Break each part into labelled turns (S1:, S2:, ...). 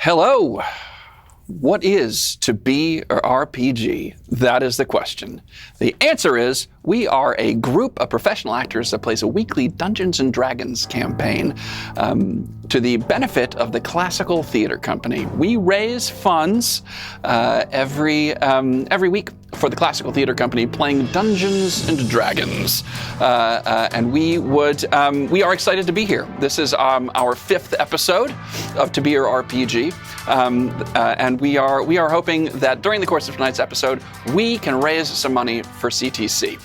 S1: Hello. What is to be or RPG? That is the question. The answer is we are a group of professional actors that plays a weekly Dungeons and Dragons campaign to the benefit of the Classical Theater Company. We raise funds every week for the Classical Theater Company playing Dungeons and Dragons. And we are excited to be here. This is our 5th episode of To Be Your RPG. And we are hoping that during the course of tonight's episode, we can raise some money for CTC.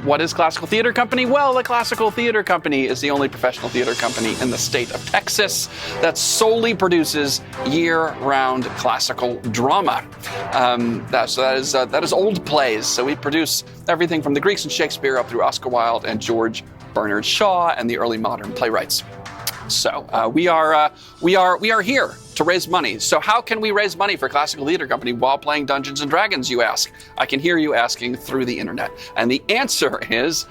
S1: What is Classical Theater Company? Well, the Classical Theater Company is the only professional theater company in the state of Texas that solely produces year-round classical drama. That is old plays. So we produce everything from the Greeks and Shakespeare up through Oscar Wilde and George Bernard Shaw and the early modern playwrights. So we are here to raise money. So how can we raise money for Classical Theater Company while playing Dungeons and Dragons, you ask? I can hear you asking through the internet. And the answer is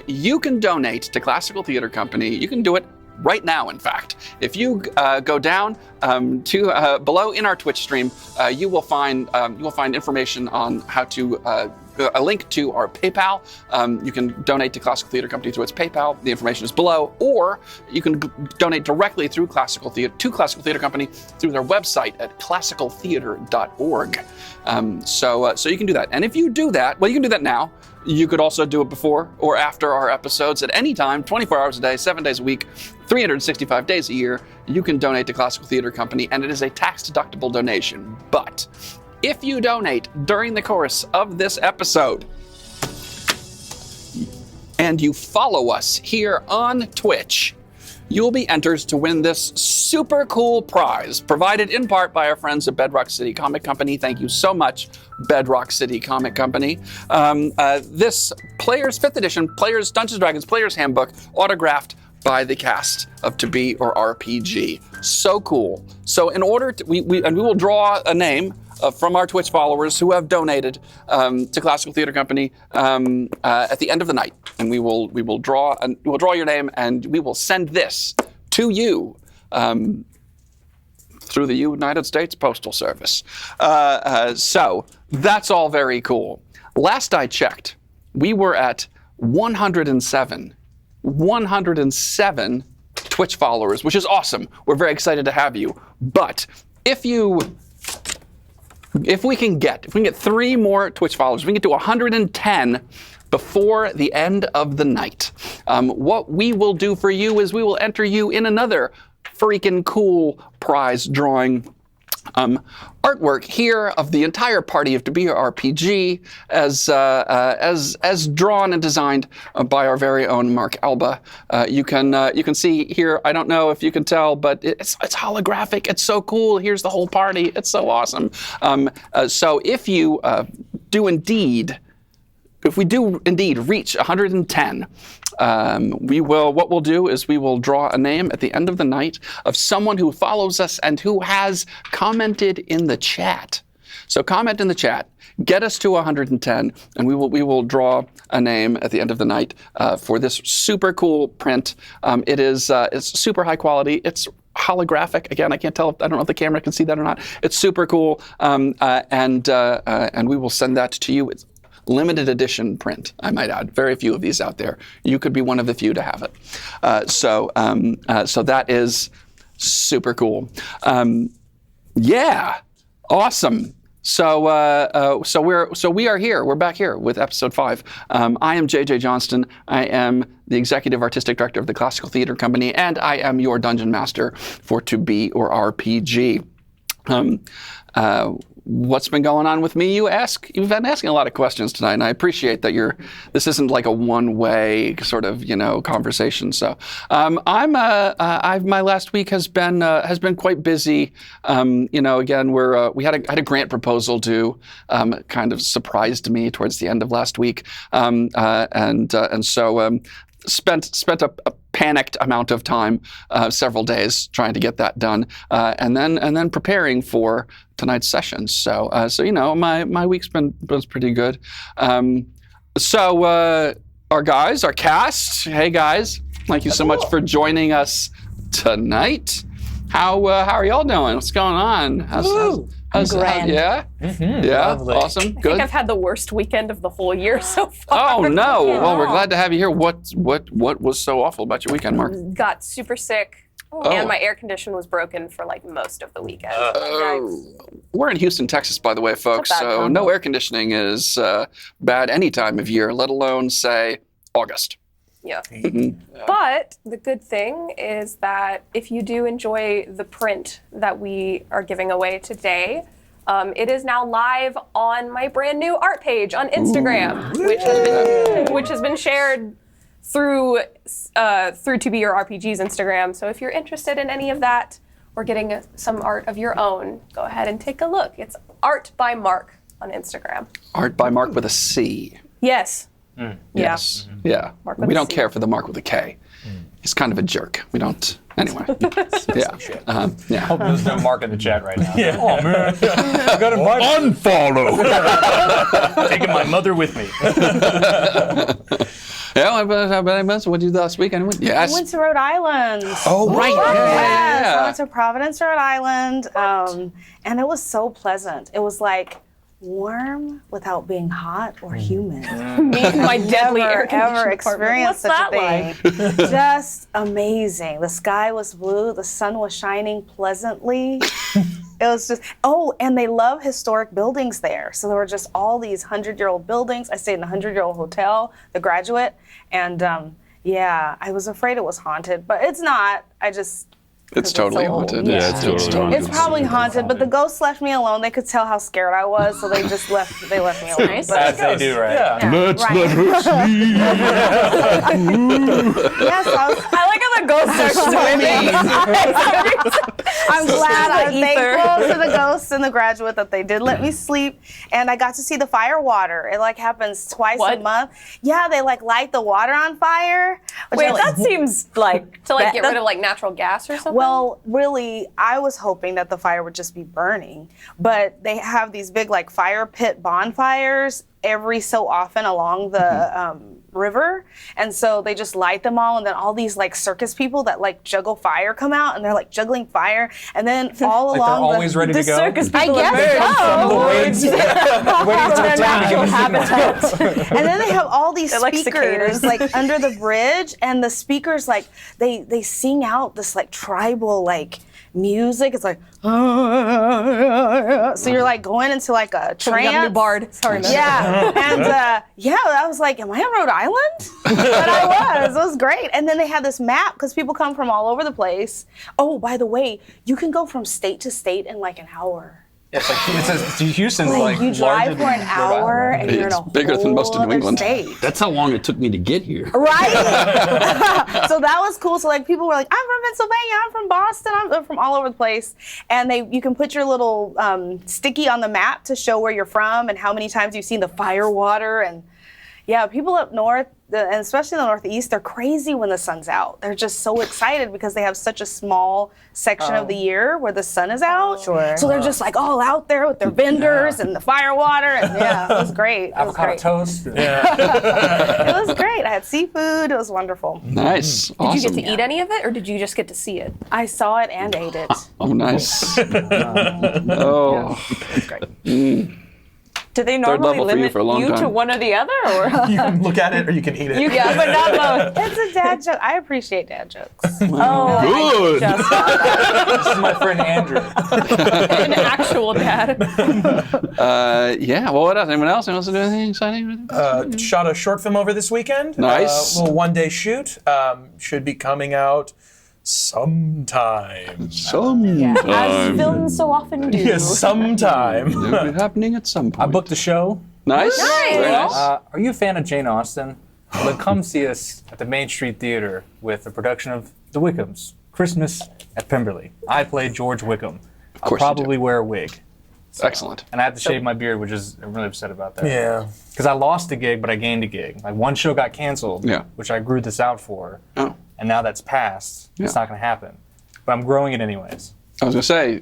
S1: you can donate to Classical Theater Company. You can do it right now, in fact. If you go down to below in our Twitch stream, you will find information on how to a link to our PayPal. You can donate to Classical Theater Company through its PayPal. The information is below, or you can donate directly through Classical Theater Company through their website at classicaltheater.org. So you can do that. And if you do that, well, you can do that now. You could also do it before or after our episodes at any time, 24 hours a day, 7 days a week, 365 days a year. You can donate to Classical Theater Company, and it is a tax-deductible donation. But if you donate during the course of this episode and you follow us here on Twitch, you'll be entered to win this super cool prize provided in part by our friends at Bedrock City Comic Company. Thank you so much, Bedrock City Comic Company. This Players 5th edition Dungeons & Dragons Players Handbook autographed by the cast of To Be or RPG. So cool. So in order to, we will draw a name from our Twitch followers who have donated to Classical Theater Company at the end of the night, and we'll draw your name, and we will send this to you through the United States Postal Service. So that's all very cool. Last I checked, we were at 107 Twitch followers, which is awesome. We're very excited to have you. But if we can get 3 more Twitch followers, if we can get to 110 before the end of the night, what we will do for you is we will enter you in another freaking cool prize drawing artwork here of the entire party of To Be Your RPG as drawn and designed by our very own Mark Alba. You can see here, I don't know if you can tell, but it's holographic. It's so cool. Here's the whole party. It's so awesome. So if you if we do indeed reach 110, what we'll do is we will draw a name at the end of the night of someone who follows us and who has commented in the chat. So comment in the chat, get us to 110, and we will draw a name at the end of the night for this super cool print. It's super high quality. It's holographic. Again, I can't tell. I don't know if the camera can see that or not. It's super cool, and we will send that to you. It's limited edition print, I might add. Very few of these out there. You could be one of the few to have it. So that is super cool. Yeah, awesome. So we are here. We're back here with episode 5. I am JJ Johnston. I am the executive artistic director of the Classical Theater Company, and I am your dungeon master for To Be or RPG. What's been going on with me, you ask? You've been asking a lot of questions tonight, and I appreciate that this isn't like a one-way sort of, conversation. So, my last week has been quite busy. Again, we had a grant proposal due, kind of surprised me towards the end of last week. So spent a panicked amount of time, several days trying to get that done, and then preparing for tonight's session. So my week's been pretty good. Our cast, hey guys, thank you so much for joining us tonight. How are y'all doing? What's going on? How's
S2: grand.
S1: Yeah? Yeah,
S3: Lovely.
S1: awesome,
S2: I
S1: good.
S2: think I've had the worst weekend of the whole year so far.
S1: Oh, no. Well, we're glad to have you here. What was so awful about your weekend, Mark?
S2: Got super sick, and my air condition was broken for like most of the weekend.
S1: We're in Houston, Texas, by the way, folks,
S2: bad
S1: so
S2: combo.
S1: no air conditioning is bad any time of year, let alone, say, August.
S2: Yeah. But the good thing is that if you do enjoy the print that we are giving away today, it is now live on my brand new art page on Instagram, which has been shared through To Be Your RPG's Instagram. So if you're interested in any of that or getting some art of your own, go ahead and take a look. It's Art by Mark on Instagram.
S1: Art by Mark with a C.
S2: Yes.
S1: Yes. Yeah.
S2: Mark with
S1: We
S2: a
S1: don't
S2: C.
S1: care for the Mark with a K. He's kind of a jerk. We don't. Anyway. Yeah. Yeah.
S4: Hope there's no Mark in the chat right now.
S3: Yeah.
S4: Oh man, I got invited.
S3: Unfollow.
S4: Taking my mother with me.
S1: Yeah. What did you do last week? Anyone? Yes.
S5: I went to Rhode Island.
S1: Oh, right.
S5: Yes, I went to Providence, Rhode Island, and it was so pleasant. It was like warm without being hot or humid.
S2: Me and my deadly air
S5: Ever
S2: conditioned apartment.
S5: experienced
S2: What's
S5: such
S2: that
S5: a thing? Just amazing. The sky was blue. The sun was shining pleasantly. It was just, and they love historic buildings there. So there were just all these 100-year-old buildings. I stayed in a 100-year-old hotel, the Graduate, and I was afraid it was haunted, but it's not.
S1: It's totally haunted.
S5: Yeah,
S3: it's totally haunted.
S5: It's probably haunted, but the ghosts left me alone. They could tell how scared I was, so they just left me alone.
S2: Nice.
S5: But-
S4: As they do, right?
S3: Yeah.
S5: Let's let her sleep. Yes,
S2: I like how the ghosts are swimming.
S5: I'm glad. I'm
S2: The ether.
S5: thankful to the ghosts in the Graduate that they did let me sleep, and I got to see the fire water. It happens twice
S2: What?
S5: a month. Yeah, they light the water on fire. which
S2: Wait,
S5: I
S2: that seems like to get rid
S5: that-
S2: of natural gas or something.
S5: Well, really, I was hoping that the fire would just be burning, but they have these big fire pit bonfires every so often along the river, and so they just light them all, and then all these circus people that juggle fire come out, and they're juggling fire, and then all
S4: Like
S5: along
S4: they're always ready to go.
S2: circus
S5: I
S2: people
S5: guess
S2: are
S5: so.
S4: The woods. Waiting
S2: their
S4: till time to give
S2: natural
S4: them signals.
S2: habitat.
S5: And then they have all these
S2: They're like
S5: speakers
S2: cicadas.
S5: under the bridge, and the speakers they sing out this tribal music. It's so you're going into a
S2: We got a new
S5: trance.
S2: bard. Sorry, man.
S5: Yeah, and I was like, am I in Rhode Island? But I was. It was great. And then they had this map because people come from all over the place. Oh, by the way, you can go from state to state in an hour.
S4: It's Houston's
S5: You drive for an hour and you're in a
S1: It's bigger than most of
S5: whole
S1: New
S5: other
S1: England.
S5: state.
S3: That's how long it took me to get here.
S5: Right? So that was cool. So people were like, I'm from Pennsylvania, I'm from Boston, I'm from all over the place. And you can put your little sticky on the map to show where you're from and how many times you've seen the fire water. And yeah, people up north, and especially in the Northeast, they're crazy when the sun's out. They're just so excited because they have such a small section of the year where the sun is out.
S2: Sure.
S5: So they're just all out there with their vendors and the fire water. And yeah, it was great. It was
S4: Avocado
S5: great.
S4: toast.
S5: It was great. I had seafood. It was wonderful.
S1: Nice.
S2: Did
S1: Awesome.
S2: you get to eat any of it, or did you just get to see it?
S5: I saw it and ate it.
S1: Oh, nice. Oh.
S5: It was great.
S6: Do they
S1: Third
S6: normally
S1: level for you
S6: limit
S1: for a long
S6: you
S1: time.
S6: to one or the other, or
S3: You can look at it or you can eat it.
S6: you can, but not both?
S5: It's a dad joke. I appreciate dad jokes.
S6: Oh,
S3: Good.
S6: just
S4: This is my friend Andrew.
S2: An actual dad.
S1: Yeah. Well, what else? Anyone else? Anyone else do anything exciting?
S3: Shot a short film over this weekend.
S1: Nice.
S3: Little one-day shoot. Should be coming out sometime.
S1: Sometime.
S6: as films so often do.
S3: Yes, sometime.
S1: It'll be happening at some
S4: I
S1: point.
S4: booked a show.
S1: Nice. Very nice.
S4: Are you a fan of Jane Austen? Well, then come see us at the Main Street Theater with a production of The Wickhams, Christmas at Pemberley. I play George Wickham. I'll
S1: course you do.
S4: probably wear a wig.
S1: Excellent.
S4: And I have to shave my beard, which is, I'm really upset about that.
S3: Yeah.
S4: Because I lost a gig, but I gained a gig. One show got canceled,
S1: Yeah.
S4: which I grew this out for.
S1: Oh.
S4: And now that's passed. It's
S1: Yeah.
S4: not going to happen. But I'm growing it anyways.
S1: I was gonna say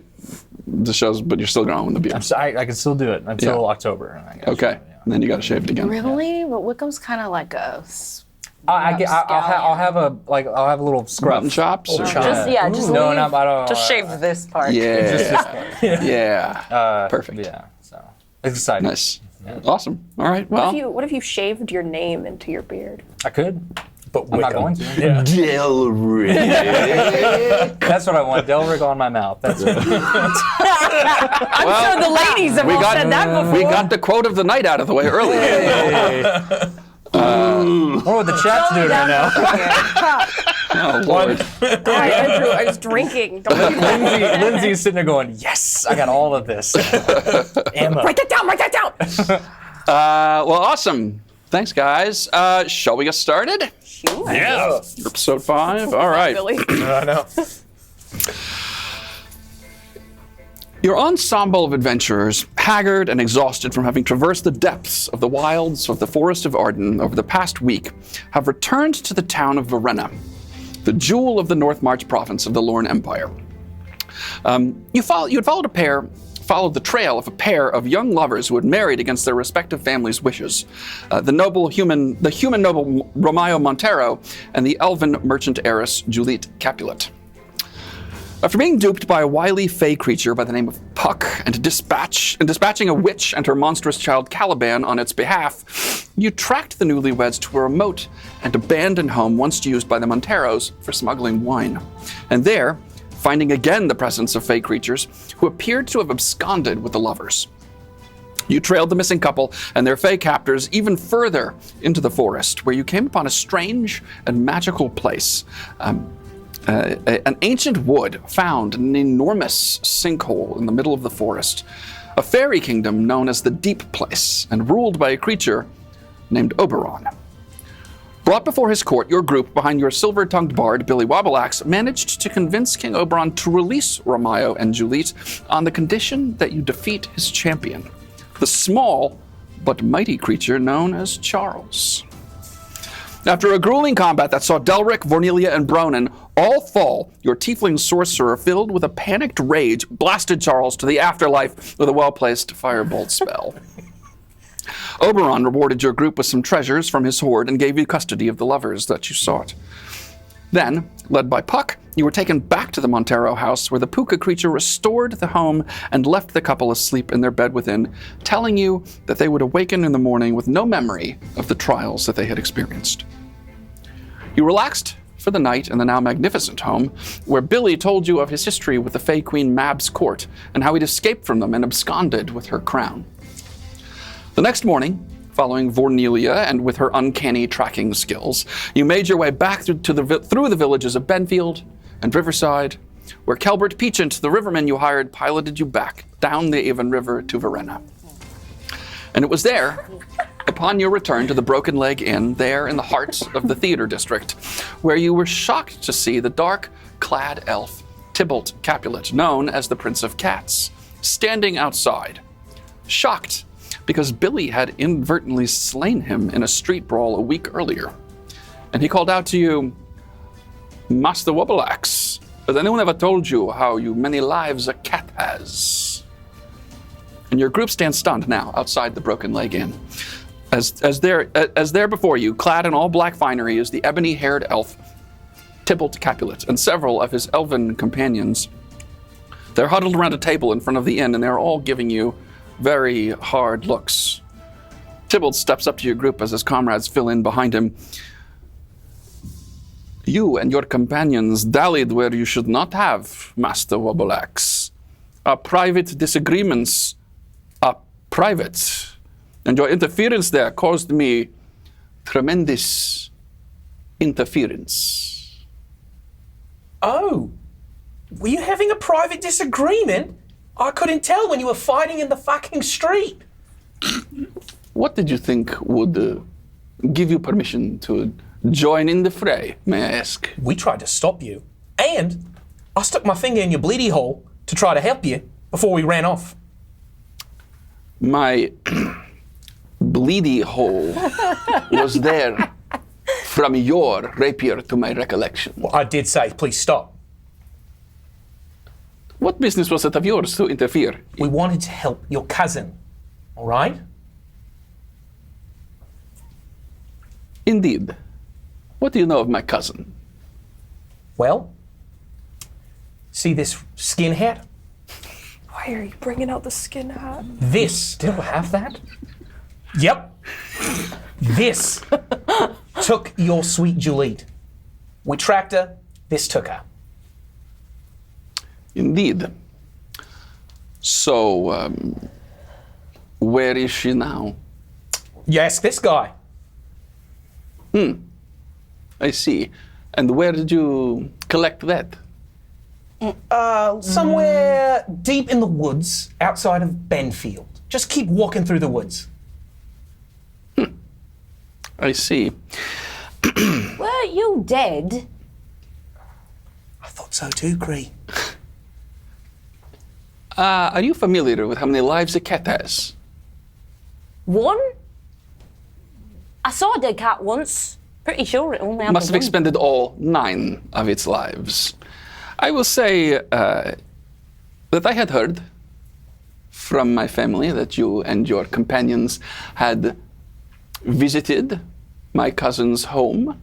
S1: the shows, but you're still going with the beard.
S4: So I can still do it until
S1: Yeah.
S4: October. And I guess,
S1: Okay.
S4: yeah.
S1: And then you got to shave it again.
S5: Really? But Wickham's kind of like a
S4: I'll have a little scrub.
S1: Mutton chops? or-
S6: Just
S4: I don't.
S6: just shave this part.
S1: Yeah.
S4: Just this part.
S1: Yeah. Perfect.
S4: Yeah. So it's exciting.
S1: Nice. Awesome. All right. Well.
S2: What if you shaved your name into your beard?
S4: I could.
S3: But
S4: I'm not
S3: Wickham.
S4: going to.
S3: Yeah.
S4: That's what I want. Delric on my mouth. That's it.
S6: I'm sure the ladies have all said that before.
S1: We got the quote of the night out of the way earlier.
S4: What would the chat's doing right now?
S1: Oh, Lord.
S2: Hi, Andrew. I was drinking. Don't
S4: Lindsay's sitting there going, "Yes, I got all of this."
S3: Emma.
S2: write that down. Write that down.
S1: Well, awesome. Thanks, guys. Shall we get started?
S3: Yeah.
S1: Episode 5. All right.
S2: Billy.
S3: I know.
S1: Your ensemble of adventurers, haggard and exhausted from having traversed the depths of the wilds of the Forest of Arden over the past week, have returned to the town of Verena, the jewel of the Northmarch province of the Lorn Empire. You had followed the trail of a pair of young lovers who had married against their respective families' wishes. The human noble Romeo Montero and the elven merchant heiress Tybalt Capulyt. After being duped by a wily fey creature by the name of Puck and dispatching a witch and her monstrous child Caliban on its behalf, you tracked the newlyweds to a remote and abandoned home once used by the Monteros for smuggling wine. And there, finding again the presence of fey creatures who appeared to have absconded with the lovers. You trailed the missing couple and their fey captors even further into the forest, where you came upon a strange and magical place. An ancient wood found in an enormous sinkhole in the middle of the forest. A fairy kingdom known as the Deep Place and ruled by a creature named Oberon. Brought before his court, your group, behind your silver-tongued bard, Billie Wobbleaxe, managed to convince King Oberon to release Romeo and Tybalt on the condition that you defeat his champion, the small but mighty creature known as Charles. After a grueling combat that saw Delric, Vornelia, and Bronin all fall, your tiefling sorcerer, filled with a panicked rage, blasted Charles to the afterlife with a well-placed firebolt spell. Oberon rewarded your group with some treasures from his hoard and gave you custody of the lovers that you sought. Then, led by Puck, you were taken back to the Montero house, where the puka creature restored the home and left the couple asleep in their bed within, telling you that they would awaken in the morning with no memory of the trials that they had experienced. You relaxed for the night in the now magnificent home, where Billy told you of his history with the Fey Queen Mab's court and how he'd escaped from them and absconded with her crown. The next morning, following Vornelia and with her uncanny tracking skills, you made your way back through the villages of Benfield and Riverside, where Kelbert Peachant, the riverman you hired, piloted you back down the Avon River to Verena. And it was there, upon your return to the Broken Leg Inn, there in the heart of the theater district, where you were shocked to see the dark-clad elf Tybalt Capulyt, known as the Prince of Cats, standing outside, shocked because Billy had inadvertently slain him in a street brawl a week earlier. And he called out to you, "Master Wobbleaxe, has anyone ever told you how many lives a cat has?" And your group stands stunned now outside the Broken Leg Inn. As there before you, clad in all black finery, is the ebony-haired elf Tybalt Capulyt and several of his elven companions. They're huddled around a table in front of the inn, and they're all giving you very hard looks. Tybalt steps up to your group as his comrades fill in behind him. "You and your companions dallied where you should not have, Master Wobbleaxe. Our private disagreements are private, and your interference there caused me tremendous interference."
S3: Oh, were you having a private disagreement? I couldn't tell when you were fighting in the fucking street.
S1: What did you think would give you permission to join in the fray, may I ask?
S3: We tried to stop you, and I stuck my finger in your bleedy hole to try to help you before we ran off.
S1: My bleedy hole was there from your rapier to my recollection.
S3: Well, I did say, please stop.
S1: What business was it of yours to interfere?
S3: We wanted to help your cousin, all right?
S1: Indeed. What do you know of my cousin?
S3: Well, see this skin hat?
S2: Why are you bringing out the skin hat?
S3: This.
S4: Still have that?
S3: Yep. This took your sweet Juliet. We tracked her. This took her.
S1: Indeed. So, where is she now?
S3: You ask this guy.
S1: I see. And where did you collect that?
S3: Somewhere deep in the woods outside of Benfield. Just keep walking through the woods.
S1: I see.
S6: Were you dead?
S3: I thought so too, Cree.
S1: Are you familiar with how many lives a cat has?
S6: One? I saw a dead cat once. Pretty sure it only had
S1: Must have
S6: one.
S1: expended all 9 of its lives. I will say that I had heard from my family that you and your companions had visited my cousin's home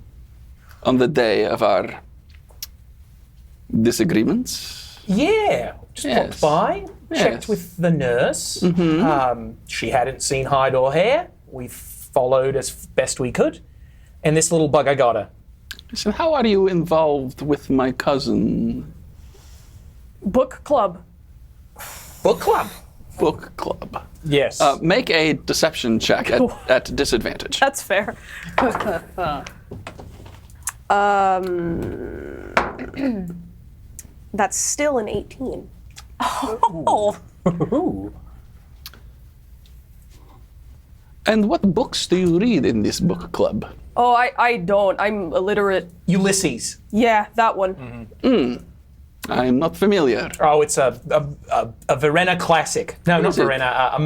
S1: on the day of our disagreements.
S3: Yeah, just
S1: Yes.
S3: popped by,
S1: Yes.
S3: checked with the nurse. She hadn't seen hide or hair. We followed as best we could. And this little bugger got her.
S1: So how are you involved with my cousin?
S2: Book club.
S3: Book club.
S1: Book club.
S3: Yes.
S1: Make a deception check at disadvantage.
S2: That's fair. That's still an 18.
S6: Oh,
S3: Ooh.
S1: And what books do you read in this book club?
S2: Oh, I don't. I'm illiterate.
S3: Ulysses.
S2: Yeah, that one.
S1: I'm not familiar.
S3: Oh, it's a Verena classic. No, not
S1: is it?
S3: Verena.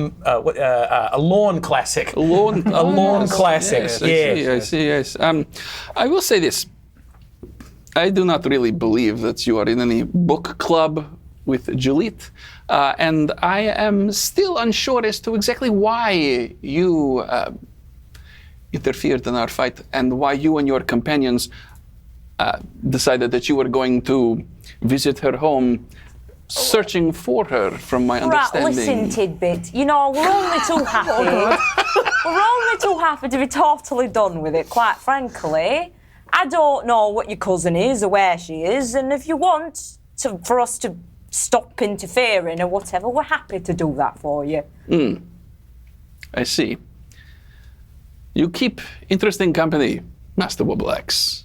S3: A Lorn classic.
S1: Lorn,
S3: A Lorn classic.
S1: Yes,
S3: Yeah.
S1: I see. Yes. I will say this. I do not really believe that you are in any book club with Juliet, and I am still unsure as to exactly why you interfered in our fight and why you and your companions decided that you were going to visit her home, searching for her, from my
S6: right,
S1: understanding.
S6: listen, Tidbit. You know, we're only too happy. We're only too happy to be totally done with it, quite frankly. I don't know what your cousin is or where she is, and if you want for us to stop interfering or whatever, we're happy to do that for you.
S1: I see. You keep interesting company, Master Wobbleaxe.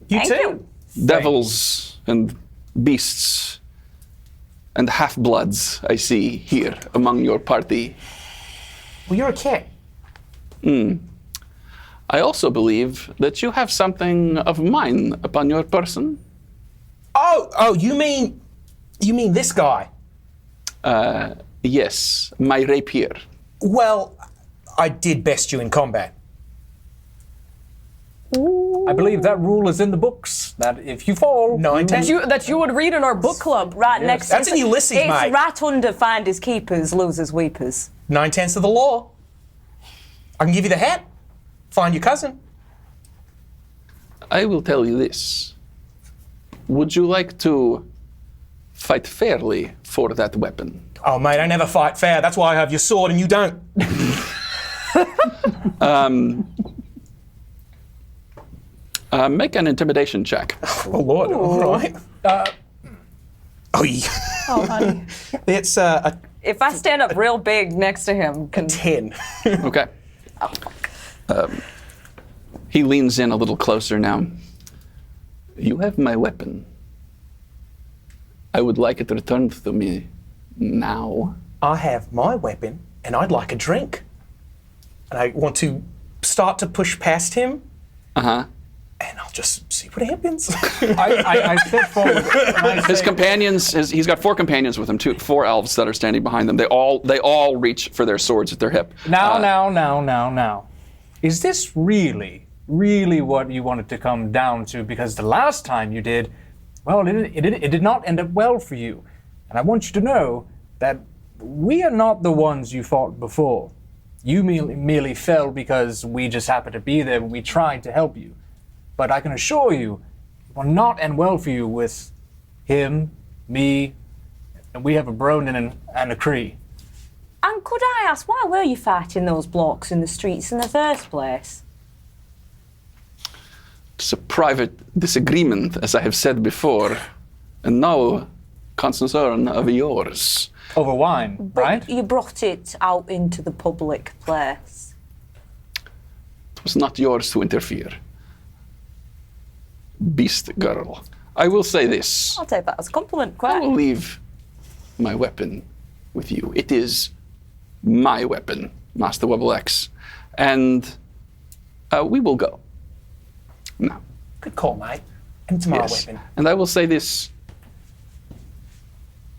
S3: You
S6: Thank
S3: too.
S6: you.
S1: Devils and beasts and half-bloods I see here among your party.
S3: Well, you're a cat.
S1: I also believe that you have something of mine upon your person.
S3: Oh, you mean this guy?
S1: Yes, my rapier.
S3: Well, I did best you in combat.
S4: I believe that rule is in the books, that if you fall...
S3: 9, 10.
S2: That you would read in our book club.
S6: Right next.
S3: That's in Ulysses,
S6: it's
S3: mate.
S6: right under finders keepers, losers weepers.
S3: 9/10 of the law. I can give you the hat. Find your cousin.
S1: I will tell you this. Would you like to fight fairly for that weapon?
S3: Oh, mate, I never fight fair. That's why I have your sword and you don't.
S1: Make an intimidation check.
S3: Oh, Lord. All right. Oh,
S2: honey.
S3: It's a
S6: If I stand up real big next to him, can
S3: 10.
S1: Okay. He leans in a little closer now. You have my weapon. I would like it returned to me now.
S3: I have my weapon and I'd like a drink. And I want to start to push past him
S1: Uh-huh.
S3: and I'll just see what happens.
S4: I step forward. And I
S1: His
S4: say,
S1: companions, he's got 4 companions with him, 4 elves that are standing behind them. They all reach for their swords at their hip.
S4: Now. Is this really what you wanted to come down to? Because the last time you did, well, it did not end up well for you. And I want you to know that we are not the ones you fought before. You merely fell because we just happened to be there when we tried to help you. but I can assure you, it will not end well for you with him, me, and we have a Bronin and a Cree.
S6: And could I ask, why were you fighting those blokes in the streets in the first place?
S1: It's a private disagreement, as I have said before, and no concern of yours.
S4: Over wine,
S6: But
S4: right?
S6: you brought it out into the public place.
S1: It was not yours to interfere. Beast girl. I will say this.
S6: I'll take that as a compliment,
S1: I
S6: quite.
S1: will leave my weapon with you. It is my weapon, Master Wobbleaxe. And we will go. Now.
S3: Good call, mate. And it's my
S1: Yes.
S3: weapon.
S1: And I will say this.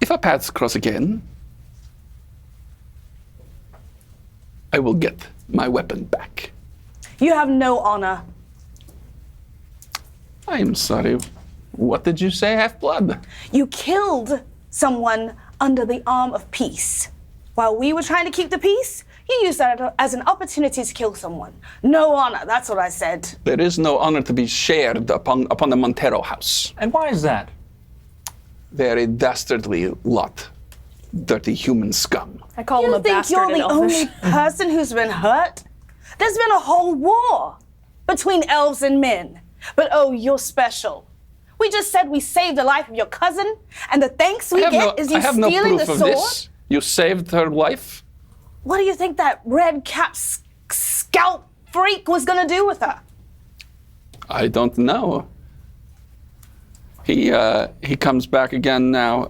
S1: If our paths cross again, I will get my weapon back.
S5: You have no honor.
S1: I am sorry. What did you say, Half-Blood?
S5: You killed someone under the arm of peace. While we were trying to keep the peace, you used that as an opportunity to kill someone. No honor, that's what I said.
S1: There is no honor to be shared upon the Montero house.
S4: And why is that?
S1: They are a dastardly lot. Dirty human scum.
S2: I call him
S5: You
S2: a
S5: think
S2: bastard
S5: you're
S2: in
S5: the
S2: Elvish.
S5: only person who's been hurt? There's been a whole war between elves and men. But oh, you're special. We just said we saved the life of your cousin, and the thanks we get is you
S1: I have no
S5: stealing
S1: proof
S5: the
S1: of
S5: sword?
S1: this. You saved her life?
S5: What do you think that red cap scout freak was gonna do with her?
S1: I don't know. He comes back again now.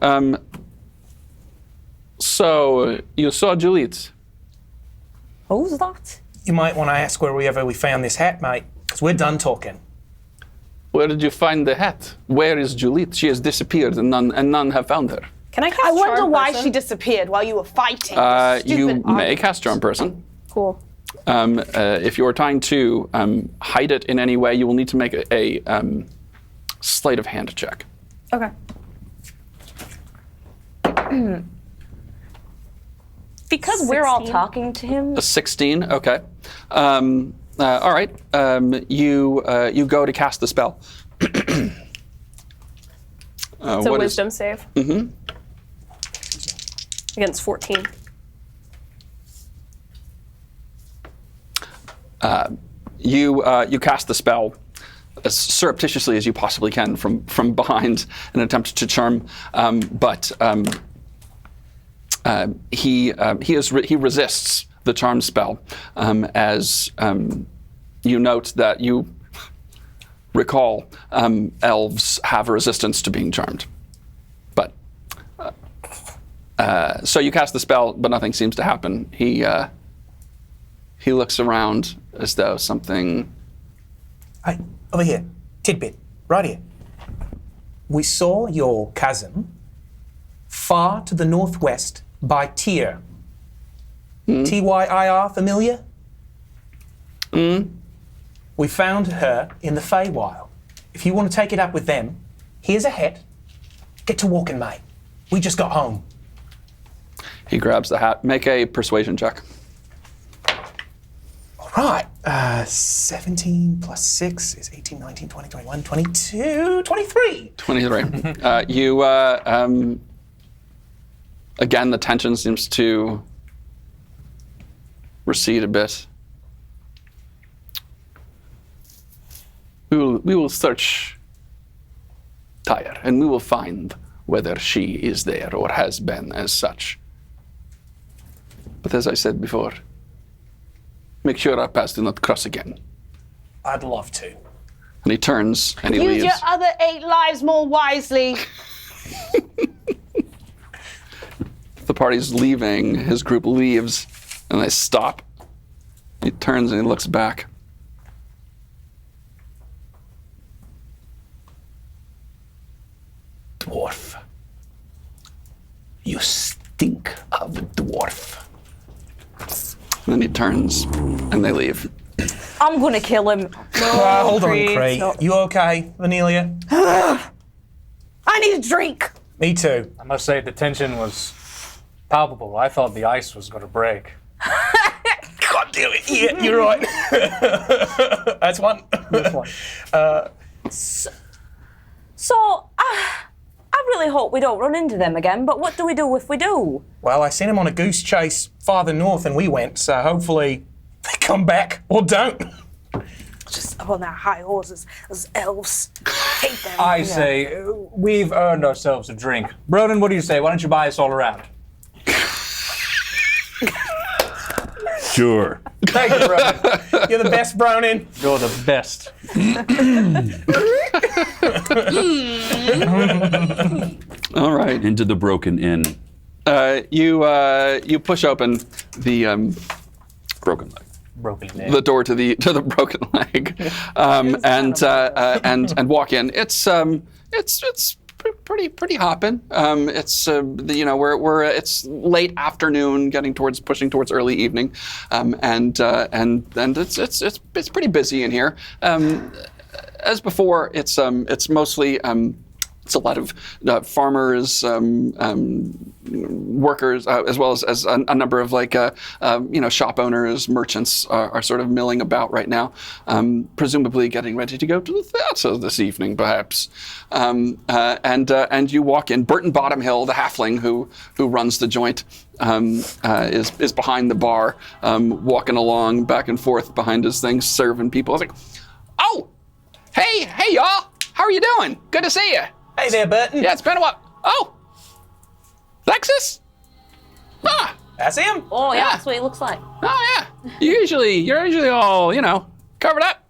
S1: So you saw Juliet.
S6: Who's that?
S3: You might want to ask wherever we found this hat, mate, because we're done talking.
S1: Where did you find the hat? Where is Juliet? She has disappeared, and none have found her.
S2: Can I cast
S5: I wonder
S2: Charm
S5: why
S2: Person?
S5: she disappeared while you were fighting. this
S1: You
S5: stupid
S1: may
S5: object.
S1: cast Charm Person.
S2: Cool.
S1: If you are trying to hide it in any way, you will need to make a sleight of hand check.
S2: Okay.
S6: Because we're all
S2: 16.
S6: talking to him.
S1: A 16. Okay. All right. You go to cast the spell.
S2: It's a wisdom save. Mm-hmm. Against 14.
S1: You cast the spell as surreptitiously as you possibly can from behind in an attempt to charm, but he resists the charm spell as you note that you recall elves have a resistance to being charmed. But so you cast the spell, but nothing seems to happen. He looks around as though something.
S3: Hey, over here. Tidbit. Right here. We saw your cousin far to the northwest by Tyr. Tyr, familiar? We found her in the Feywild. If you want to take it up with them, here's a hat. Get to walking, mate. We just got home.
S1: He grabs the hat. Make a persuasion check.
S3: All right. 17 plus 6 is 18, 19, 20, 21, 22, 23.
S1: 23. You again, the tension seems to recede a bit. We will search Tyre, and we will find whether she is there or has been as such. But as I said before, make sure our paths do not cross again.
S3: I'd love to.
S1: And he turns and he
S5: Use
S1: leaves.
S5: your other 8 lives more wisely.
S1: The party's leaving, his group leaves, and they stop. He turns and he looks back. Dwarf. You stink of dwarf. And then he turns and they leave.
S6: I'm gonna kill him.
S3: Hold on,
S2: Cree,
S3: Cree.
S2: no.
S3: You okay, Vanelia?
S5: I need a drink.
S3: Me too.
S4: I must say the tension was palpable. I thought the ice was going to break.
S3: God damn it. Yeah, you're right. That's one.
S4: This one.
S6: So, I really hope we don't run into them again, but what do we do if we do?
S3: Well, I sent him on a goose chase farther north than we went, so hopefully they come back or don't.
S5: Just up on their high horses, those elves. Hate them.
S4: I say, we've earned ourselves a drink. Broden, what do you say? Why don't you buy us all around?
S7: Sure.
S3: Thank you, Bronin. You're the best, Bronin.
S4: You're the best.
S1: All right.
S7: Into the broken inn.
S1: You push open the
S7: Broken leg.
S4: Broken leg.
S1: the door to the broken leg, and walk in. It's pretty hopping. It's it's late afternoon, pushing towards early evening, and it's pretty busy in here. As before, it's mostly. It's a lot of farmers, workers, as well as a number of shop owners, merchants are sort of milling about right now, presumably getting ready to go to the theater this evening, perhaps. And you walk in. Burton Bottomhill, the halfling who runs the joint, is behind the bar, walking along back and forth behind his thing, serving people. I was like, oh, hey y'all, how are you doing? Good to see you.
S3: Hey there, Burton.
S1: Yeah, it's been a while. Oh, Lexus? Ah,
S3: That's him.
S6: Oh, yeah,
S1: Yeah.
S6: that's what he looks like.
S1: oh yeah. You're usually all, covered up.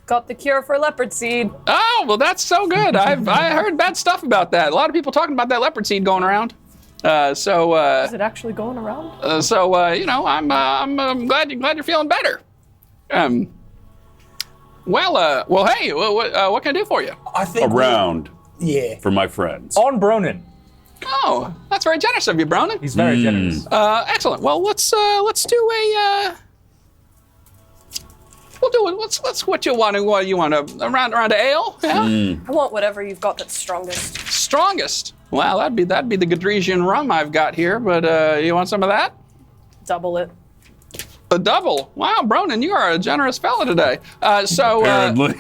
S2: Got the cure for leopard seed.
S1: Oh, well, that's so good. I heard bad stuff about that. A lot of people talking about that leopard seed going around.
S2: Is it actually going around?
S1: I'm glad you're feeling better. Hey, what can I do for you?
S3: I think
S7: Around
S3: Yeah.
S7: for my friends.
S4: On Bronin.
S1: Oh, that's very generous of you, Bronin.
S4: He's very generous.
S1: Excellent. Well, let's do a. We'll do it. Let's what you want. What you want? A round of ale? Yeah.
S2: I want whatever you've got that's strongest.
S1: Strongest. Well, that'd be the Gadresian rum I've got here. But you want some of that?
S2: Double it.
S1: A double. Wow, Bronin, you are a generous fella today.
S7: Apparently.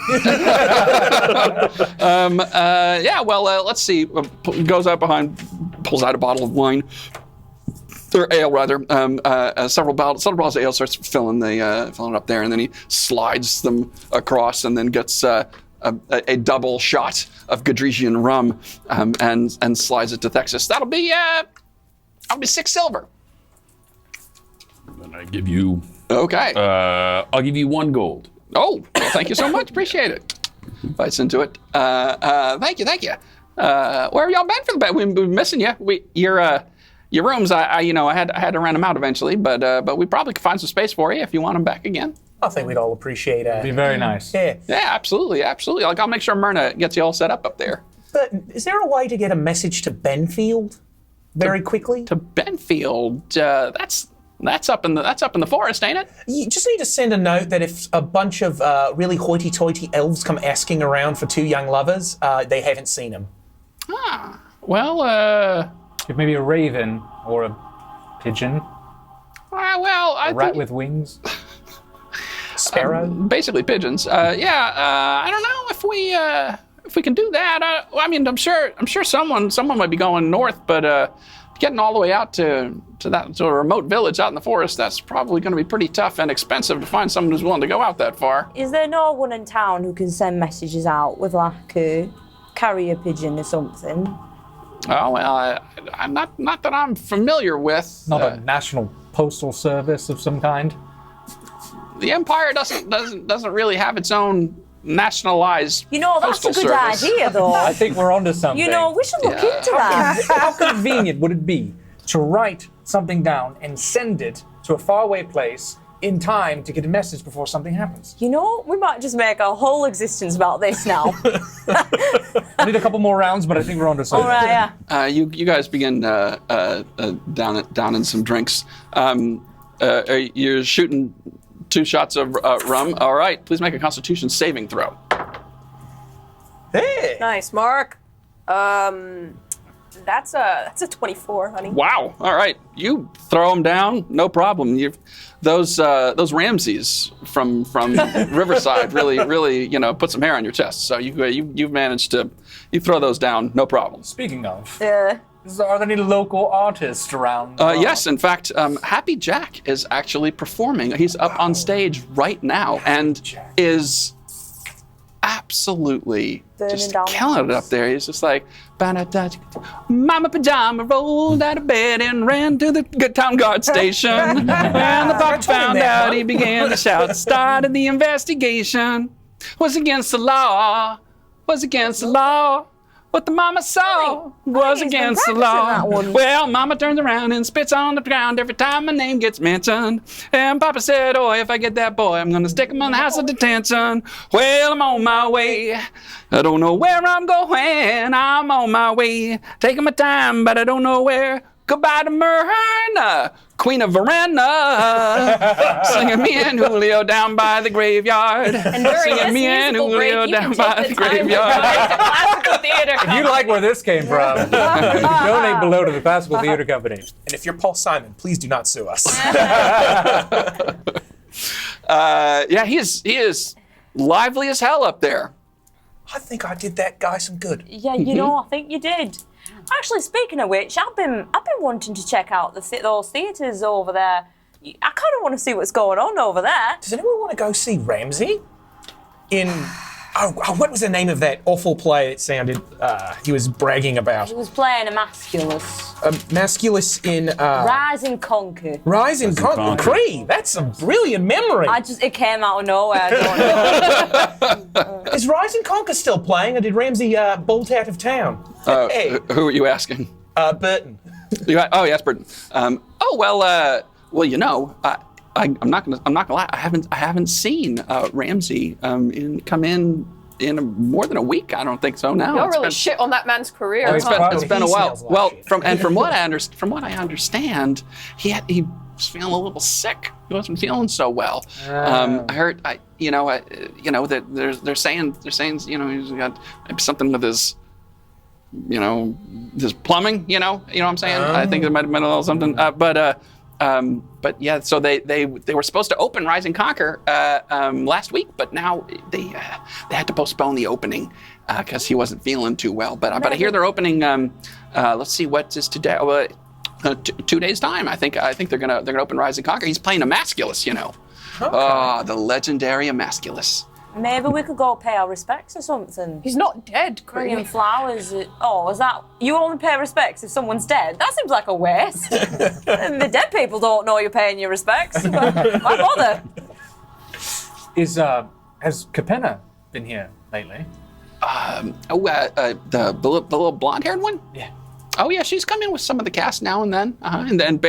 S1: Let's see. Goes out behind, pulls out a bottle of wine, or ale rather. Several bottles of ale, starts filling it up there, and then he slides them across, and then gets a double shot of Gadresian rum, and slides it to Thexus. That'll be 6 silver.
S7: And I give you.
S1: Okay.
S7: I'll give you 1 gold.
S1: Oh, well, thank you so much. Appreciate it. Bites into it. Thank you. Where have y'all been for the bed? We've been missing you. Your rooms. I had to rent them out eventually, but we probably could find some space for you if you want them back again.
S3: I think we'd all appreciate
S4: Be very nice.
S3: Yeah.
S1: Yeah, absolutely. Like, I'll make sure Myrna gets you all set up there.
S3: Burton, is there a way to get a message to Benfield very quickly?
S1: To Benfield, that's up in the forest, ain't it?
S3: You just need to send a note that if a bunch of really hoity-toity elves come asking around for 2 young lovers, they haven't seen them.
S1: Ah, well,
S4: If maybe a raven or a pigeon,
S1: I
S4: a rat
S1: think
S4: with wings.
S3: Sparrow?
S1: basically pigeons. I don't know if we can do that. I'm sure someone might be going north, but getting all the way out to a remote village out in the forest, that's probably going to be pretty tough and expensive to find someone who's willing to go out that far.
S6: Is there no one in town who can send messages out with like a carrier pigeon or something?
S1: Oh well, I'm not that I'm familiar with.
S4: Not a national postal service of some kind.
S1: The Empire doesn't really have its own nationalized.
S6: That's a
S1: postal
S6: good
S1: service.
S6: idea, though.
S4: I think we're onto something.
S6: We should look into that.
S4: How convenient would it be to write something down and send it to a faraway place in time to get a message before something happens?
S6: We might just make our whole existence about this now.
S4: I need a couple more rounds, but I think we're onto something.
S6: All right, yeah.
S1: You guys begin down in some drinks. You're shooting 2 shots of rum. All right, please make a Constitution saving throw.
S3: Hey!
S2: Nice, Mark. That's a 24, honey.
S1: Wow. All right. You throw them down, no problem. Those Ramses from Riverside really put some hair on your chest. So you've managed to throw those down, no problem.
S4: Speaking of,
S6: Yeah.
S4: are there any local artists around?
S1: Yes, in fact, Happy Jack is actually performing. He's up on stage right now and is absolutely
S6: Burning
S1: just
S6: down the
S1: killing it
S6: house.
S1: up there. He's just like, Mama Pajama rolled out of bed and ran to the town guard station. When the papa found out, he began to shout, started the investigation. Was against the law, was against the law. What the mama saw was
S6: he's been
S1: against the
S6: practicing
S1: law.
S6: that one.
S1: Well, mama turns around and spits on the ground every time my name gets mentioned. And papa said, oh, if I get that boy, I'm gonna stick him in the house of detention. Well, I'm on my way. I don't know where I'm going. I'm on my way. Taking my time, but I don't know where. Goodbye to Myrna, Queen of Verena. Singing me and Julio down by the graveyard.
S2: And during
S1: Singing
S2: this
S1: me and
S2: musical break,
S1: Julio
S2: you can
S1: down
S2: take
S1: by
S2: the
S1: the
S2: time to
S1: graveyard.
S2: donate to classical theater.
S4: If you like where this came from, donate below to the Classical Theater Company.
S3: And if you're Paul Simon, please do not sue us.
S1: Yeah, he is lively as hell up there.
S3: I think I did that guy some good.
S6: Yeah, you know, I think you did. Actually, speaking of which, I've been wanting to check out those theatres over there. I kind of want to see what's going on over there.
S3: Does anyone want to go see Ramsay? What was the name of that awful play it sounded he was bragging about?
S6: He was playing a Masculus.
S3: Masculus in
S6: Rise and Conquer.
S3: Rise and Conquer. Cree, that's a brilliant memory.
S6: It came out of nowhere. I don't know.
S3: Is Rise and Conquer still playing, or did Ramsay bolt out of town? Hey,
S1: Who are you asking?
S3: Burton.
S1: Oh, yes, Burton. Well, you know, I'm not gonna lie. I haven't seen Ramsay come in more than a week. I don't think so now.
S2: You don't
S1: It's
S2: really
S1: been-
S2: shit on that man's career.
S3: Oh,
S2: huh?
S1: It's been a
S3: He
S1: while.
S3: smells like
S1: Well,
S3: shit.
S1: from what I understand, he was feeling a little sick. He wasn't feeling so well. I heard, that they're saying, he's got something with his, his plumbing. You know what I'm saying? I think there might have been a little something. But yeah, so they were supposed to open Rise and Conquer last week, but now they had to postpone the opening because he wasn't feeling too well. But I hear they're opening. Let's see, what is today? 2 days time. I think they're gonna open Rise and Conquer. He's playing Emasculus, the legendary Emasculus.
S6: Maybe we could go pay our respects or something.
S2: He's not dead,
S6: Bring
S2: Cree.
S6: him flowers. Oh, is that... You only pay respects if someone's dead? That seems like a waste. And the dead people don't know you're paying your respects. Why bother?
S4: Has Capenna been here lately?
S1: The little blonde-haired one?
S4: Yeah.
S1: Oh yeah, she's come in with some of the cast now and then. And then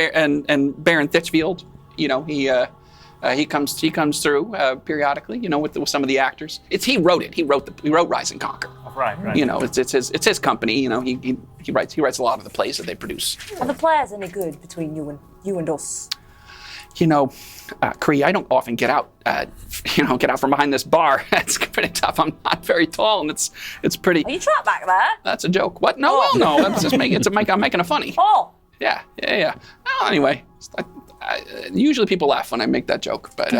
S1: and Baron Thitchfield, he comes through periodically, with some of the actors. He wrote it. He wrote Rise and Conquer.
S4: Oh, right.
S1: It's his company. He writes a lot of the plays that they produce.
S6: Are the players any good between you and us?
S1: Cree, I don't often get out from behind this bar. It's pretty tough. I'm not very tall, and it's pretty.
S6: Are you trapped back there?
S1: That's a joke. What? No, well, no. That's just I'm making a funny.
S6: Oh,
S1: Yeah. Well, anyway, usually people laugh when I make that joke, but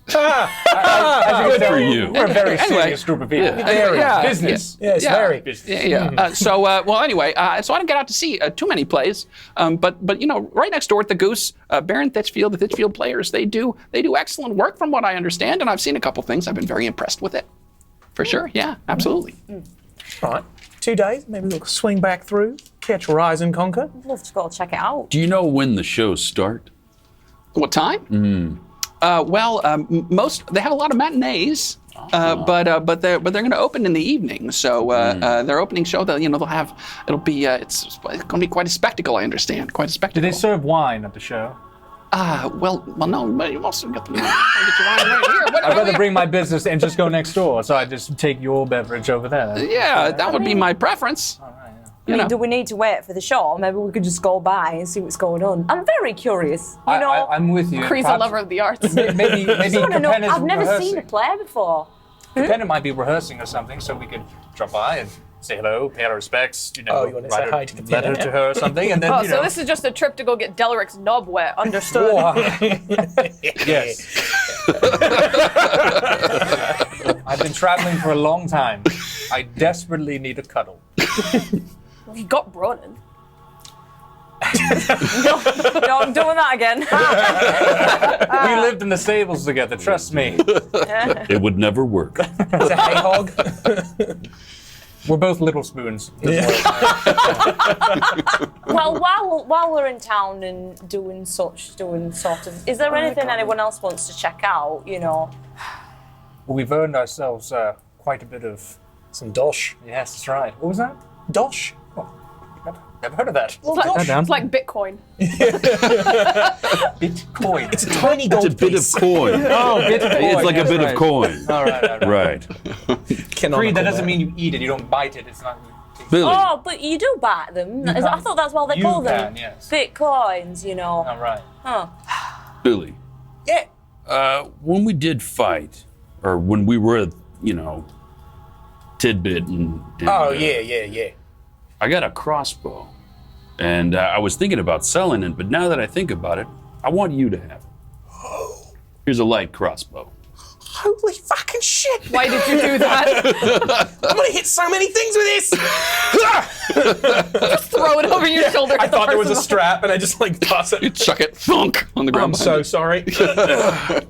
S4: Good
S7: for you.
S4: We're a very
S1: Anyway,
S4: serious group of people.
S1: yeah,
S4: Business.
S3: Yes, very.
S1: Yeah. So I didn't get out to see too many plays, but right next door at the Goose, Baron Thitchfield, the Thitchfield players, they do excellent work from what I understand, and I've seen a couple things. I've been very impressed with it, for sure. Yeah, absolutely.
S3: All right, 2 days, maybe we'll swing back through, catch Rise and Conquer.
S6: I'd love to go check it out.
S7: Do you know when the shows start?
S1: What time? Most they have a lot of matinees, but they're going to open in the evening. So their opening show, they'll have it's going to be quite a spectacle. I understand, quite a
S4: Do
S1: spectacle.
S4: they serve wine at the show?
S1: No, but you also get your wine right here.
S4: I'd rather bring my business and just go next door, so I just take your beverage over there.
S1: Yeah, that would be my preference.
S6: Do we need to wait for the show? Maybe we could just go by and see what's going on. I'm very curious.
S4: I'm with you.
S2: Cree's a
S4: Perhaps-
S2: lover of the arts.
S4: Maybe
S6: I want to know.
S4: Capenna's
S6: I've never
S4: rehearsing.
S6: seen a play before.
S4: Capenna might be rehearsing or something, so we could drop by and say hello, pay our respects,
S3: you want to say hi to the
S4: letter to her or something, and then,
S2: Oh, so this is just a trip to go get Delaric's knob wet. Understood.
S4: Yes. I've been traveling for a long time. I desperately need a cuddle.
S2: We got Bronin.
S6: No, I'm doing that again.
S4: We lived in the stables together, trust me.
S7: It would never work.
S3: It's a hay hog.
S4: We're both little spoons.
S6: Well, while we're in town and doing sort of, is there anything anyone else wants to check out? You know,
S4: We've earned ourselves quite a bit of.
S3: Some dosh.
S4: Yes, that's right. What was that?
S3: Dosh?
S4: Never heard of that.
S3: Well,
S2: It's like,
S3: dosh.
S2: it's like Bitcoin.
S4: Bitcoin.
S3: It's a tiny gold
S7: It's a bit
S3: piece.
S7: of coin.
S4: Oh, Bitcoin.
S7: It's like a
S4: yes,
S7: bit
S4: right.
S7: of coin.
S4: All right.
S7: Right.
S3: Canonical
S4: Free, that doesn't
S3: there.
S4: mean you eat it. You don't bite it. It's not.
S7: Billy,
S6: oh, but you do buy them. I thought that's what they
S4: You
S6: call them.
S4: can, yes.
S6: Bitcoins, you know.
S4: All right.
S6: Huh.
S7: Billy,
S3: Yeah.
S7: when we did fight, or when we were, Tidbit and
S3: Oh, yeah.
S7: I got a crossbow, and I was thinking about selling it, but now that I think about it, I want you to have it. Here's a light crossbow.
S3: Holy fucking shit.
S2: Why did you do that?
S3: I'm going to hit so many things with this.
S2: Throw it over your shoulder.
S3: I thought there was a strap and I just toss
S1: You
S3: it.
S1: chuck it, thunk, on the ground.
S3: I'm so
S1: behind
S3: sorry.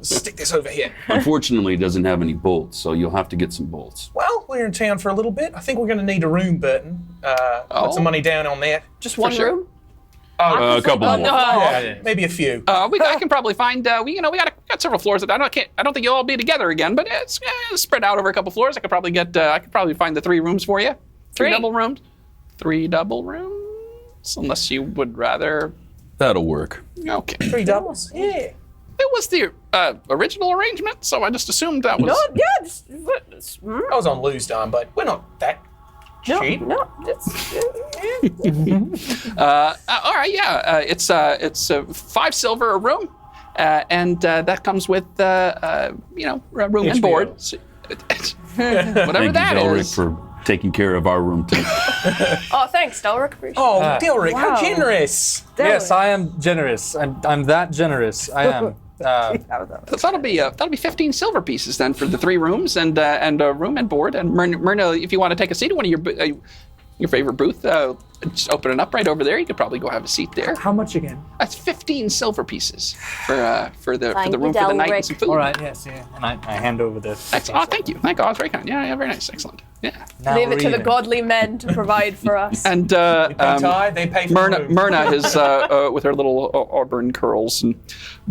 S3: Stick this over here.
S7: Unfortunately, it doesn't have any bolts, so you'll have to get some bolts.
S3: Well, we're in town for a little bit. I think we're going to need a room, Burton. Put some money down on that.
S2: Just one
S1: sure.
S2: room?
S7: A couple more.
S3: Yeah, maybe a few.
S1: I can probably find. We got several floors. I don't think you'll all be together again, but it's spread out over a couple floors. I could probably find the 3 rooms for you. 3 double rooms. 3 double rooms, unless you would rather.
S7: That'll work.
S1: Okay.
S3: 3 doubles. Yeah.
S1: It was the original arrangement, so I just assumed that was.
S2: No, yeah.
S3: I was on Lou's dime, but we're not that cheap.
S2: No, it's.
S1: All right, yeah. It's 5 silver a room, and that comes with room and
S3: HBO.
S1: board. So, whatever
S7: Thank
S1: that
S7: you, Delric,
S1: is.
S7: for taking care of our room too.
S2: Oh, thanks, Delric. Appreciate
S3: Oh, Delric, how
S5: wow.
S3: generous.
S4: Yes, I am generous. I'm that generous. I am.
S1: So that'll be 15 silver pieces then for the 3 rooms and a room and board. And Myrna, if you want to take a seat at one of your favorite booth, just open it up right over there. You could probably go have a seat there.
S4: How much again?
S1: That's 15 silver pieces for the
S6: Thank
S1: room
S6: you,
S1: for the night and
S6: Delric.
S1: some food.
S4: All right. Yes. Yeah. And I hand over the.
S1: Oh, thank you. Thank God. Very kind. Yeah, very nice. Excellent. Yeah.
S4: Now
S2: Leave it to
S4: we're
S2: the
S4: even.
S2: godly men to provide for us.
S1: And
S3: Ty, they pay for the room.
S1: Myrna is with her little auburn curls and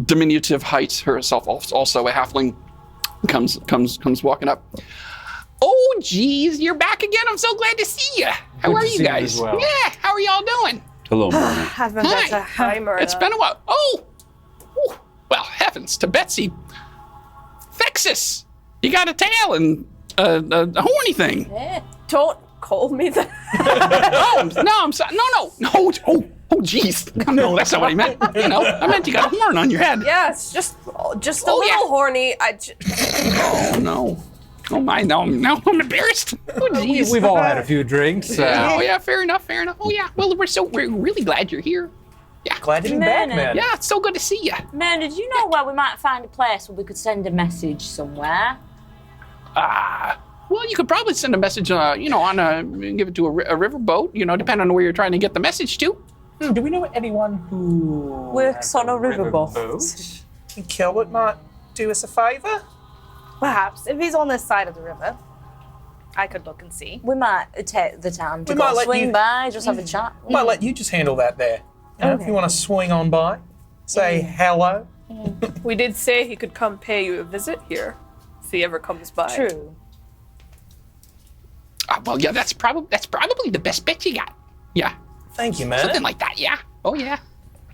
S1: diminutive height herself, also a halfling, comes walking up. Oh, geez, you're back again. I'm so glad to see you. How
S4: Good
S1: are
S4: to
S1: you
S4: see you
S1: guys?
S4: as well.
S1: Yeah, how are y'all doing?
S7: Hello, Myrna.
S5: I've been better.
S2: Hi, Myrna.
S1: It's been a while. Oh, ooh, well, heavens to Betsy. Vexus, you got a tail and a horny thing.
S2: Don't call me that.
S1: Oh, no, I'm sorry. No. Oh, jeez. No, that's not what I meant. I meant you got a horn on your head.
S2: Yeah, it's just a
S1: Oh,
S2: little
S1: yeah.
S2: horny.
S1: Oh, no. Oh, my, no, I'm embarrassed. Oh, jeez.
S4: We've all had a few drinks.
S1: Oh, yeah, fair enough. Oh, yeah. Well, we're really glad you're here.
S3: Glad to be back,
S6: Myrna.
S3: man.
S1: Yeah, it's so good to see you.
S6: Man, did you know where we might find a place where we could send a message somewhere?
S1: Well, you could probably send a message, give it to a riverboat, depending on where you're trying to get the message to.
S4: Do we know anyone who
S6: Works
S4: has
S6: on a
S4: riverboat?
S6: riverboat.
S3: Think Kilbert might do us a favour?
S5: Perhaps. If he's on this side of the river, I could look and see.
S6: We might take the time to
S3: We might
S6: go
S3: let
S6: swing
S3: you-
S6: by, just have a chat.
S3: Might let you just handle that there. If you want to swing on by, say hello.
S2: We did say he could come pay you a visit here if he ever comes by.
S6: True.
S1: Well, yeah, that's probably the best bet you got. Yeah,
S3: Thank you, man.
S1: something like that. Yeah. Oh, yeah,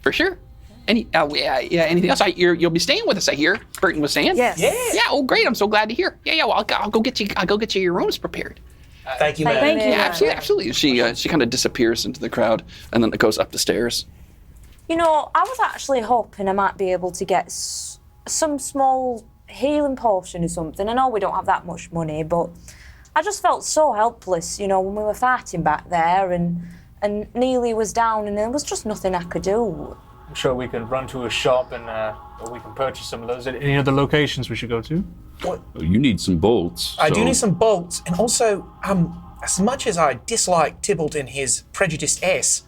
S1: for sure. Anything else? You'll be staying with us, I hear. Burton was saying.
S5: Yes.
S3: Yeah.
S1: Yeah. Oh, great. I'm so glad to hear. Yeah. Well, I'll go get you your rooms prepared.
S3: Thank you, man.
S5: Thank you.
S1: Yeah, absolutely. She kind of disappears into the crowd and then it goes up the stairs.
S6: I was actually hoping I might be able to get some small healing potion or something. I know we don't have that much money, but I just felt so helpless, when we were fighting back there, and Neely was down, and there was just nothing I could do.
S4: I'm sure we can run to a shop and we can purchase some of those. Any other locations we should go to?
S3: What?
S7: Oh, you need some bolts.
S3: I do
S7: so-
S3: need some bolts, and also, as much as I dislike Tybalt and his prejudiced ass,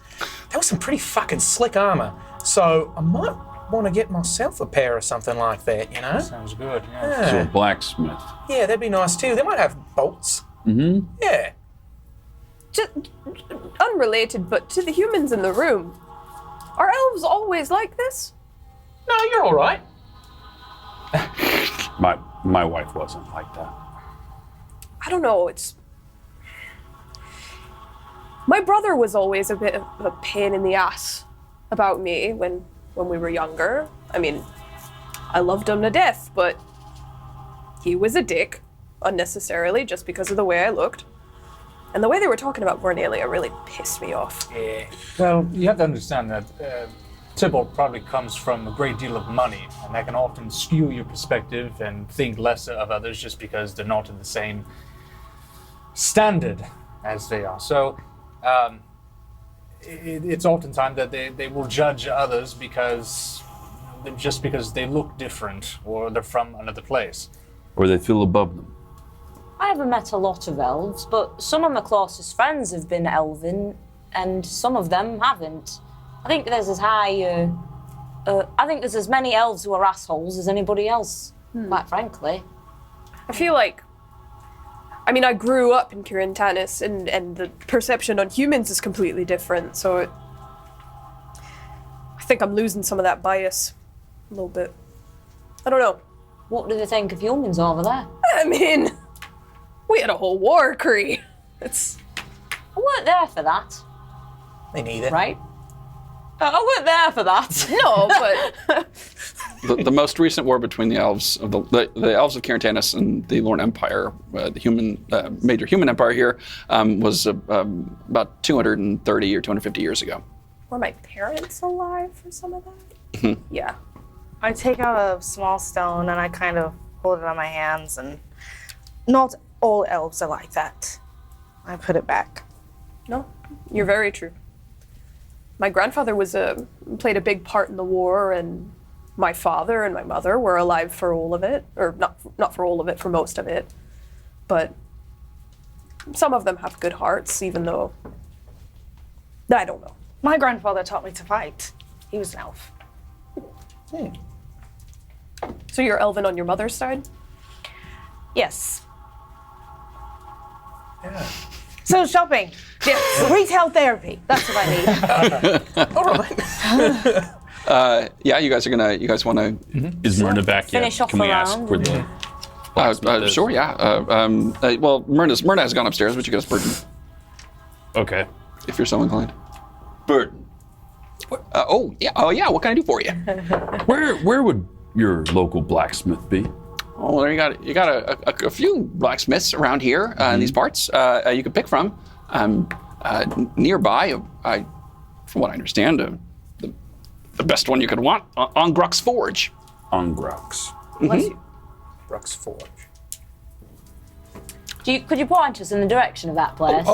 S3: that was some pretty fucking slick armor. So I might want to get myself a pair or something like that,
S4: Sounds good, yeah.
S7: So a blacksmith.
S3: Yeah, that'd be nice too. They might have bolts. Mm-hmm. Yeah.
S2: Just unrelated, but to the humans in the room, are elves always like this?
S3: No, you're all right.
S7: My wife wasn't like that.
S2: I don't know, my brother was always a bit of a pain in the ass about me when we were younger. I mean, I loved him to death, but he was a dick, unnecessarily, just because of the way I looked. And the way they were talking about Verena really pissed me off.
S3: Yeah.
S4: Well, you have to understand that Tybalt probably comes from a great deal of money, and that can often skew your perspective and think lesser of others just because they're not in the same standard as they are. So it's oftentimes that they will judge others because they look different or they're from another place.
S7: Or they feel above them.
S6: I haven't met a lot of elves, but some of my closest friends have been elven, and some of them haven't. I think there's as many elves who are assholes as anybody else, quite frankly.
S2: I feel like, I grew up in Kirintanis, and the perception on humans is completely different, so I think I'm losing some of that bias a little bit. I don't know.
S6: What do they think of humans over there?
S2: We had a whole war, Cree.
S6: I weren't there for that,
S3: Me neither.
S6: right? I weren't there for that.
S2: No, but
S1: The most recent war between the elves of the elves of Kirintanis and the Lorn Empire, the major human empire here, was about 230 or 250 years ago.
S2: were my parents alive for some of that? Yeah.
S5: I take out a small stone and I kind of hold it on my hands, and not all elves are like that. I put it back.
S2: No, you're very true. My grandfather played a big part in the war, and my father and my mother were alive for all of it, or not for all of it, for most of it. But some of them have good hearts, even though I don't know.
S5: My grandfather taught me to fight. He was an elf.
S2: So you're Elven on your mother's side?
S5: Yes.
S3: Yeah.
S5: So shopping. Yes. Retail therapy. That's what I need.
S3: All right.
S1: Yeah, you guys want to?
S7: Is Myrna back yet?
S6: Finish off
S7: Can we
S6: around
S7: ask where the
S1: Sure, yeah. Well, Myrna has gone upstairs, but you guys Burton,
S7: Okay.
S1: if you're so inclined.
S7: Burton,
S1: Oh yeah. What can I do for you?
S7: where would your local blacksmith be?
S1: Oh, there you got a few blacksmiths around here in these parts. You could pick from. Nearby, from what I understand, the best one you could want on Gruck's Forge.
S7: On Grox.
S3: Bruck's Forge.
S6: Could you point us in the direction of that place?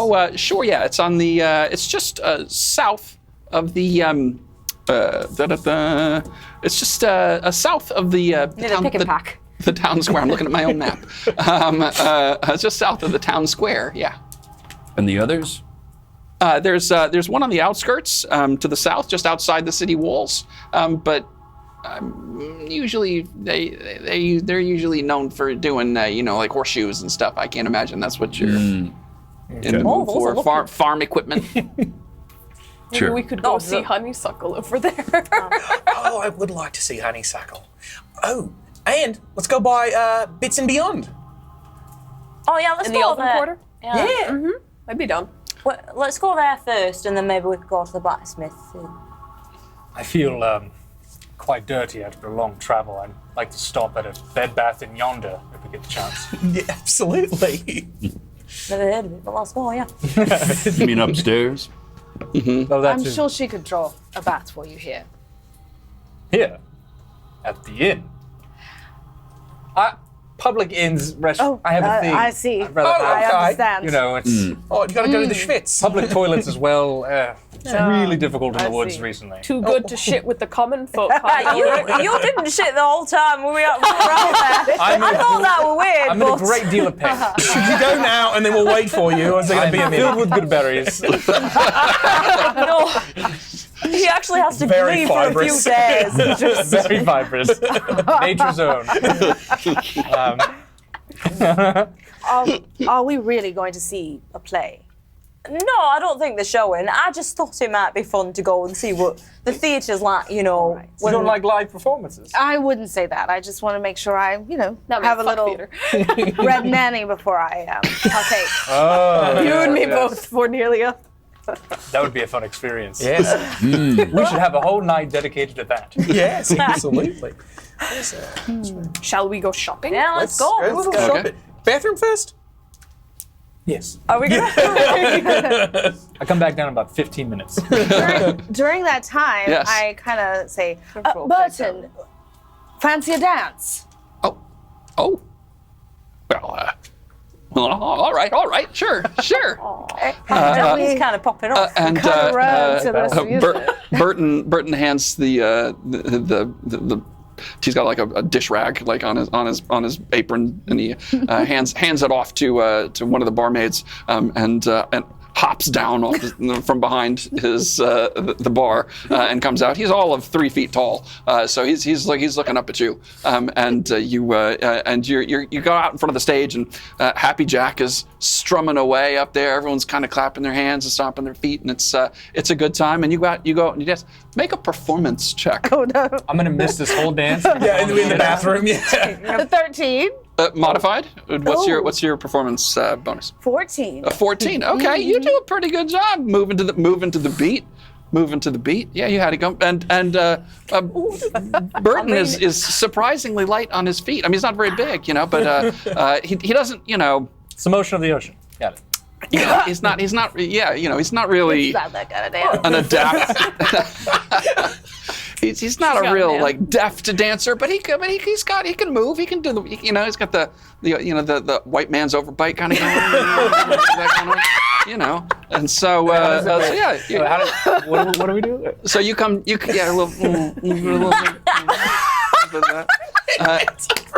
S1: Sure, yeah. It's on the. It's just south of the. It's just south of the.
S6: Near the pick and pack.
S1: The town square. I'm looking at my own map. It's just south of the town square. Yeah.
S7: And the others?
S1: There's one on the outskirts to the south, just outside the city walls. But usually they're usually known for doing like horseshoes and stuff. I can't imagine that's what you're in the mood for. Farm equipment.
S2: Maybe
S7: Sure.
S2: we could go see Honeysuckle over there.
S3: Oh, I would like to see Honeysuckle. Oh, and let's go buy Bits and Beyond.
S6: Oh yeah, let's
S2: In
S6: go
S2: the Elven
S6: there.
S2: Quarter?
S6: Yeah.
S2: I'd be down.
S6: Well, let's go there first, and then maybe we could go to the blacksmith.
S4: I feel quite dirty after a long travel. I'd like to stop at a Bed Bath & Yonder if we get the chance.
S3: Yeah, absolutely.
S6: Never heard of it, but let's go, yeah.
S7: You mean upstairs?
S4: Oh, that's
S5: I'm sure she could draw a bat for you here.
S4: here, at the inn. public inns, restaurants. I have a thing.
S5: I see.
S4: I'd rather
S5: I
S4: have,
S5: understand.
S4: you know, it's
S3: Oh, you gotta go to the Schwitz.
S4: public toilets as well. It's really difficult in the woods
S5: see.
S4: recently.
S2: Too good to shit with the common folk.
S6: You didn't shit the whole time we were out there. I thought that were weird,
S4: I'm in a
S6: but
S4: great deal of pain.
S3: Should you go now and then we'll wait for you, or is it gonna
S4: I'm
S3: be a
S4: filled
S3: minute?
S4: with good berries.
S6: no. He actually has to
S3: Very
S6: breathe for a few
S3: fibrous.
S6: days. Just
S4: Very fibrous. Nature's own.
S5: Are we really going to see a play?
S6: no, I don't think they're showing. I just thought it might be fun to go and see what the theatre's like. You know,
S4: You don't like live performances?
S5: I wouldn't say that. I just want to make sure I,
S2: Not
S5: have a
S2: fuck
S5: little
S2: theater.
S5: red nanny before I partake.
S4: Oh,
S2: You and me
S4: yes.
S2: both, Cornelia.
S4: That would be a fun experience.
S3: Yes.
S4: We should have a whole night dedicated to that.
S3: Yes, absolutely.
S2: Shall we go shopping?
S6: Yeah, let's go.
S3: Go a little shopping. Bathroom first?
S4: Yes.
S6: Are we gonna?
S4: I come back down in about 15 minutes.
S5: During that time,
S1: Yes.
S5: I kind of say,
S2: Control
S5: Burton, fancy a dance?
S1: Oh. Well, all right, sure.
S6: He's kind of popping off.
S1: And
S5: Kinda run to the music.
S1: Burton hands the he's got like a dish rag like on his apron, and he hands it off to one of the barmaids, and hops down off from behind his the bar and comes out. He's all of 3 feet tall, so he's looking up at you, and you go out in front of the stage, and Happy Jack is strumming away up there. Everyone's kind of clapping their hands and stomping their feet, and it's a good time. And you go out and you just make a performance check.
S5: Oh no.
S4: I'm going to miss this whole dance.
S3: Yeah, in the bathroom, yeah.
S5: The 13,
S1: Modified. What's your performance bonus?
S5: 14.
S1: 14. Okay, you do a pretty good job moving to the beat. Yeah, you had to go. And Burton is surprisingly light on his feet. I mean, he's not very big, but he doesn't,
S4: It's the motion of the ocean. Got it.
S1: he's not really
S5: Not that kind of dance.
S1: an adapt. He's not a real like deft dancer, but he can move. He can do he's got the white man's overbite kind of going, that kind of, and so yeah.
S4: What do we do?
S1: So you a little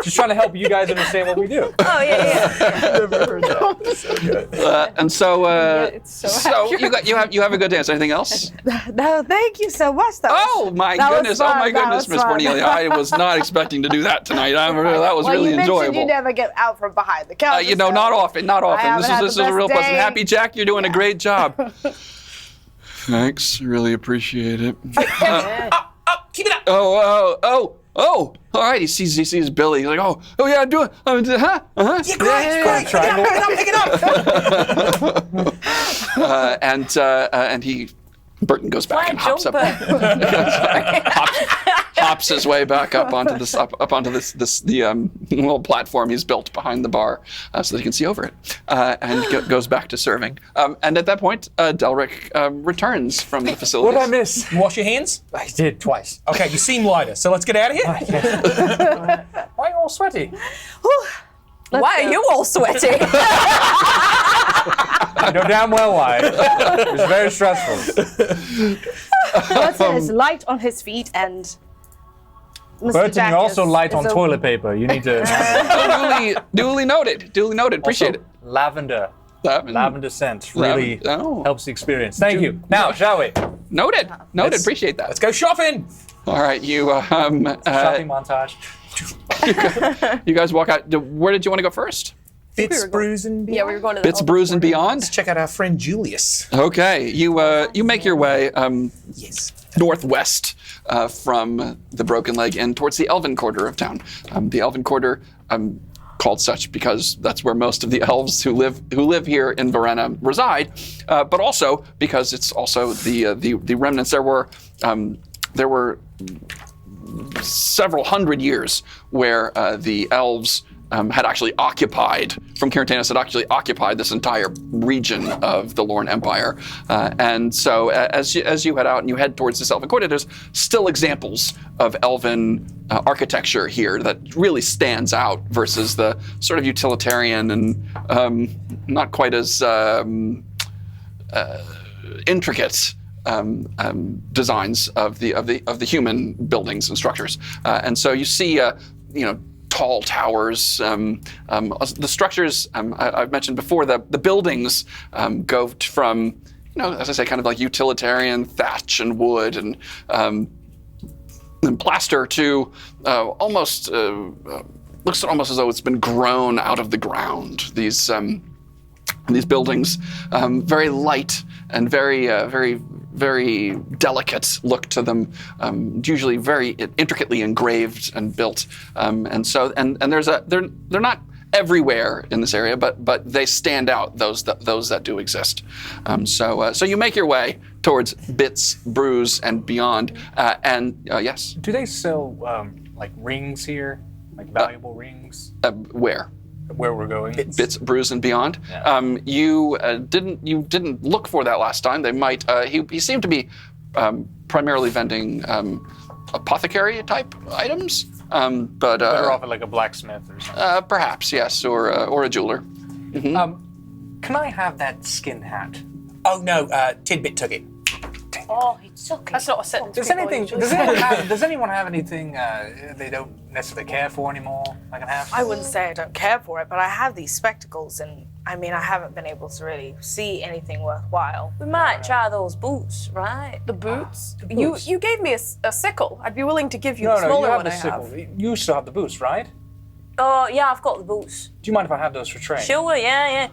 S4: Just trying to help you guys understand what we do.
S6: Oh yeah.
S3: Never heard that.
S1: and so
S2: It's so
S1: you have a good dance. Anything else?
S5: No, thank you so much.
S1: Oh my
S5: that was
S1: goodness!
S5: fun.
S1: Oh my
S5: That
S1: goodness,
S5: was
S1: Miss
S5: fun.
S1: Cornelia! I was not expecting to do that tonight. That was
S5: Well,
S1: really
S5: you mentioned
S1: enjoyable.
S5: you never get out from behind the counter.
S1: Not often.
S5: haven't had
S1: This
S5: the
S1: is a real
S5: best
S1: pleasant.
S5: day.
S1: Happy Jack, you're doing a great job. Thanks, really appreciate it.
S3: Keep it up.
S1: Oh! All right, he sees Billy. He's like, oh yeah, I'm doing.
S3: Yeah, great. Pick it up.
S1: And Burton goes back
S6: Fly
S1: and hops up.
S6: jumper.
S1: Hops his way back up onto this the little platform he's built behind the bar, so that he can see over it, and goes back to serving. And at that point, Delric returns from the facility.
S4: What did I miss?
S3: You wash your hands?
S4: I did twice.
S3: Okay, you seem lighter, so let's get out of here.
S4: Why are you all sweaty?
S6: Why are you all sweaty?
S4: I know damn well why. It was very stressful.
S5: Burton is light on his feet and Mr.
S4: Burton,
S5: Jack
S4: you're also
S5: is-
S4: light
S5: is
S4: on
S5: a-
S4: toilet paper. You need to.
S1: Duly noted. Appreciate it.
S4: Lavender.
S1: Lavender.
S4: Lavender scent really
S1: Oh.
S4: helps the experience. Thank you. Now, shall we?
S1: Noted. Appreciate that.
S3: Let's go shopping.
S1: All right, you
S4: Shopping montage.
S1: you guys walk out. Where did you want to go first?
S3: Bits, brews, and
S2: Yeah, we were going to
S1: Bits, Brews, and Beyond.
S3: Let's check out our friend Julius.
S1: Okay, you make your way
S3: Yes.
S1: northwest from the Broken Leg Inn towards the Elven quarter of town. The Elven quarter, called such because that's where most of the elves who live here in Verena reside, but also because it's also the remnants. There were several hundred years where the elves had actually occupied, from Kirintanis had actually occupied this entire region of the Lorn Empire. And so as you head out and you head towards this Elven Quarter, there's still examples of Elven architecture here that really stands out versus the sort of utilitarian and not quite as intricate designs of the human buildings and structures. And so you see, tall towers. The structures I've mentioned before. The buildings go from, as I say, kind of like utilitarian thatch and wood and plaster to almost looks almost as though it's been grown out of the ground. These buildings, very light and very delicate look to them, usually very intricately engraved and built, and there's they're not everywhere in this area, but they stand out, those that do exist. So you make your way towards Bits, Brews, and beyond, yes.
S4: Do they sell like rings here, like valuable rings?
S1: Where?
S4: Where we're going?
S1: Bits, Brews, and Beyond.
S4: Yeah.
S1: You didn't look for that last time. They might. He seemed to be primarily vending apothecary type items, but
S4: better off at like a blacksmith or something.
S1: Perhaps yes, or a jeweler.
S4: Can I have that skin hat?
S3: Oh no, Tidbit took it.
S6: Oh, he took it.
S2: That's not a sentence.
S4: Does
S2: people
S4: anything?
S2: usually
S4: Does
S2: say.
S4: anyone have anything they don't necessarily care for anymore? I can have.
S5: I wouldn't say I don't care for it, but I have these spectacles, and I mean, I haven't been able to really see anything worthwhile.
S6: We might try those boots, right?
S2: The boots?
S4: The boots.
S2: You gave me a sickle. I'd be willing to give you
S4: No,
S2: the
S4: you
S2: smaller
S4: have
S2: one
S4: the
S2: I
S4: sickle.
S2: have.
S4: You still have the boots, right?
S6: Oh, yeah, I've got the boots.
S4: Do you mind if I have those for trade?
S6: Sure, yeah.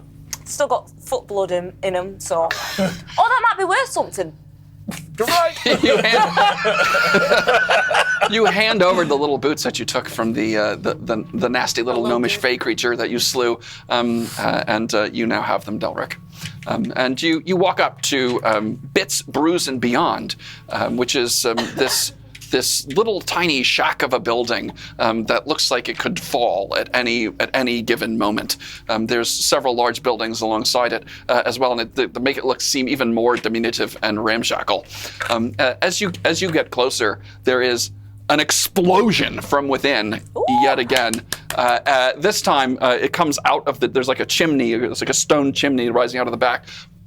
S6: Still got foot blood in them, so. Oh, that might be worth something.
S4: You're right.
S1: You hand over the little boots that you took from the nasty little gnomish fey creature that you slew, and you now have them, Delric. And you walk up to Bits, Brews, and Beyond, which is this little tiny shack of a building that looks like it could fall at any given moment. There's several large buildings alongside it as well, and they make it seem even more diminutive and ramshackle. As you get closer, there is an explosion from within yet again. This time, it comes out of there's like a chimney, it's like a stone chimney rising out of the back.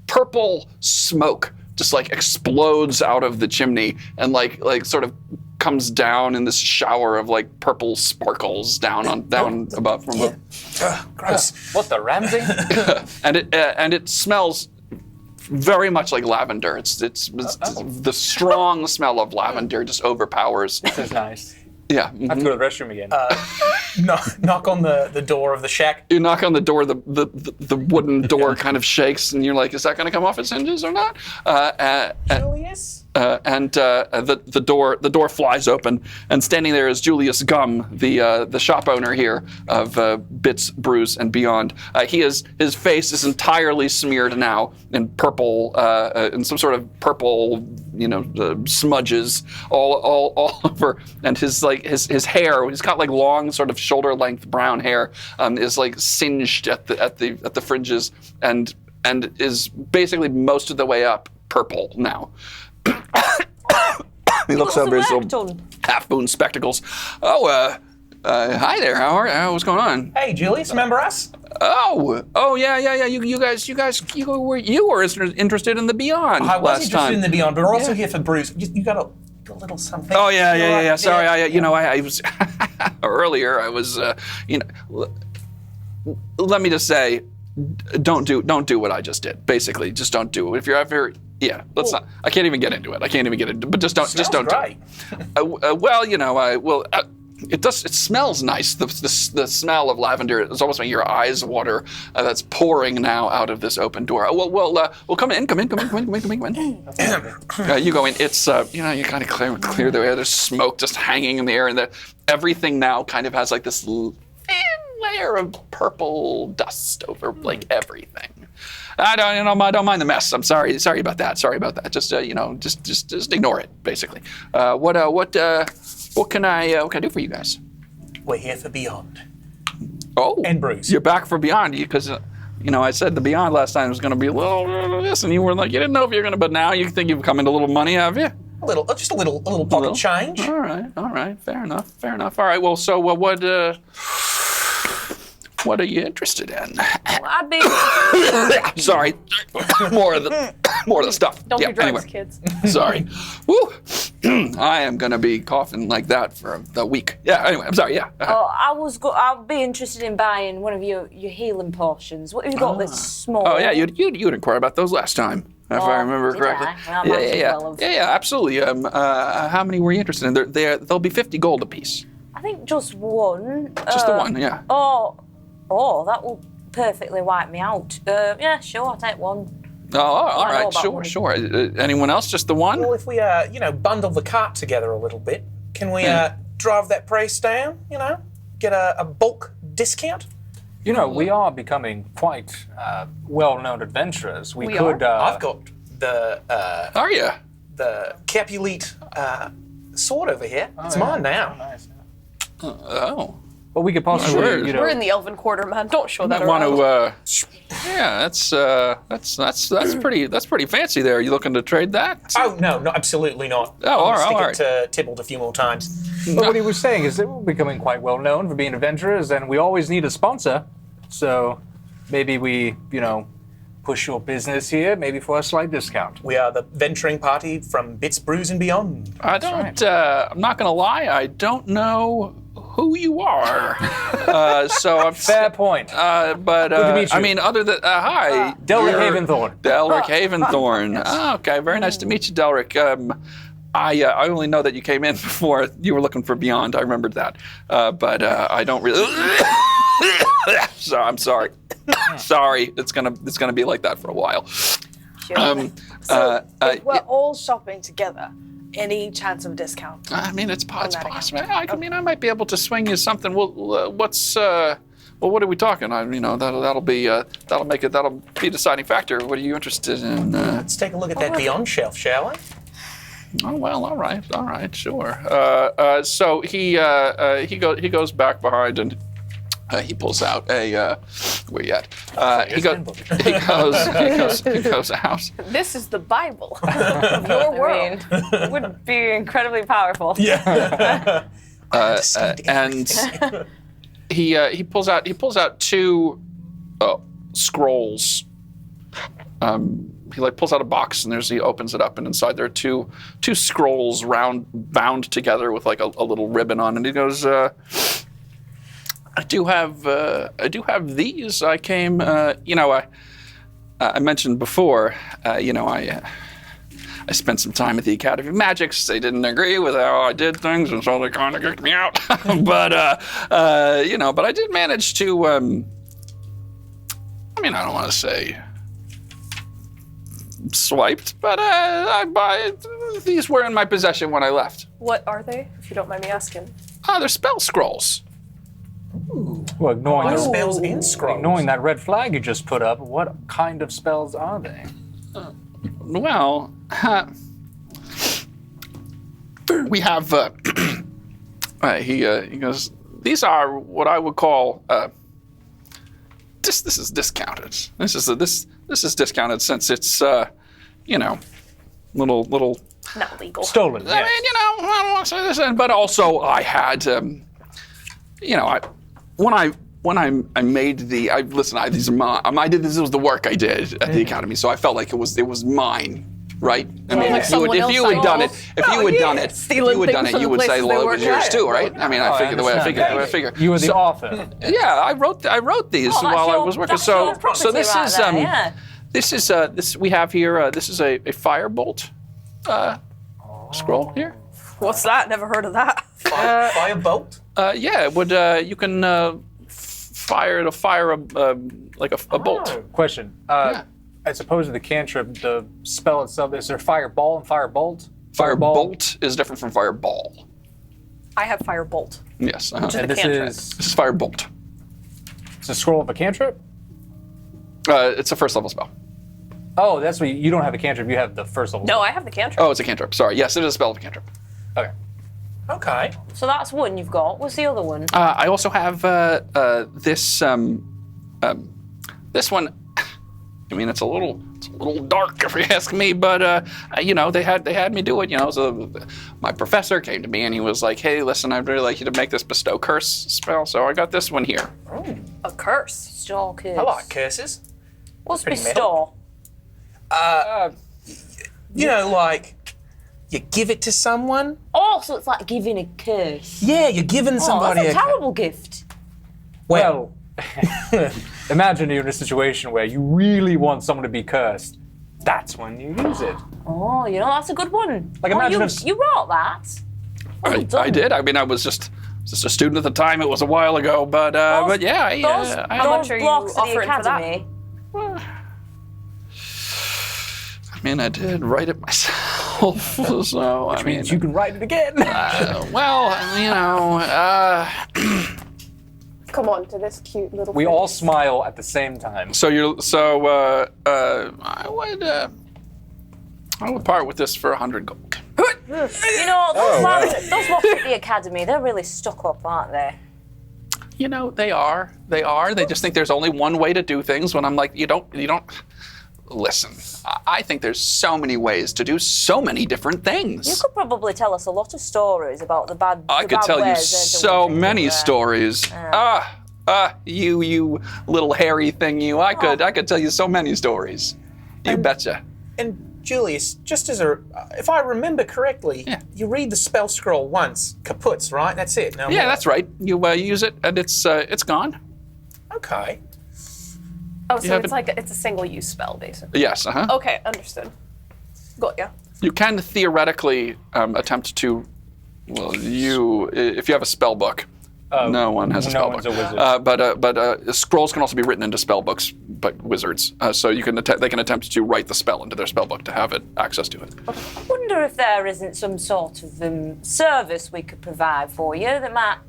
S1: Purple smoke just like explodes out of the chimney and like sort of comes down in this shower of like purple sparkles down above from
S3: Gross.
S4: What the Ramsey?
S1: and it smells very much like lavender. It's the strong smell of lavender just overpowers.
S4: This is nice.
S1: Yeah.
S4: I have to go to the restroom again.
S3: Knock on the door of the shack.
S1: You knock on the door, the wooden door kind of shakes, and you're like, is that going to come off its hinges or not?
S3: Julius?
S1: And the door flies open, and standing there is Julius Gum, the shop owner here of Bits, Brews, and Beyond. His face is entirely smeared now in purple, in some sort of purple, smudges all over, and his hair. He's got like long, sort of shoulder-length brown hair, is like singed at the fringes, and is basically most of the way up purple now. He looks over his little half-moon spectacles. Oh, hi there. What's going on?
S3: Hey, Julius, remember us?
S1: Oh, yeah. You guys, were interested in the Beyond
S3: I was
S1: last
S3: interested
S1: time.
S3: in the Beyond, but we're also here for Bruce. You got a little something.
S1: Oh, yeah. Sorry, I was earlier. I was, let me just say, don't do what I just did. Basically, just don't do it. If you're ever, let's not. I can't even get into it. But just don't
S3: Right.
S1: do it. It does. It smells nice. The smell of lavender is almost making your eyes water. That's pouring now out of this open door. Well, come in. You go in. It's you kind of clear the air. There's smoke just hanging in the air, and everything now kind of has like this thin layer of purple dust over like everything. I don't mind the mess. I'm sorry about that. Just just ignore it. Basically. What can I do for you guys?
S3: We're here for Beyond.
S1: Oh,
S3: And Bruce.
S1: You're back for Beyond because, I said the Beyond last time was going to be a little this, and you were like, you didn't know if you're going to, but now you think you've come into a little money, have you?
S3: Just a little pocket change.
S1: All right, fair enough. All right, well, so what are you interested in?
S6: I'd be.
S1: Sorry, more of the stuff.
S2: Don't do drugs,
S1: anyway.
S2: kids.
S1: Sorry. Woo! I am gonna be coughing like that for a week. Yeah. Anyway, I'm sorry. Yeah.
S6: I'd be interested in buying one of your healing potions. What have you got that's small?
S1: Oh yeah, you'd inquire about those last time, if I remember
S6: did
S1: correctly.
S6: I? Well,
S1: Yeah, absolutely. How many were you interested in? They'll be 50 gold apiece.
S6: I think just one.
S1: Just the one, yeah.
S6: Oh, that will perfectly wipe me out. Yeah, sure, I'll take one.
S1: Oh, all
S6: I know
S1: right,
S6: about
S1: sure.
S6: one.
S1: Anyone else? Just the one?
S3: Well, if we, bundle the cart together a little bit, can we drive that price down? Get a bulk discount?
S4: We are becoming quite well-known adventurers. We could.
S3: I've got the
S1: Are you?
S3: the Capulyt sword over here. It's mine now.
S4: Nice.
S1: Oh.
S4: But we could possibly,
S1: Sure.
S2: We're in the Elven Quarter, man. Don't show that
S1: Want
S2: around.
S1: to? Yeah, that's pretty fancy. There, are you looking to trade that?
S3: Oh no, absolutely not.
S1: Oh, all right,
S3: Stick
S1: all
S3: it to Tybalt a few more times.
S4: But what he was saying is that we're becoming quite well-known for being adventurers, and we always need a sponsor. So maybe we, push your business here, maybe for a slight discount.
S3: We are the venturing party from Bits, Brews, and Beyond.
S1: I don't. I'm not gonna lie. I don't know who you are. So I'm
S4: Fair point.
S1: But
S4: to meet you.
S1: I mean, other than hi,
S4: Delric
S1: you're-
S4: Haventhorn.
S1: Delric Haventhorn. Oh, okay, very nice to meet you, Delric. I only know that you came in before you were looking for Beyond. I remembered that, but I don't really. So I'm sorry. Sorry, it's gonna be like that for a while.
S5: If we're all shopping together, any chance of discount?
S1: I mean, it's
S5: that
S1: possible. I might be able to swing you something. Well, what are we talking? That'll be a deciding factor. What are you interested in?
S3: Let's take a look at that Beyond shelf, shall we?
S1: Oh well, all right, sure. So he goes back behind and he pulls out a where you at? He goes out.
S2: This is the Bible of your world.
S6: It would be incredibly powerful.
S3: Yeah.
S1: And he pulls out two scrolls. He pulls out a box and he opens it up, and inside there are two scrolls bound together with a little ribbon on, and he goes, I do have these. I came, I mentioned before, I spent some time at the Academy of Magics. They didn't agree with how I did things, and so they kind of kicked me out. But I did manage to. I don't want to say swiped, but these were in my possession when I left.
S2: What are they, if you don't mind me asking?
S1: They're spell scrolls.
S4: Well, ignoring
S3: Spells and scrolls.
S4: Ignoring that red flag you just put up, what kind of spells are they?
S1: Well, we have. He goes. These are what I would call. This is discounted. This is discounted since it's little.
S2: Not legal.
S4: Stolen.
S1: I mean, I don't want to say this, but also I had, when I made this was the work I did at the Academy, so I felt like it was mine, right? I mean,
S2: like
S1: if
S2: someone
S1: you
S2: else
S1: had done it,
S2: Stealing things from
S1: you
S2: the
S1: would say,
S2: places
S1: well,
S2: they
S1: it was
S2: work
S1: yours
S2: at.
S1: too, right? I mean, I figured the way I figure.
S4: You were the author.
S1: Yeah, I wrote these
S6: Oh, that's
S1: while I
S6: your-
S1: was working.
S6: that's your
S1: So
S6: property
S1: this
S6: right
S1: is
S6: there, yeah.
S1: this we have here. This is a firebolt scroll here.
S2: What's that? Never heard of that.
S3: Firebolt?
S1: Yeah, it would you can fire a bolt.
S4: Question. As opposed to the cantrip, the spell itself, is there fireball and firebolt?
S1: Firebolt is different from fireball.
S2: I have Firebolt.
S1: Yes.
S2: Which is
S4: And
S2: the
S4: this
S2: cantrip.
S4: is
S1: This is firebolt.
S4: it's a scroll of a cantrip?
S1: It's a first level spell.
S4: Oh, that's what you don't have a cantrip, you have the first level.
S2: No, I have the cantrip.
S1: Oh, it's a cantrip. Sorry. Yes, it is a spell of a cantrip.
S4: Okay.
S3: Okay.
S6: So that's one you've got. What's the other one?
S1: I also have this this one. I mean, it's a little dark if you ask me, but you know, they had me do it. You know, so my professor came to me and he was like, "Hey, listen, I'd really like you to make this bestow curse spell." So I got this one here.
S2: A curse.
S6: Bestow curse.
S3: I like curses.
S6: What's
S3: pretty
S6: bestow?
S3: You know, like you give it to someone.
S6: Oh, so it's like giving a curse.
S3: Yeah, you're giving
S6: Oh,
S3: somebody
S6: that's a terrible gift.
S3: Well,
S4: Imagine you're in a situation where you really want someone to be cursed. That's when you use it.
S6: Oh, you know, that's a good one.
S4: Like, imagine if-
S6: you wrote that. Well done.
S1: I did. I mean, I was just a student at the time. It was a while ago, but yeah.
S2: How much are you
S6: blocks at the
S2: offering for that?
S6: academy.
S1: I mean, I did write it myself, so I mean,
S4: You can write it again.
S1: well, you know,
S2: Come on to this cute little.
S4: We
S2: thing.
S4: all smile at the same time.
S1: I would part with this for 100 gold.
S6: You know, those blocks at the academy, they're really stuck up, aren't they?
S1: You know, they are. They just think there's only one way to do things. When I'm like, you don't. Listen, I think there's so many ways to do so many different things.
S6: You could probably tell us a lot of stories about the bad.
S1: I could tell you so many stories. You little hairy thing, you. I could tell you so many stories. You betcha.
S3: and Julius, just as if I remember correctly, you read the spell scroll once, kaputs, right? That's it. No
S1: Yeah,
S3: more.
S1: that's right. You use it, and it's gone.
S3: Okay.
S2: Oh, so
S1: have
S2: it's like it's a single-use spell, basically.
S1: Yes.
S2: Okay, understood. Got ya.
S1: You can theoretically attempt to. Well, if you have a spell book. No one has a spell book.
S4: one's a wizard.
S1: But scrolls can also be written into spell books by wizards. So they can attempt to write the spell into their spell book to have access to it.
S6: I wonder if there isn't some sort of service we could provide for you that might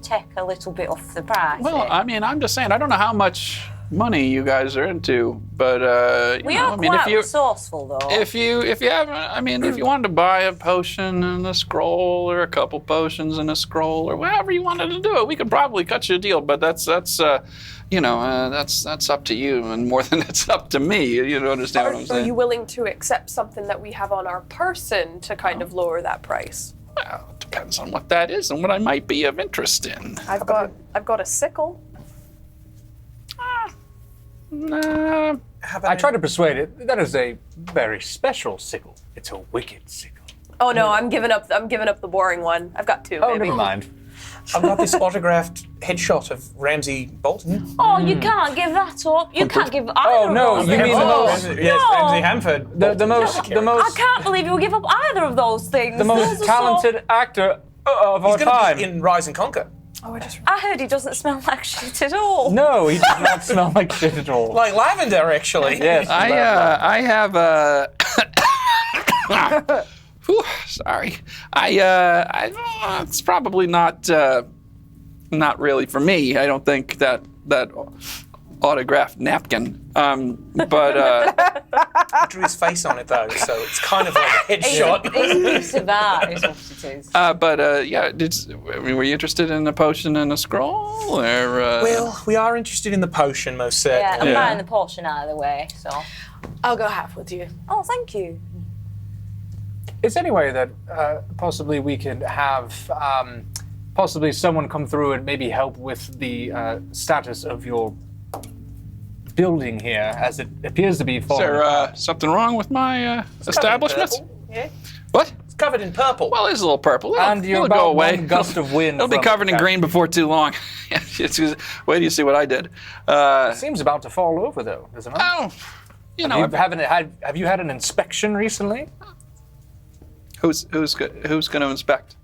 S6: take a little bit off the price.
S1: Well, I mean, I'm just saying, I don't know how much money you guys are into, but
S6: we are quite resourceful, though.
S1: If you haven't, I mean, if you wanted to buy a potion and a scroll, or a couple potions and a scroll, or whatever you wanted to do it, we could probably cut you a deal. But that's up to you, and more than it's up to me. You don't understand what I'm
S2: Are
S1: saying?
S2: you willing to accept something that we have on our person to kind of lower that price?
S1: Well, it depends on what that is and what I might be of interest in.
S2: I've got a sickle.
S1: Nah.
S4: I tried to persuade it. That is a very special sickle. It's a wicked sickle.
S2: Oh no, I'm giving up the boring one. I've got two.
S4: Oh,
S2: baby.
S4: never mind.
S3: I've got this autographed headshot of Ramsay Bolton.
S6: Oh, you can't give that up. You can't give either
S4: Oh, no,
S6: of those
S4: you
S6: things
S4: mean the
S6: up.
S4: most-
S3: Yes, Ramsay Hamford.
S4: The most
S6: I can't believe you would give up either of those things.
S4: the most
S6: Those are
S4: talented actor of our
S3: He's going to
S4: time.
S3: be in Rise and Conquer.
S2: Oh, I just.
S6: I heard he doesn't smell like shit at all.
S4: No, he does not smell like shit at all.
S3: Like lavender, actually.
S4: Yes.
S1: I have a. Whew, sorry. It's probably not really for me. I don't think that autographed napkin. But
S3: I drew his face on it, though, so it's kind of like a headshot.
S6: It's a piece of art, is what it is.
S1: were you interested in a potion and a scroll, or?
S3: Well, we are interested in the potion, most
S6: Yeah,
S3: certainly.
S6: I'm buying the portion out of the way, so.
S2: I'll go half with you.
S6: Oh, thank you.
S4: Is there any way that possibly we could have possibly someone come through and maybe help with the status of your building here, as it appears to be
S1: Is
S4: falling
S1: there
S4: apart?
S1: something wrong with my establishment?
S3: Yeah.
S1: What?
S3: It's covered in purple.
S1: Well, it's a little purple.
S4: And you're
S1: it'll
S4: about
S1: go away.
S4: one gust of wind.
S1: It'll be
S4: from
S1: covered in
S4: that.
S1: green before too long. Wait till you see what I did.
S4: It seems about to fall over, though, doesn't it?
S1: Oh, you know,
S4: Have you had an inspection recently?
S1: who's going to inspect?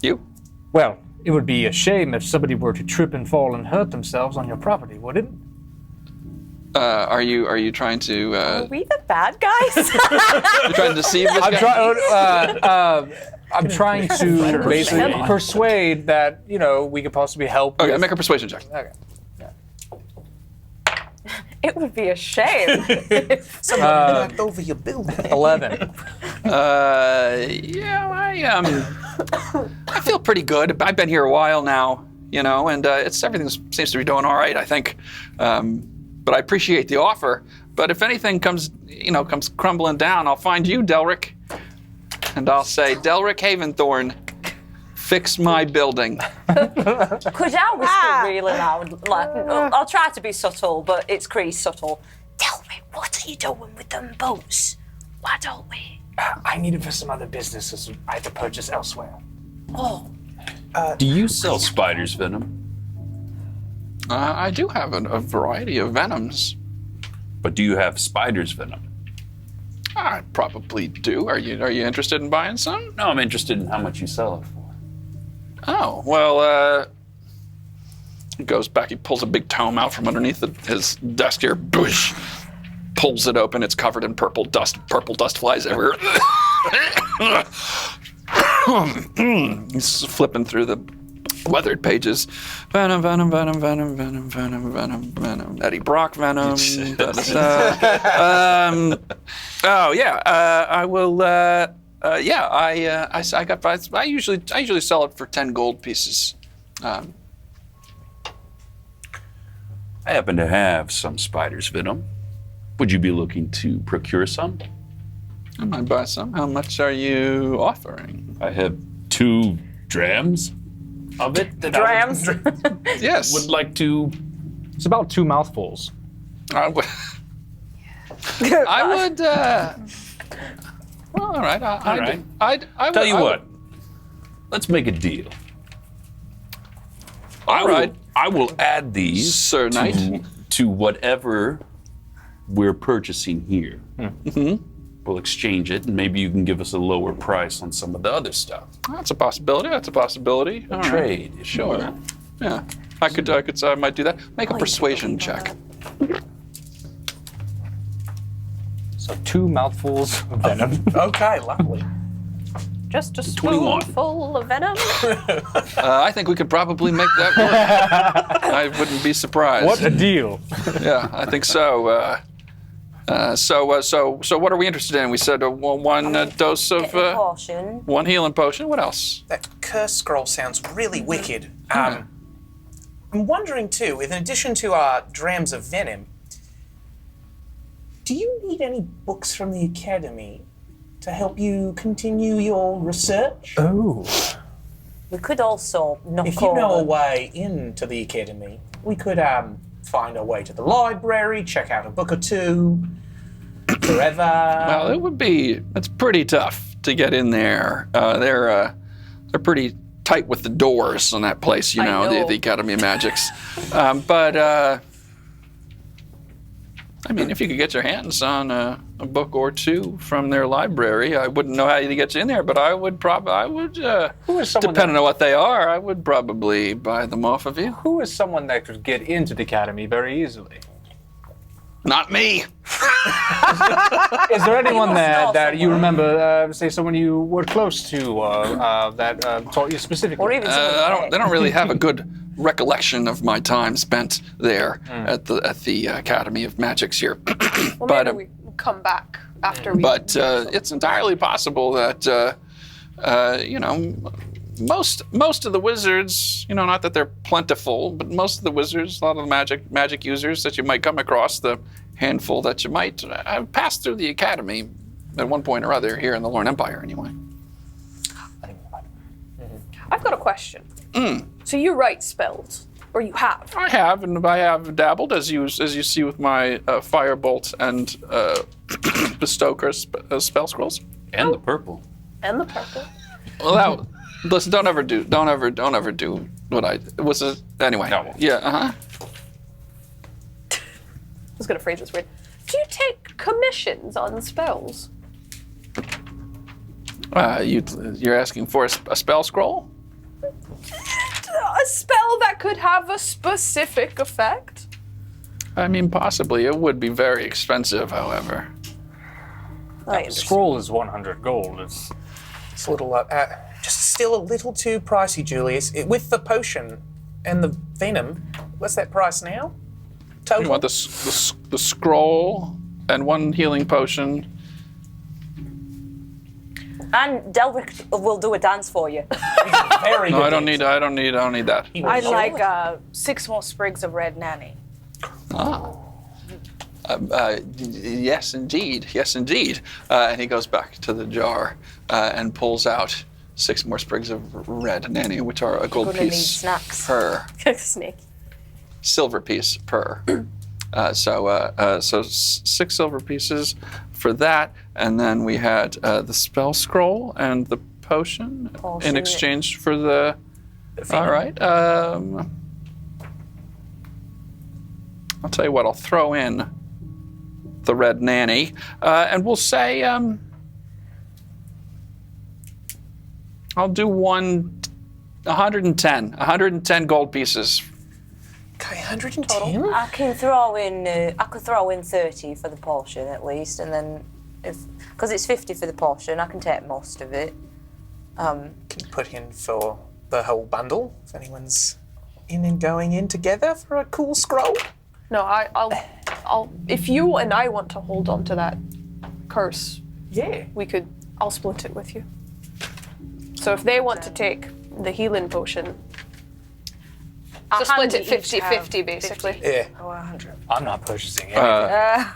S1: You?
S4: Well, it would be a shame if somebody were to trip and fall and hurt themselves on your property, wouldn't it?
S1: Are you trying to?
S6: Are we the bad guys?
S1: You're trying to deceive this guy?
S4: I'm trying to basically persuade that we could possibly help.
S1: Okay,
S4: with-
S1: make a persuasion check.
S4: Okay.
S6: It would be a shame.
S3: Someone knocked over your building.
S4: 11.
S1: Yeah, I feel pretty good. I've been here a while now, and everything seems to be doing all right, I think. But I appreciate the offer. But if anything comes crumbling down, I'll find you, Delric, and I'll say, Delric Haventhorn, fix my building.
S6: Could I whisper really loud? I'll try to be subtle, but it's pretty subtle. Tell me, what are you doing with them boats? Why don't we?
S4: I need it for some other businesses I have to purchase elsewhere.
S6: Oh.
S7: Do you sell spider's venom?
S1: I do have a variety of venoms.
S7: But do you have spider's venom?
S1: I probably do. Are you interested in buying some?
S7: No, I'm interested in how much you sell it for.
S1: Oh, well, he goes back, he pulls a big tome out from underneath his desk here, boosh, pulls it open, it's covered in purple dust flies everywhere. He's flipping through the weathered pages. Venom, venom, venom, venom, venom, venom, venom, venom, Eddie Brock venom. Oh, yeah, I will, I usually sell it for 10 gold pieces.
S7: I happen to have some spider's venom. Would you be looking to procure some?
S1: I might buy some. How much are you offering?
S7: I have 2 drams of it. That
S6: Drams?
S1: Yes.
S7: I would like to.
S4: It's about 2 mouthfuls.
S1: I would. Well, all right.
S7: All right.
S1: I
S7: Tell you what. Let's make a deal. I will add these
S1: Sir Knight.
S7: to whatever we're purchasing here. Mm-hmm. We'll exchange it, and maybe you can give us a lower price on some of the other stuff.
S1: That's a possibility. All right.
S7: Trade, if you
S1: Sure.
S7: will.
S1: Yeah. I might do that. Make a persuasion check.
S4: So 2 mouthfuls of venom.
S3: Okay, lovely.
S2: Just a
S7: 21.
S2: spoonful of venom.
S1: I think we could probably make that work. I wouldn't be surprised.
S4: What a deal.
S1: Yeah, I think so. So what are we interested in? We said one dose of
S6: Caution.
S1: one healing potion. What else?
S3: That curse scroll sounds really wicked. I'm wondering too, in addition to our drams of venom, do you need any books from the academy to help you continue your research?
S4: Oh.
S6: We could also knock
S3: If you know a
S6: over.
S3: way into the academy, we could find our way to the library, check out a book or two, forever.
S1: Well, it's pretty tough to get in there. They're pretty tight with the doors on that place,
S2: know.
S1: the Academy of Magics. But I mean, if you could get your hands on a book or two from their library, I wouldn't know how to get you in there, but I would
S4: Who is someone
S1: depending on what they are, I would probably buy them off of you.
S4: Who is someone that could get into the academy very easily?
S1: Not me.
S4: Is there anyone
S6: must
S4: there
S6: know
S4: that you
S6: someone.
S4: remember, say someone you were close to, that taught you specifically?
S6: Or even someone
S1: They don't really have a good recollection of my time spent there at the Academy of Magics here.
S2: Well,
S1: But,
S2: maybe we come back after we.
S1: But it's entirely possible that most of the wizards, not that they're plentiful, but most of the wizards, a lot of the magic users that you might come across, the handful that you might have passed through the academy at one point or other here in the Lorn Empire, anyway.
S2: I've got a question. So you write spells, or you have?
S1: I have, and I have dabbled, as you see with my firebolt and bestoker spell scrolls.
S7: And the purple.
S2: And the purple.
S1: Well, listen, don't ever do what I was. Anyway,
S7: No.
S1: yeah,
S2: I was going to phrase this weird. Do you take commissions on spells?
S1: You're asking for a spell scroll?
S2: A spell that could have a specific effect?
S1: I mean, possibly. It would be very expensive, however.
S2: I understand.
S4: Scroll is 100 gold. It's
S3: It's a little, just still a little too pricey, Julius. With the potion and the venom, what's that price now? total?
S1: You want the scroll and 1 healing potion.
S6: And Delric will do a dance for you.
S3: Very
S1: No,
S3: good.
S1: I don't need that.
S5: I'd like 6 more sprigs of red nanny.
S1: Yes, indeed. Yes, indeed. And he goes back to the jar and pulls out 6 more sprigs of red nanny, which are a gold
S6: Gonna need
S1: piece
S6: snacks.
S1: per.
S2: Snake.
S1: Silver piece per. So 6 silver pieces for that, and then we had the spell scroll and the potion in exchange for the. All right. I'll tell you what. I'll throw in the red nanny, and we'll say I'll do 110 gold pieces.
S3: Okay, 110.
S6: I can throw in. I could throw in 30 for the portion at least, and then because it's 50 for the portion, I can take most of it.
S3: Can you put in for the whole bundle if anyone's in and going in together for a cool scroll?
S2: No, I'll. If you and I want to hold on to that curse,
S3: Yeah.
S2: I'll split it with you. So if they want to take the healing potion, so split it 50-50 basically.
S3: Yeah.
S5: Oh, 100.
S4: I'm not purchasing it.
S6: I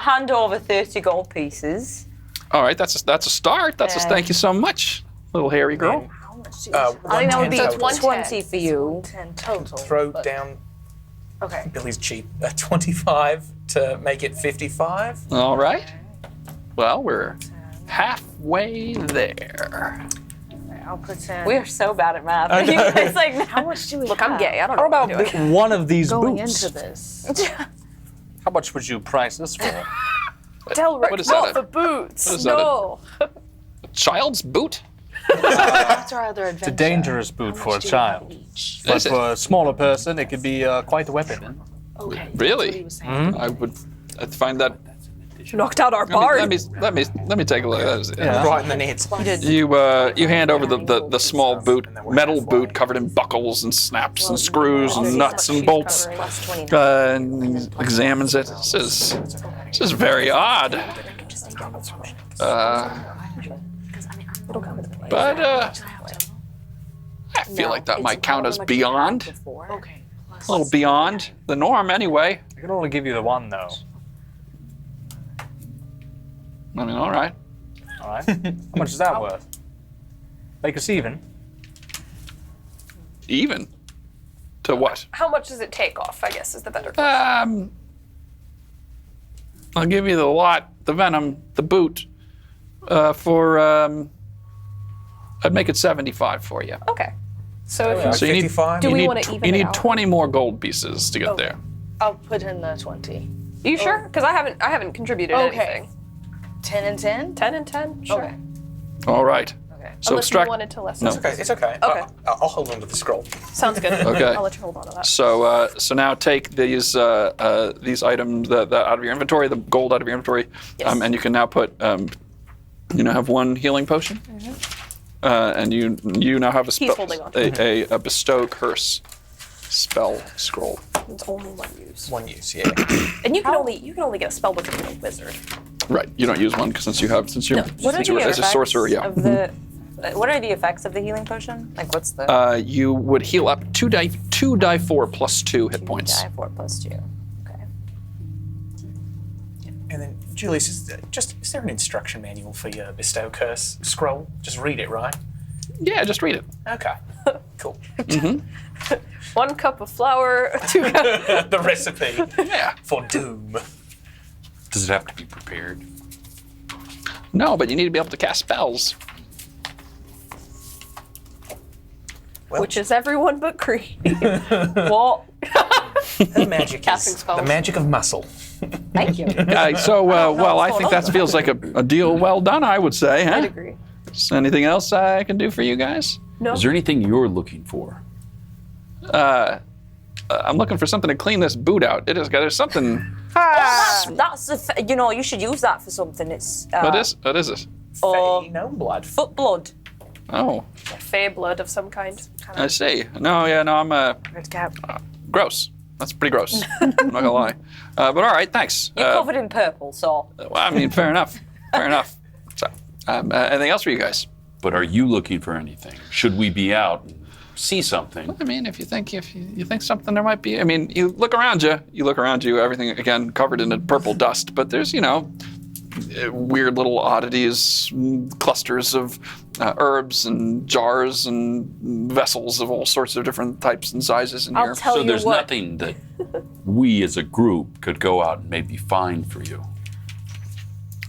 S6: hand over 30 gold pieces.
S1: All right, that's a start. Thank you so much, little hairy girl.
S5: How much do you
S6: I think that would be
S2: So it's
S6: 20 for you.
S5: 10 total.
S3: Throw
S5: but-
S3: down
S5: Okay.
S3: Billy's cheap 25 to make it 55.
S1: All right. Well, we're halfway there.
S5: I'll put 10.
S6: We are so bad at math. It's like
S5: How much do we
S2: Look,
S5: have
S2: I'm gay. I don't know
S4: How
S2: what
S4: about
S2: I'm doing.
S4: one of these
S5: going
S4: boots?
S5: into this?
S4: How much would you price this for?
S2: Delric,
S1: What is
S2: not
S1: that?
S2: the boots.
S1: What is that?
S2: No.
S1: Child's boot?
S5: What's our other adventure?
S4: It's a dangerous boot for a
S5: much do we have
S4: child.
S5: each?
S4: But
S1: Is it?
S4: for a smaller person, it could be quite a weapon.
S5: Okay. that's
S1: Really?
S5: what he was saying.
S1: I'd find that.
S2: Knocked out our bard.
S1: Let me take a look at that.
S4: Yeah.
S3: Right in the net.
S1: You hand over the small boot, metal boot covered in buckles and snaps and screws and nuts and bolts,
S6: plus 20.
S1: and examines it. This is very odd. But I feel like that might count as beyond,
S5: Okay.
S1: a little beyond the norm anyway.
S4: I can only give you the one, though.
S1: I mean, all right.
S4: All right. How much is that worth? Make us even.
S1: Even to what?
S2: How much does it take off, I guess, is the better question.
S1: I'll give you the lot, the venom, the boot, for. I'd make it 75 for you.
S2: Okay. So if
S1: So you need,
S3: 55?
S2: Do
S1: you
S2: we
S1: need
S2: wanna
S1: tw-
S2: even
S1: you
S2: it
S1: need
S2: out?
S1: 20 more gold pieces to get there.
S5: I'll put in the 20.
S2: you sure? Because I haven't contributed
S5: Okay.
S2: anything.
S5: 10 and 10?
S2: 10 and 10, sure.
S5: Okay.
S1: All right.
S5: Okay.
S1: So
S2: Unless
S1: abstract.
S2: you wanted to lessen.
S1: No.
S3: Okay, it's okay.
S2: Okay.
S3: I'll hold on to the scroll.
S2: Sounds good.
S1: Okay.
S2: I'll let you hold on to that.
S1: So now take these items that out of your inventory, the gold out of your inventory,
S2: Yes.
S1: and you can now put have 1 healing potion, and you now have a spell,
S2: holding on.
S1: a bestow curse spell scroll.
S2: It's only one use.
S3: One use, yeah.
S2: And you can only get a spell book if you're a wizard.
S1: Right, you don't use one since you're
S6: What are the
S1: as a
S6: effects
S1: sorcerer. Yeah.
S6: of the? What are the effects of the healing potion? Like, what's the?
S1: You would heal up 2d4 plus 2 hit points.
S6: Die 4 plus 2. Okay.
S3: And then, Julius, is there an instruction manual for your bestow curse scroll? Just read it, right?
S1: Yeah, just read it.
S3: Okay. Cool.
S2: 1 cup of flour, 2 cups.
S3: The recipe
S1: Yeah.
S3: for doom.
S7: Does it have to be prepared?
S1: No, but you need to be able to cast spells.
S3: Well,
S2: Which is everyone but Creed.
S6: What?
S3: the magic
S2: Casting
S3: is
S2: spells.
S3: the magic of muscle.
S6: Thank you.
S1: Well, I think that feels like a deal well done, I would say. Huh?
S2: I'd agree.
S1: Is anything else I can do for you guys?
S2: No.
S7: Is there anything you're looking for?
S1: I'm looking for something to clean this boot out. There's something.
S6: That's you should use that for something. It's
S1: What is it?
S3: Fey gnome blood.
S6: foot blood.
S1: Oh,
S2: Fey blood of some kind.
S1: I see. No, I'm
S5: Red cap.
S1: gross. That's pretty gross. I'm not gonna lie. But all right, thanks.
S6: You're covered in purple, so.
S1: Well, I mean, fair enough. Fair enough. So, anything else for you guys?
S7: But are you looking for anything? Should we be out and see something?
S1: I mean, if you think something there might be. I mean, you look around you. Everything again covered in a purple dust. But there's weird little oddities, clusters of herbs and jars and vessels of all sorts of different types and sizes in here.
S2: I'll tell
S7: So
S2: you
S7: there's
S2: what.
S7: nothing that we as a group could go out and maybe find for you.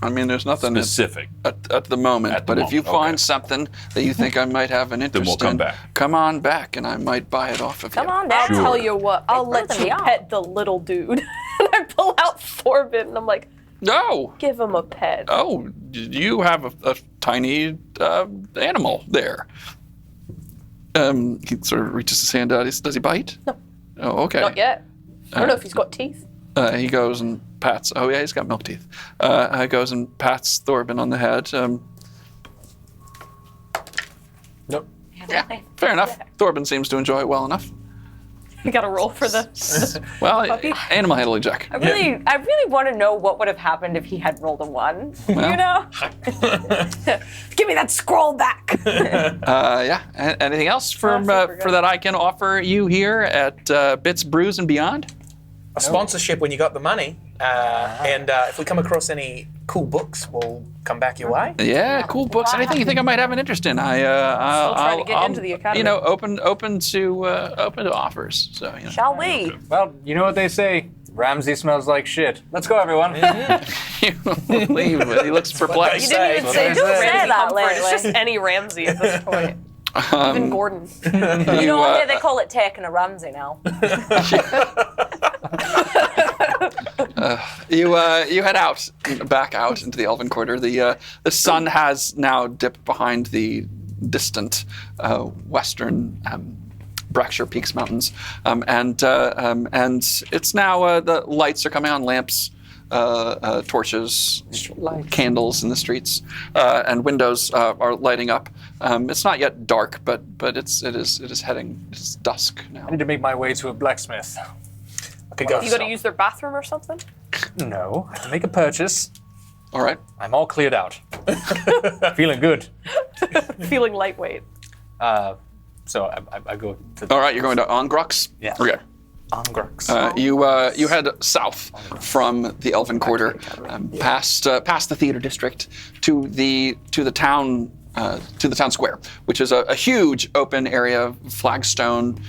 S1: I mean, there's nothing
S7: Specific.
S1: at the moment.
S7: At the
S1: but if you
S7: moment, okay.
S1: find something that you think I might have an interest
S7: we'll come
S1: in,
S7: back.
S1: come on back, and I might buy it off of you.
S6: Come on down.
S2: I'll tell you what. I'll
S6: Like,
S2: let you
S6: yeah.
S2: pet the little dude. And I pull out Forbid, and I'm like,
S1: No.
S2: give him a pet.
S1: Oh, you have a tiny animal there. He sort of reaches his hand out. Does he bite?
S2: No.
S1: Oh, okay.
S2: Not yet. I don't know if he's got teeth.
S1: He goes and pats. Oh yeah, he's got milk teeth. He goes and pats Thorben on the head.
S3: Nope.
S1: Yeah, fair enough. Thorben seems to enjoy it well enough.
S2: You got to roll for the.
S1: Well, animal handling check.
S6: I really want to know what would have happened if he had rolled a 1. You know?
S2: Give me that scroll back.
S1: Yeah. Anything else for that I can offer you here at Bits, Brews, and Beyond?
S3: A sponsorship when you got the money. And if we come across any cool books, we'll come back your way.
S1: Yeah, cool books. Anything you think I might have an interest in? I'll
S2: trying to get into the academy.
S1: Open to offers. So
S6: Shall we?
S4: Well, you know what they say. Ramsey smells like shit. Let's go, everyone.
S1: you leave. He looks perplexed.
S2: You didn't even say
S6: Don't say
S2: Ramsey
S6: that
S2: Comfort. It's
S6: lately.
S2: just any Ramsey at this point. Even Gordon.
S6: You know what they call it taking a Ramsey now.
S1: You head back out into the Elven Quarter. The sun has now dipped behind the distant western Brackshire Peaks Mountains, and it's now the lights are coming on, lamps, torches, candles in the streets, and windows are lighting up. It's not yet dark, but it is heading. It's dusk now.
S4: I need to make my way to a blacksmith.
S3: Okay, go.
S2: You got to use their bathroom or something?
S4: No, I have to make a purchase.
S1: All right.
S4: I'm all cleared out. Feeling good.
S2: Feeling lightweight.
S4: So I go to
S1: All right. You're going to Ongrux?
S4: Yeah.
S1: Okay.
S4: Angrux.
S1: You head south from the Elven Quarter, past the theater district to the town square, which is a huge open area, flagstone.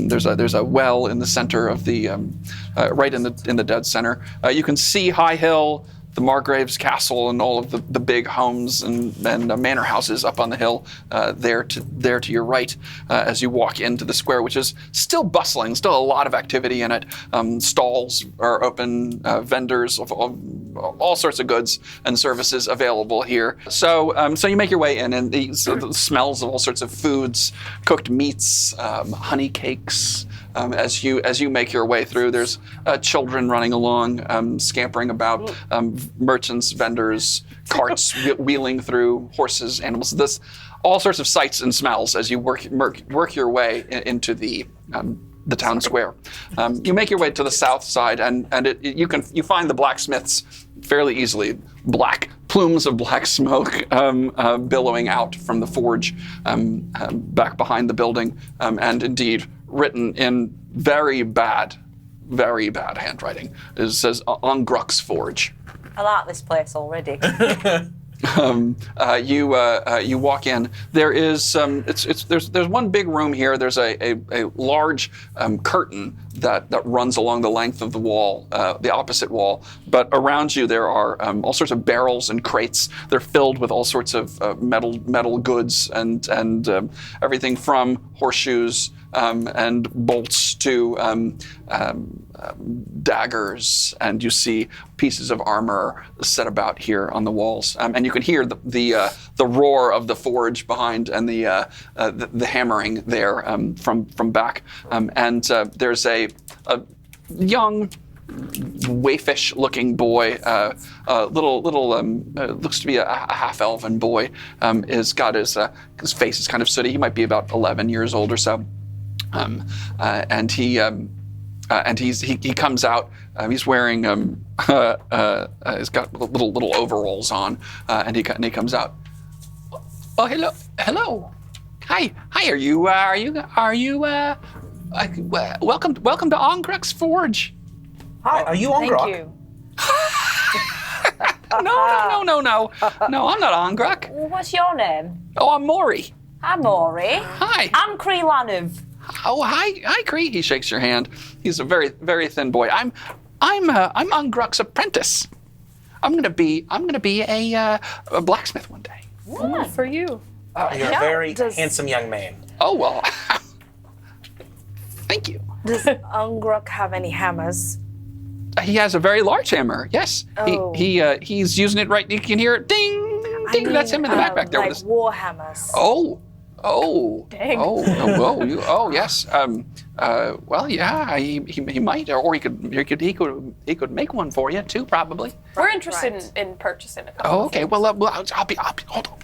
S1: There's a well in the center of the right in the dead center. You can see High Hill, the Margrave's castle, and all of the big homes and manor houses up on the hill there to your right as you walk into the square, which is still bustling, still a lot of activity in it. Stalls are open, vendors of all sorts of goods and services available here. So you make your way in, and the smells of all sorts of foods, cooked meats, honey cakes. As you make your way through, there's children running along, scampering about, merchants, vendors, carts wheeling through, horses, animals. This, all sorts of sights and smells as you work your way into the town square. You make your way to the south side, and you find the blacksmiths fairly easily. Black plumes of black smoke billowing out from the forge back behind the building, and indeed written in very bad handwriting. It says Ongrux Forge.
S6: I like this place already.
S1: You walk in. There is there's one big room here. There's a large curtain that runs along the length of the wall, the opposite wall. But around you there are all sorts of barrels and crates. They're filled with all sorts of metal goods and everything from horseshoes and bolts to daggers, and you see pieces of armor set about here on the walls, and you can hear the roar of the forge behind and the hammering there from back, and there's a young waifish-looking boy, little looks to be a half-elven boy. Has got his face is kind of sooty. He might be about 11 years old or so, and and he comes out. He's wearing he's got little overalls on, and he comes out. Oh, hello. Hi. Are you welcome to Ongruk's Forge.
S3: Hi, are you on
S5: Thank you.
S1: No, I'm not Ongruk.
S6: What's your name?
S1: Oh, I'm Maury.
S6: I'm Maury.
S1: Hi.
S6: I'm Creelanov.
S1: Oh, hi, Cree. He shakes your hand. He's a very, very thin boy. I'm Ongruk's apprentice. I'm gonna be a blacksmith one day.
S2: Good for you.
S3: You're a very handsome young man.
S1: Oh well. Thank you.
S5: Does Ungruk have any hammers?
S1: He has a very large hammer. Yes.
S5: Oh.
S1: He's using it right. You can hear it. Ding, ding. That's him in the backpack there
S5: like
S1: with his.
S5: war hammers.
S1: Oh.
S2: Dang.
S1: Oh, yes. Well, yeah. He might, or he could make one for you too, probably.
S2: We're interested in purchasing a couple.
S1: Oh, okay. Well, I'll be hold on.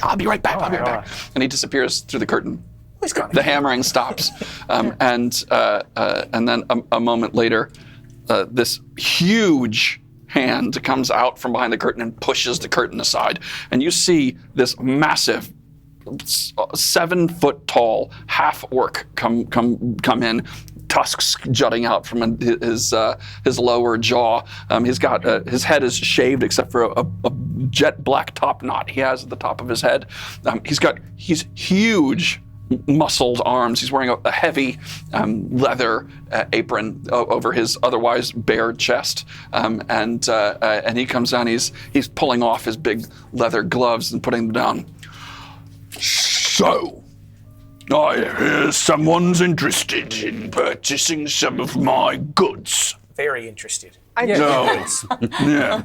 S1: I'll be right back. I'll be right back. And he disappears through the curtain.
S3: He's gone.
S1: The hammering stops, and then a moment later, this huge hand comes out from behind the curtain and pushes the curtain aside, and you see this massive 7 foot tall half orc come in, tusks jutting out from his lower jaw. He's got his head is shaved except for a jet black top knot he has at the top of his head. He's huge, muscled arms. He's wearing a heavy leather apron over his otherwise bare chest, and he comes down. He's pulling off his big leather gloves and putting them down. So, I hear someone's interested in purchasing some of my goods.
S3: Very interested.
S1: No. Yeah.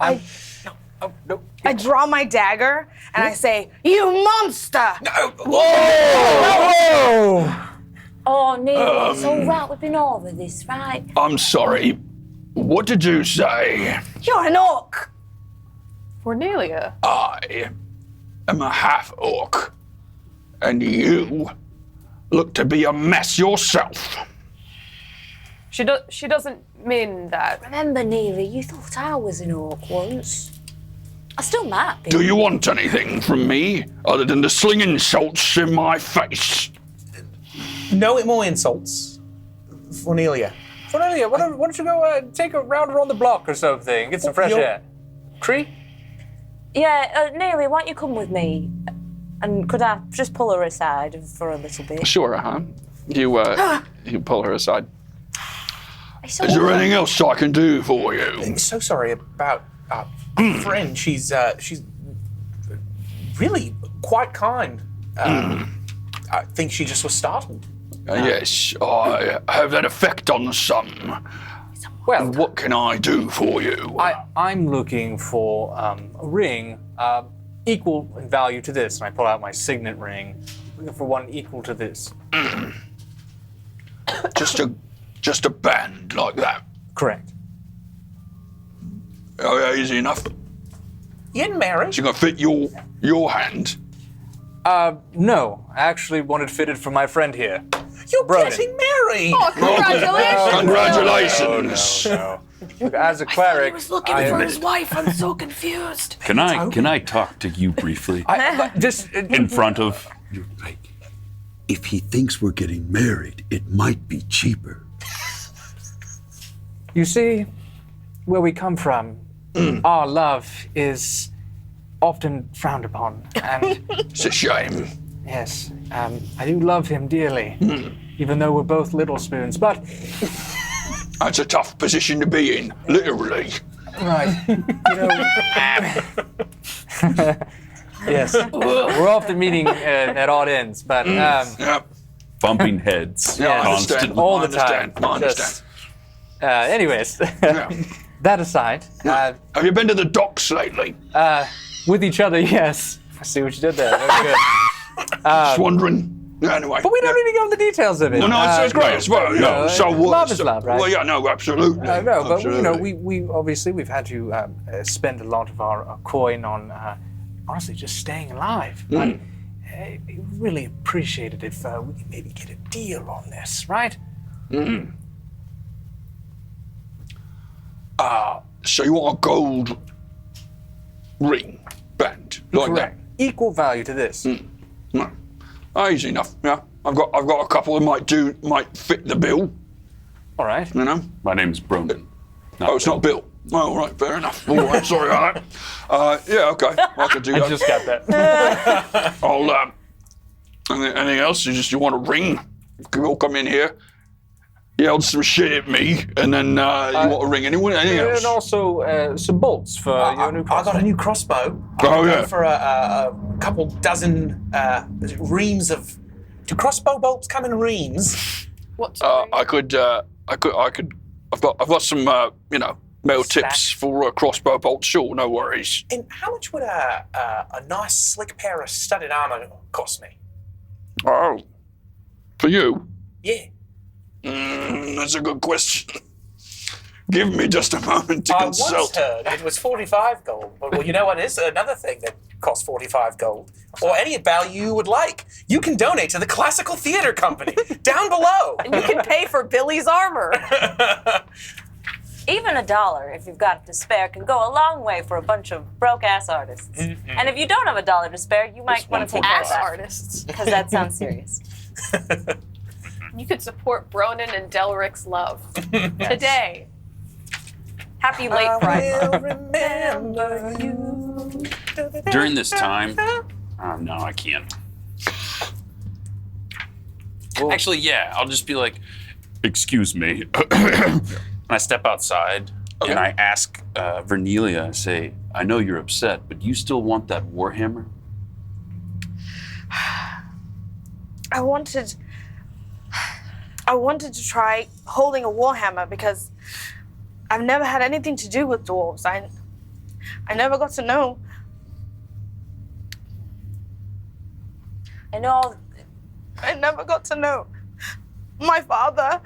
S5: I draw my dagger and I say, "You monster!"
S6: Oh, Neil, it's all right. We've been over this, right?
S1: I'm sorry. What did you say?
S5: You're an orc.
S2: Cornelia.
S1: I am a half orc, and you look to be a mess yourself.
S2: She doesn't mean that.
S6: Remember, Neely, you thought I was an orc once. I still might be.
S1: Do you want anything from me other than to sling insults in my face?
S3: No more insults. Cornelia.
S4: Cornelia, why don't you go take a round around the block or something, get some fresh air. Cree?
S6: Yeah, Neely, why don't you come with me? And could I just pull her aside for a little bit?
S1: Sure, You pull her aside.
S6: Is
S1: Is there anything else I can do for you?
S3: I'm so sorry about our friend. She's really quite kind. I think she just was startled.
S1: Yes, I have that effect on some.
S4: Well,
S1: What can I do for you?
S4: I'm looking for a ring equal in value to this. And I pull out my signet ring. Looking for one equal to this.
S1: Just a band like that.
S4: Correct.
S1: Oh, yeah, easy enough.
S3: You getting married?
S1: She gonna fit your hand.
S4: No. I actually wanted fitted for my friend here.
S3: You're
S4: Broden.
S3: getting married!
S2: Oh, congratulations!
S1: Congratulations.
S4: No. Look, as a cleric,
S2: He was looking for his wife. I'm so confused.
S7: Can I talk to you briefly
S4: just
S7: in front of?
S8: Like, if he thinks we're getting married, it might be cheaper.
S4: You see, where we come from, our love is often frowned upon. And
S1: It's a shame.
S4: yes, I do love him dearly, even though we're both little spoons. But,
S1: That's a tough position to be in, literally.
S4: right, you know, yes, we're often meeting at odd ends, but
S1: Yep.
S7: Bumping heads
S1: Yeah, I understand.
S7: constantly.
S4: all
S1: I
S4: the time.
S1: understand. I understand.
S4: Just, anyways,
S1: Yeah.
S4: that aside,
S1: Have you been to the docks lately?
S4: with each other, yes. I see what you did there. Very good.
S1: Just wondering. Anyway.
S4: But we don't need to go into the details of it.
S1: No, it's great as well.
S4: no,
S1: So
S4: love is love, right?
S1: Well, yeah, no, absolutely.
S4: I know, but you know,
S1: Absolutely.
S4: we obviously we've had to spend a lot of our coin on honestly just staying alive. I really appreciate it if we could maybe get a deal on this, right?
S1: So you want a gold ring band like
S4: Correct. Equal value to this.
S1: that? No. Easy enough. Yeah. I've got a couple that might fit the bill.
S4: All right.
S1: You know.
S7: My name's Bronan.
S1: Oh, it's not Bill. Oh, all right, fair enough. All right, sorry about that. Yeah, okay, I could do that.
S4: I just got that.
S1: I'll. Anything else? You want a ring? You can all come in here, yelled some shit at me, and then you want a ring. Anything else?
S4: And also some bolts for your new
S3: I
S4: crossbow.
S3: got a new crossbow.
S1: Oh, yeah.
S3: For a couple dozen reams of. Do crossbow bolts come in reams?
S2: What's
S1: I could. I've got some. Metal tips for crossbow bolts. Sure, no worries.
S3: And how much would a nice slick pair of studded armor cost me?
S1: Oh, for you?
S3: Yeah.
S1: That's a good question. Give me just a moment to
S3: I once
S1: consult.
S3: heard it was 45 gold. Well, you know what is another thing that costs 45 gold? Or any value you would like. You can donate to the Classical Theater Company down below.
S2: And you can pay for Billy's armor.
S6: Even $1, if you've got it to spare, can go a long way for a bunch of broke-ass artists.
S2: Mm-hmm.
S6: And if you don't have $1 to spare, you might want to take care of
S2: Ass
S6: that.
S2: artists.
S6: Because that sounds serious.
S2: You could support Bronan and Delric's love today. Happy late Pride Month.
S3: Remember you.
S7: During this time, no, I can't. Actually, yeah, I'll just be like, excuse me. And I step outside and I ask Vernelia, I say, I know you're upset, but you still want that warhammer?
S5: I wanted to try holding a warhammer because I've never had anything to do with dwarves. I never got to know.
S6: I know.
S5: I never got to know my father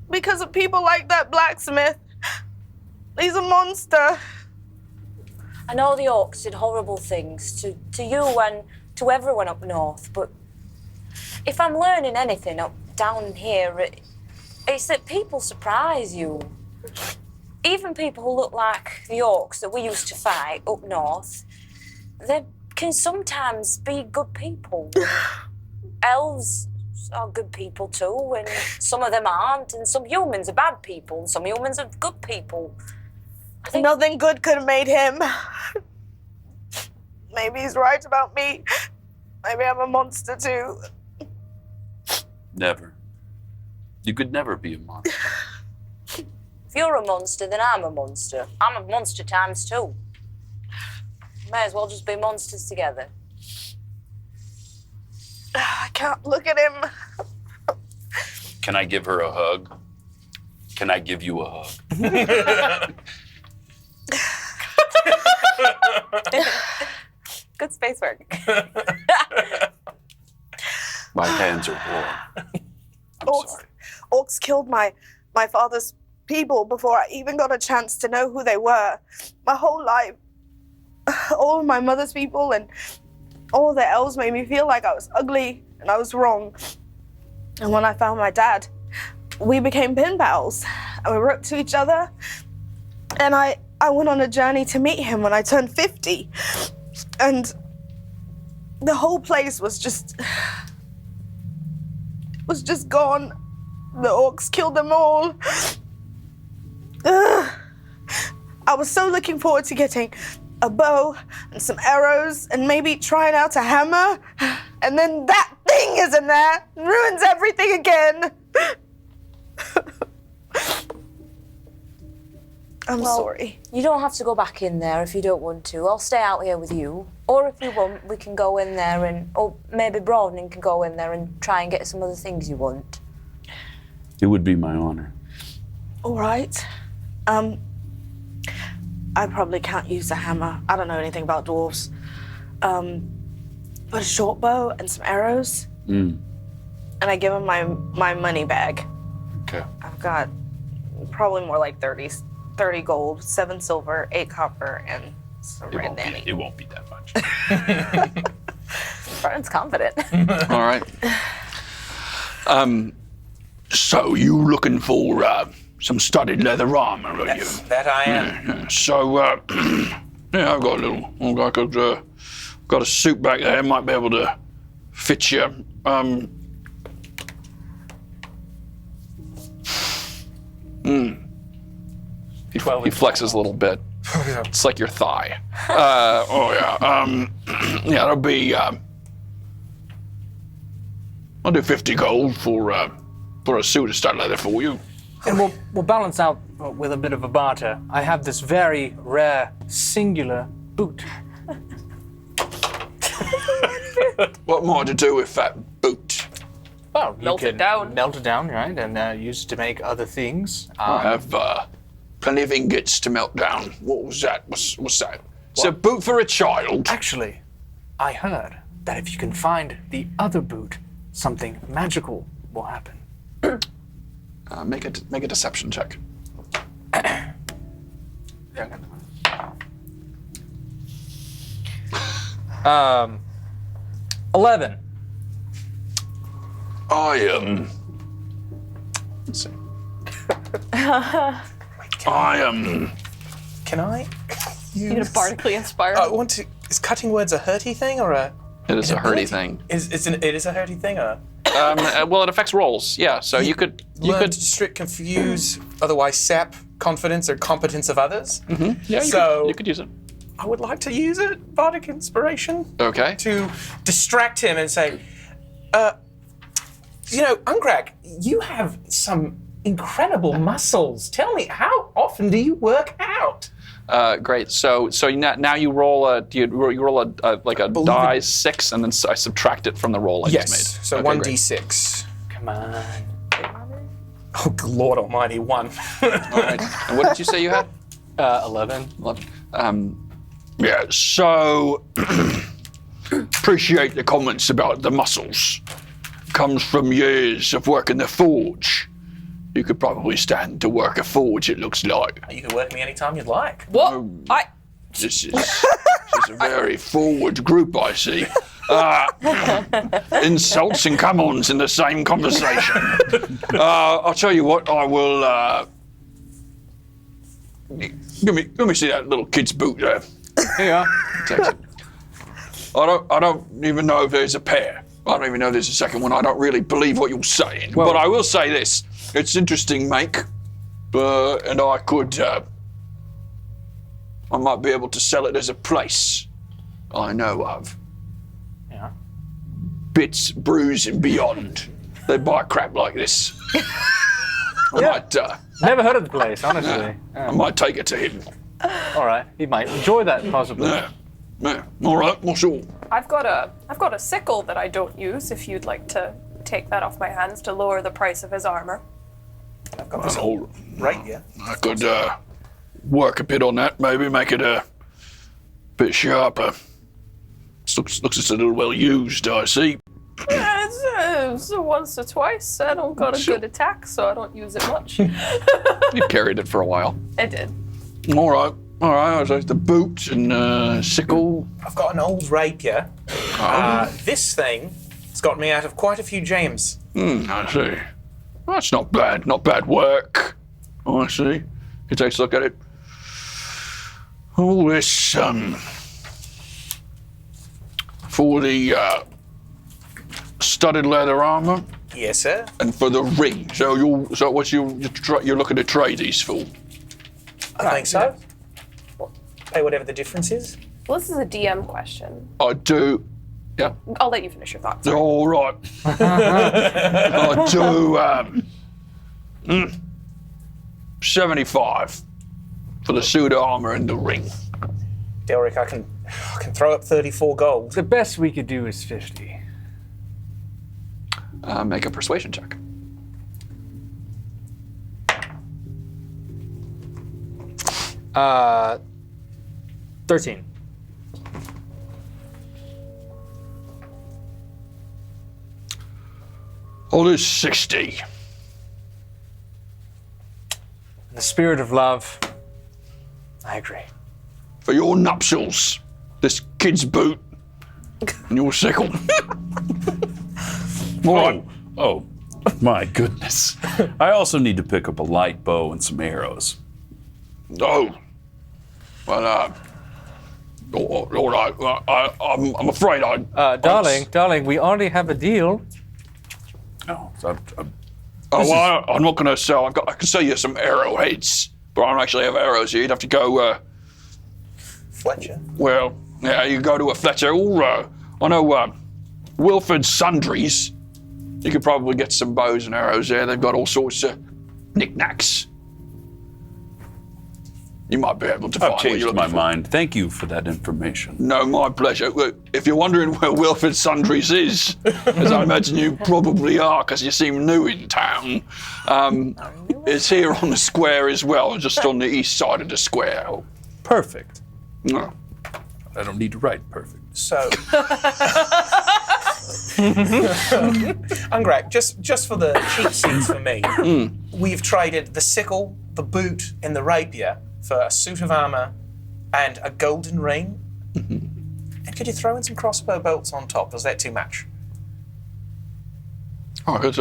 S5: because of people like that blacksmith. He's a monster.
S6: I know the orcs did horrible things to you and to everyone up north, but if I'm learning anything down here, it's that people surprise you. Even people who look like the orcs that we used to fight up north, they can sometimes be good people. Elves are good people too, and some of them aren't, and some humans are bad people, and some humans are good people. I think
S5: Nothing good could have made him. Maybe he's right about me. Maybe I'm a monster too.
S7: Never. You could never be a monster.
S6: if you're a monster, then I'm a monster. I'm a monster times 2. May as well just be monsters together.
S5: I can't look at him.
S7: Can I give her a hug? Can I give you a hug?
S6: Good space work.
S7: My hands are warm. I'm sorry.
S5: Orcs killed my father's people before I even got a chance to know who they were. My whole life, all of my mother's people and all of the elves made me feel like I was ugly and I was wrong. And when I found my dad, we became pen pals and we wrote to each other. And I went on a journey to meet him when I turned 50. And the whole place was just gone. The orcs killed them all. Ugh. I was so looking forward to getting a bow and some arrows and maybe trying out a hammer. And then that thing is in there and ruins everything again. I'm sorry.
S6: You don't have to go back in there if you don't want to. I'll stay out here with you. Or if you want, we can go in there and, or maybe Broadening can go in there and try and get some other things you want.
S7: It would be my honor.
S5: All right. I probably can't use a hammer. I don't know anything about dwarves. But a short bow and some arrows. And I give him my money bag.
S7: Okay.
S5: I've got probably more like 30 gold, 7 silver, 8 copper, and some red nanny.
S7: It won't be that much.
S6: Brian's confident.
S1: All right.
S8: So you looking for some studded leather armor, are you?
S3: That I am.
S8: Yeah. So yeah, I've got a little. Got a suit back there. Might be able to fit you.
S1: He flexes a little bit. It's like your thigh.
S8: Yeah, that'll be. I'll do 50 gold for a suit of studded leather for you.
S4: And we'll balance out with a bit of a barter. I have this very rare, singular boot.
S8: What more to do with that boot?
S4: Well,
S2: Melt it down.
S4: Melt it down, right, and use it to make other things.
S8: I have plenty of ingots to melt down. What was that? What's that? It's a boot for a child.
S4: Actually, I heard that if you can find the other boot, something magical will happen.
S1: Make a deception check.
S4: 11.
S1: Let's see.
S3: Can I
S2: You gonna bardically inspire?
S3: I want to. Is cutting words a hurty thing or a?
S1: It is a
S3: ability?
S1: hurty thing.
S3: It is a hurty thing or?
S1: Well, it affects rolls. Yeah, so you could
S3: Learn to distract, confuse, otherwise sap confidence or competence of others.
S1: Yeah, you could use it.
S3: I would like to use it, bardic inspiration,
S1: Okay.
S3: to distract him and say, Ungrak, you have some incredible muscles. Tell me, how often do you work out?
S1: Great. So now you roll a die 6, and then I subtract it from the roll I just made.
S3: Yes, so
S1: Okay,
S3: 1d6.
S4: Come on.
S3: Oh, Lord Almighty, 1.
S1: All right. And what did you say you had?
S4: 11.
S1: 11.
S8: Yeah, so appreciate the comments about the muscles. Comes from years of working the forge. You could probably stand to work a forge, it looks like.
S3: You can work me anytime you'd like.
S2: What?
S8: This is a very forward group, I see. Insults and come-ons in the same conversation. I'll tell you what, I will... Let me see that little kid's boot there.
S4: Here you are.
S1: Takes it.
S8: I don't even know if there's a pair. I don't even know if there's a second one. I don't really believe what you're saying.
S4: Well-
S8: but I will say this. It's interesting make. And I could... I might be able to sell it as a place I know of.
S4: Yeah.
S8: Bits, Brews, and Beyond. They buy crap like this. I
S4: Never heard of the place, honestly.
S8: might take it to him.
S4: All right. He might enjoy that, possibly.
S8: Yeah. All right, what's all?
S2: I've got a sickle that I don't use. If you'd like to take that off my hands to lower the price of his armor.
S3: I've got this
S8: All
S3: right here.
S8: I could work a bit on that, maybe make it a bit sharper. Looks it's a little well used, I see.
S2: Yeah, it's once or twice. I don't got a good attack, so I don't use it much.
S1: You carried it for a while.
S2: I did.
S8: All right. So the boot and sickle.
S3: I've got an old rapier. This thing has got me out of quite a few jams.
S8: I see. That's not bad. Not bad work. I see. He takes a look at it. All this for the studded leather armor
S3: Yes, sir.
S8: and for the ring. So you're looking to trade these for?
S3: I think so. Pay whatever the difference is.
S2: Well, this is a DM question.
S8: I do. Yeah.
S2: I'll let you finish your thoughts. Sorry.
S8: All right. I do 75 for the suit of armor and the ring.
S3: Delric, I can throw up 34 gold.
S4: The best we could do is 50.
S1: Make a persuasion check.
S4: Uh, 13.
S8: I'll do 60.
S4: In the spirit of love, I agree.
S8: For your nuptials, this kid's boot and your sickle. All right.
S7: Oh, My goodness. I also need to pick up a light bow and some arrows.
S8: Oh. Well, all right. I'm afraid
S4: Darling, we already have a deal.
S7: No, so
S8: I'm not going to sell. I can sell you some arrowheads, but I don't actually have arrows here. You'd have to go.
S3: Fletcher.
S8: Well, yeah, you go to a Fletcher. I know Wilford's Sundries. You could probably get some bows and arrows there. They've got all sorts of knickknacks. You might be able to find
S7: I've
S8: what you're
S7: changed
S8: looking
S7: my
S8: for.
S7: mind. Thank you for that information.
S8: No, my pleasure. Look, if you're wondering where Wilford Sundries is, as I imagine you probably are because you seem new in town, it's here on the square as well, just on the east side of the square.
S7: Perfect.
S8: No.
S7: I don't need to write perfect.
S3: So, Ungrak, just for the cheap seats for me, we've traded the sickle, the boot, and the rapier for a suit of armor and a golden ring. And could you throw in some crossbow bolts on top? Was that too much?
S8: I could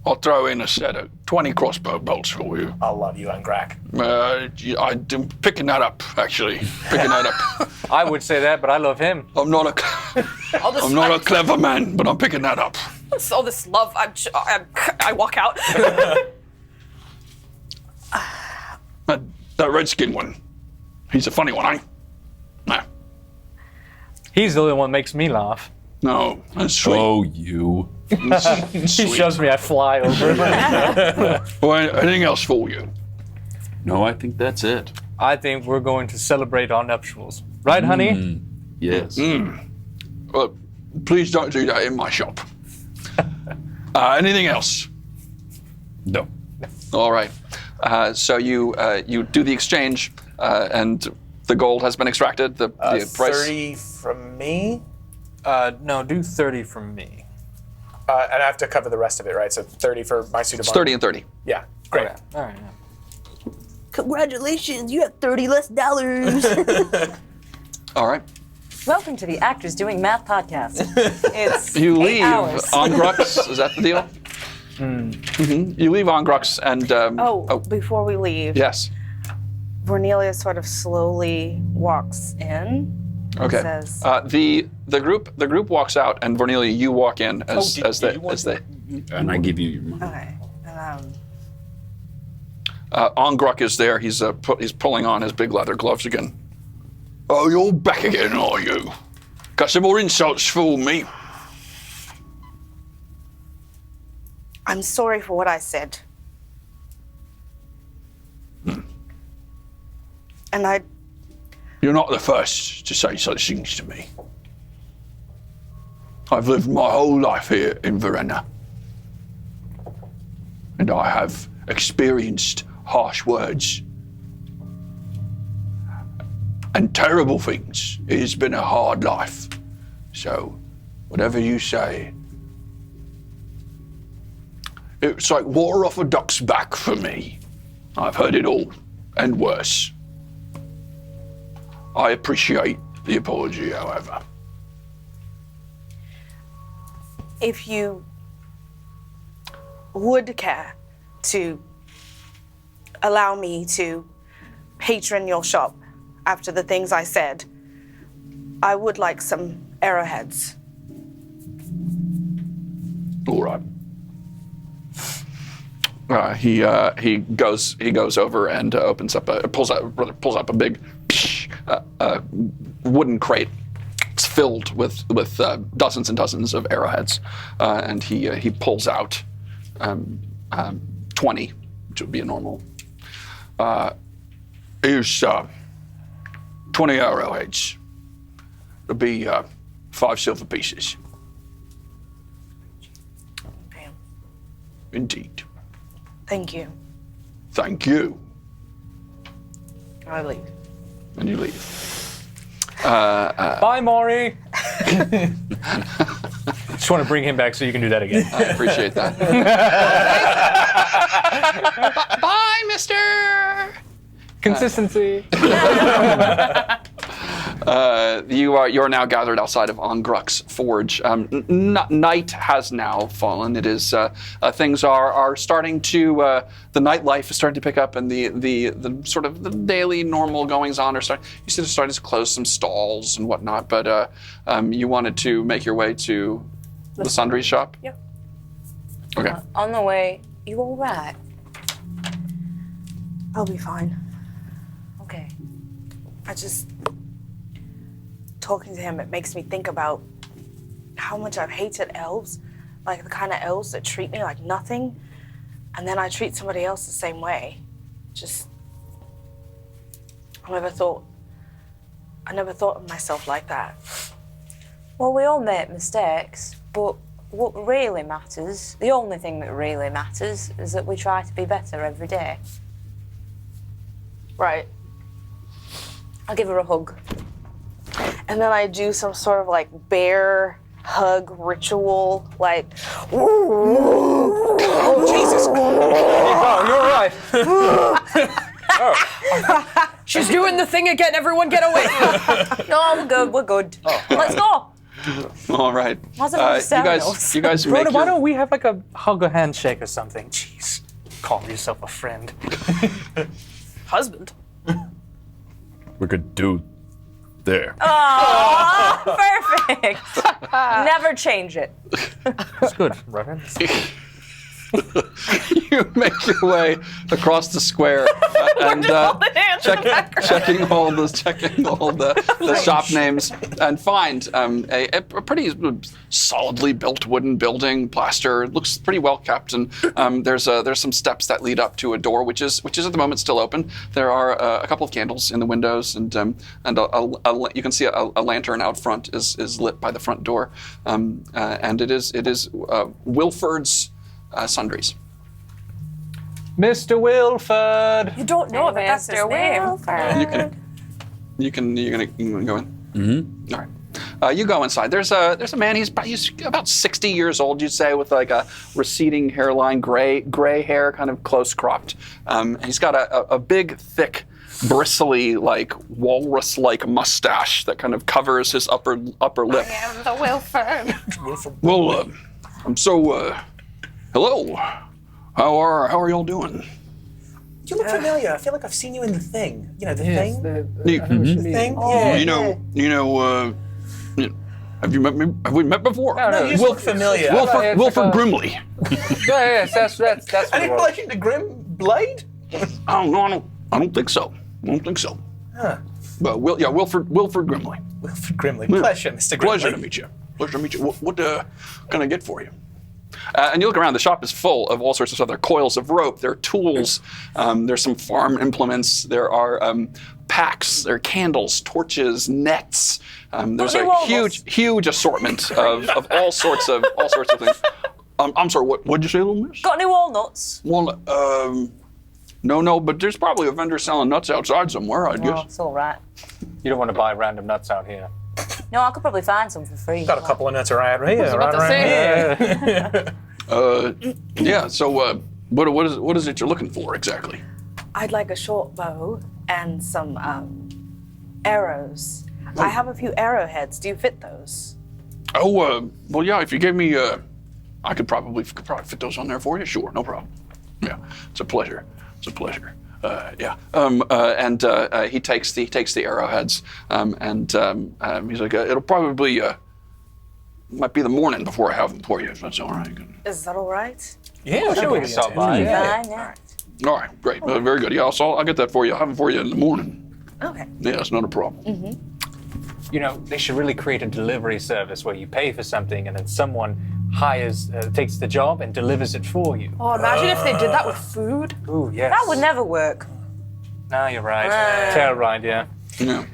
S8: I'll throw in a set of 20 crossbow bolts for you.
S3: I love you, Ungrak.
S8: I'm picking that up, actually. Picking that up.
S4: I would say that, but I love him.
S8: I'm not a clever man, but I'm picking that up.
S2: All this love, I walk out.
S8: That redskin one, he's a funny one, eh? Nah.
S4: He's the only one that makes me laugh.
S8: No, that's sweet.
S7: Oh, you.
S4: He shoves me, I fly over.
S8: Well, anything else for you?
S7: No, I think that's it.
S4: I think we're going to celebrate our nuptials. Right, honey?
S7: Yes.
S8: Well, please don't do that in my shop. Anything else?
S7: No.
S1: All right. So you do the exchange, and the gold has been extracted. The price.
S3: 30 from me?
S4: No, do 30 from me.
S3: And I have to cover the rest of it, right? So 30 for my suit of
S1: It's
S3: armor.
S1: 30 and 30.
S3: Yeah, great.
S4: Okay. All right. Yeah.
S6: Congratulations, you have $30 less.
S1: All right.
S6: Welcome to the Actors Doing Math podcast. It's
S1: You
S6: 8
S1: leave
S6: hours.
S1: Ongrux. Is that the deal? Mm-hmm. You leave Ongrux and.
S5: Before we leave,
S1: Yes.
S5: Vernelia sort of slowly walks in.
S1: Okay.
S5: Says,
S1: The group walks out, and Vernelia, you walk in as they.
S7: And I give you your money.
S5: okay. And,
S1: Ongruk is there. He's pulling on his big leather gloves again.
S8: Oh, you're back again, are you? Got some more insults for me?
S5: I'm sorry for what I said. And
S8: You're not the first to say such things to me. I've lived my whole life here in Verena. And I have experienced harsh words and terrible things. It has been a hard life. So, whatever you say, it's like water off a duck's back for me. I've heard it all, and worse. I appreciate the apology, however.
S5: if you would care to allow me to patron your shop after the things I said, I would like some arrowheads.
S8: All right.
S1: He goes over and pulls up a big wooden crate. It's filled with dozens and dozens of arrowheads, and he pulls out 20, which would be a normal.
S8: Here's 20 arrowheads. It'll be 5 silver pieces.
S5: Okay.
S8: Indeed.
S5: Thank you.
S8: Thank you.
S5: I leave.
S1: And you leave.
S4: Bye, Maury. Just want to bring him back so you can do that again.
S1: I appreciate that. Bye, mister!
S4: Consistency.
S1: You're now gathered outside of Ongruk's forge. Night has now fallen. It is things are starting to the nightlife is starting to pick up, and the sort of the daily normal goings on are starting. You see, they're starting to close some stalls and whatnot. But you wanted to make your way to the sundry shop.
S2: Yeah.
S1: Okay.
S6: On the way, you all right?
S5: I'll be fine.
S6: Okay.
S5: I just talking to him, it makes me think about how much I've hated elves, like the kind of elves that treat me like nothing, and then I treat somebody else the same way. Just, I never thought of myself like that.
S6: Well, we all make mistakes, but what really matters, the only thing that really matters, is that we try to be better every day.
S5: Right.
S6: I'll give her a hug.
S5: And then I do some sort of like bear hug ritual, like, oh, Jesus.
S4: Oh, you're right.
S2: She's doing the thing again. Everyone get away.
S6: No, we're good. We're good. Let's go.
S1: All right.
S6: Wasn't it
S1: you guys make
S4: Rhoda, why
S1: your,
S4: don't we have like a hug or handshake or something? Jeez, call yourself a friend.
S2: Husband.
S7: We could do there.
S6: Oh, perfect. Never change it.
S4: It's good, Reverend.
S1: you make your way across the square and checking all the shop names and find a pretty solidly built wooden building, plaster. It looks pretty well kept, and there's some steps that lead up to a door, which is at the moment still open. There are a couple of candles in the windows, and you can see a lantern out front is lit by the front door, and it is Wilford's Sundries.
S4: Mr. Wilford.
S2: You don't know it, but that's his name.
S1: You can go in. Mm-hmm. All right. You go inside. There's a man. He's about 60 years old, you'd say, with like a receding hairline, gray hair, kind of close cropped. He's got a big, thick, bristly, like walrus-like mustache that kind of covers his upper lip.
S2: I am the Wilford.
S8: Well, I'm so. Hello. How are y'all doing?
S3: You look familiar. I feel like I've seen you in the thing. You know, the thing?
S8: The
S3: thing?
S6: Oh,
S3: Yeah.
S8: You know, have you met me? Have we met before?
S3: No, you look familiar.
S8: Wilford Grimley.
S4: Yes, that's
S3: Any relation to Grim Blade?
S8: I don't think so.
S3: Huh.
S8: But Wilford Grimley.
S3: Wilford Grimley. Pleasure, Mr. Grimley.
S8: Pleasure to meet you. What can I get for you? And you look around, the shop is full of all sorts of stuff. There are coils of rope, there are tools, there's some farm implements, there are packs, there are candles, torches, nets. There's a huge assortment of all sorts of things. I'm sorry, what'd you say, little miss?
S6: Got any walnuts?
S8: Well, no, but there's probably a vendor selling nuts outside somewhere, I
S6: Oh,
S8: guess.
S6: it's all right.
S4: You don't want to buy random nuts out here.
S6: No, I could probably find some for free.
S3: Got a couple of nuts right here.
S2: about
S3: Right
S2: to
S3: around here.
S8: Yeah, so what is it you're looking for exactly?
S5: I'd like a short bow and some arrows. I have a few arrowheads. Do you fit those?
S8: Oh, well, yeah, if you gave me, I could probably fit those on there for you. Sure, no problem. Yeah, it's a pleasure. Yeah. And he takes the arrowheads, and he's like, it'll probably might be the morning before I have them for you. If that's all right.
S5: Is that all right?
S3: Yeah, sure.
S4: we can stop by.
S6: Fine, yeah.
S8: All right, great, very good. Yeah, I'll get that for you. I'll have them for you in the morning.
S5: Okay.
S8: Yeah, that's not a problem.
S4: You know, they should really create a delivery service where you pay for something and then someone takes the job and delivers it for you.
S2: Oh, imagine if they did that with food.
S4: Ooh, yes.
S6: That would never work.
S4: No, you're right. Tell right, yeah.
S8: Yeah.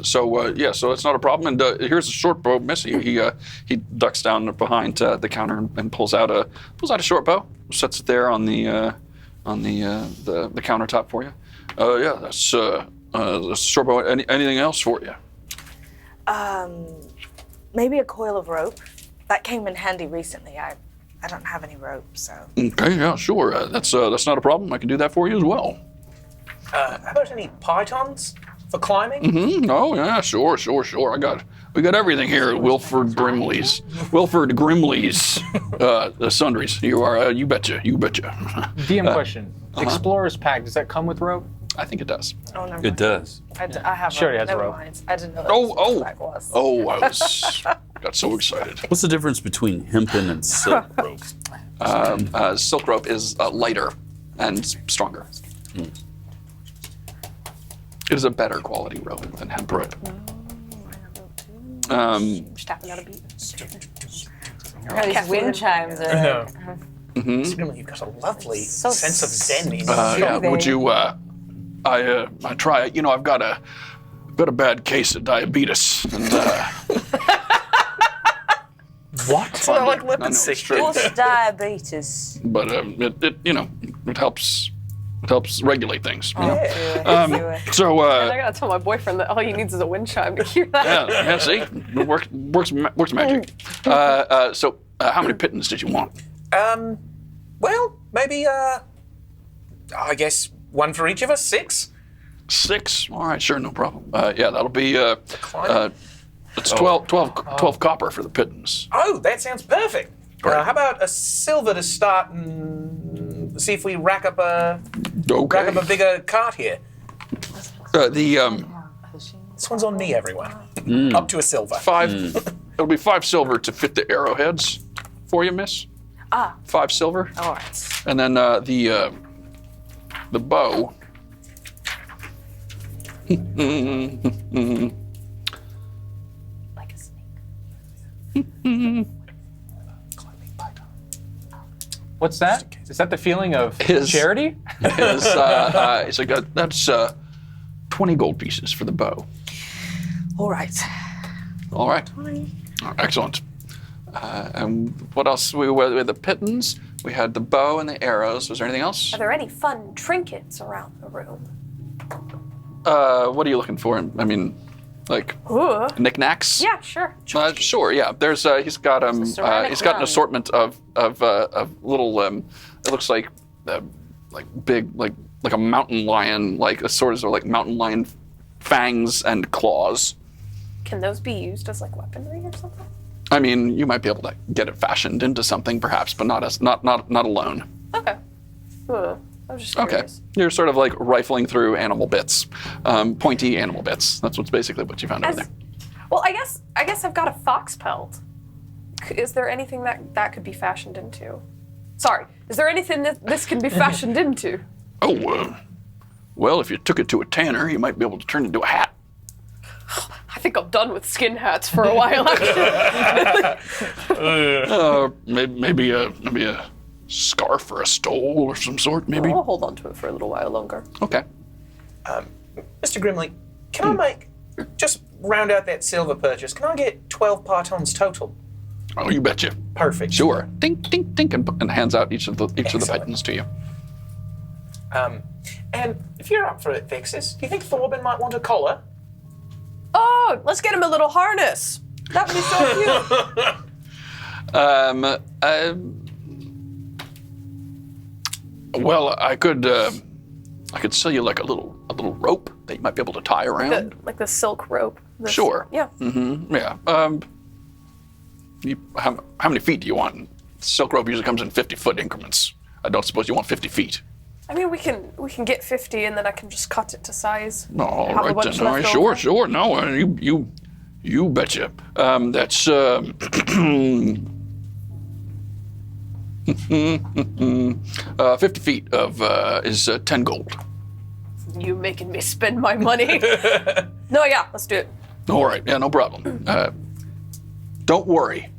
S8: So it's not a problem. And here's a short bow, Miss. He ducks down behind the counter and pulls out a short bow, sets it there on the countertop for you. Yeah, that's a short bow. Anything else for you?
S5: Maybe a coil of rope. That came in handy recently. I don't have any rope, so.
S8: Okay, yeah, sure. That's not a problem. I can do that for you as well.
S3: How about any pythons? for climbing?
S8: Mm, oh yeah, sure. We got everything here at Wilford Grimley's. The Sundries. You betcha.
S4: DM question. Explorer's Pack, does that come with rope?
S8: I think it does.
S5: Oh, never
S7: It
S5: mind.
S7: does.
S5: I have
S4: Sure, it has
S5: never
S4: rope.
S5: mind. I didn't know that was.
S8: I got so excited.
S7: What's the difference between hempen and silk rope?
S1: Silk rope is lighter and stronger. It is a better quality rope than hemp rope.
S2: Just tapping out a beat.
S6: These wind chimes are.
S3: No. Really, you've got a lovely sense of zen in you.
S8: Yeah, would you? I try. You know, I've got a bad case of diabetes, and
S4: What?
S3: So I like
S8: I
S3: lip
S8: know
S3: and
S8: it's
S3: sick.
S8: true.
S6: What's diabetes?
S8: but it helps regulate things. You know?
S3: Yeah.
S8: So
S2: I gotta tell my boyfriend that all he needs is a wind chime to hear that.
S8: yeah, see, it works magic. So how many pittance did you want?
S3: Well, maybe, I guess one for each of us, 6?
S8: 6. All right, sure, no problem. Yeah, that'll be
S3: climbing?
S8: it's 12 copper for the pittance.
S3: Oh, that sounds perfect.
S8: Great.
S3: How about a silver to start and see if we rack up a bigger cart here? This one's on me, everyone. Up to a silver.
S8: 5. It'll be 5 silver to fit the arrowheads for you, miss. 5 silver.
S6: All right.
S8: And then the bow.
S6: Like a snake.
S4: What's that? Is that the feeling of
S8: His-
S4: charity?
S8: It's like that's 20 gold pieces for the bow.
S5: All right.
S8: All right. Excellent. And what else? We had the pittance. We had the bow and the arrows. Was there anything else?
S2: Are there any fun trinkets around the room?
S8: What are you looking for? I mean, like
S2: Ooh.
S8: knickknacks?
S2: Yeah, sure.
S8: Sure. Yeah. There's he's got
S6: ceramic
S8: he's got an
S6: gun.
S8: assortment of little it looks like big like a mountain lion, like a sort of like mountain lion fangs and claws.
S2: Can those be used as like weaponry or something?
S8: I mean, you might be able to get it fashioned into something, perhaps, but not alone.
S2: Okay. I was just
S8: Okay,
S2: curious.
S8: you're sort of like rifling through animal bits, pointy animal bits. That's basically what you found over there.
S2: Well, I guess I've got a fox pelt. Is there anything that could be fashioned into? Sorry, is there anything that this can be fashioned into?
S8: Oh, well, if you took it to a tanner, you might be able to turn it into a hat.
S2: I think I'm done with skin hats for a while. Actually.
S8: Maybe a scarf or a stole or some sort, maybe.
S2: I'll hold on to it for a little while longer.
S8: Okay.
S3: Mr. Grimley, can I just round out that silver purchase, can I get 12 partons total?
S8: Oh, you betcha.
S3: Perfect.
S8: Sure. Dink, dink, dink, and hands out each of the pittance to you.
S3: And if you're up for it, Vexus, do you think Thorben might want a collar?
S2: Oh, let's get him a little harness. That would be so cute.
S8: Well, I could sell you like a little rope that you might be able to tie around.
S2: Like the silk rope.
S8: Sure.
S2: Yeah.
S8: Yeah. How many feet do you want? Silk rope usually comes in 50-foot increments. I don't suppose you want 50 feet.
S2: I mean, we can get 50, and then I can just cut it to size.
S8: All
S2: Have a
S8: right
S2: bunch
S8: then. All right,
S2: left over.
S8: sure. No, you betcha. That's 50 feet of is 10 gold.
S2: You making me spend my money? No, yeah, let's do it.
S8: All right, yeah, no problem. Don't worry,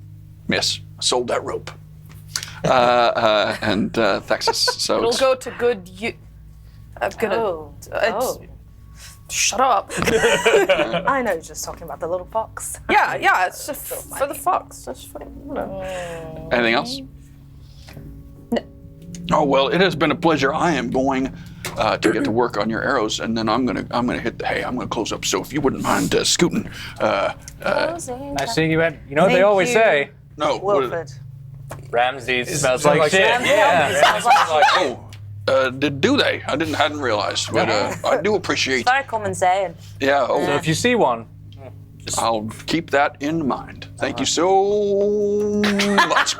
S8: miss. I sold that rope. And Thexus. So
S2: It'll
S8: it's,
S2: go to good you. I'm gonna. Shut up.
S5: I know you're just talking about the little fox.
S2: Yeah, it's just for the fox. That's fine. Whatever.
S8: anything else? Oh well, it has been a pleasure. I am going to get to work on your arrows, and then I'm gonna hit the hay. I'm gonna close up. So if you wouldn't mind scooting.
S4: Nice seeing you, Ed. You know what they always say?
S8: No.
S5: Wilford.
S4: Ramses
S3: It
S4: smells
S3: smells
S4: like
S3: like
S4: shit.
S3: shit.
S4: Yeah.
S8: Oh, Do they? I hadn't realized, but I do appreciate.
S6: Very common saying.
S8: Yeah.
S4: So if you see one,
S8: I'll keep that in mind. Thank you so much.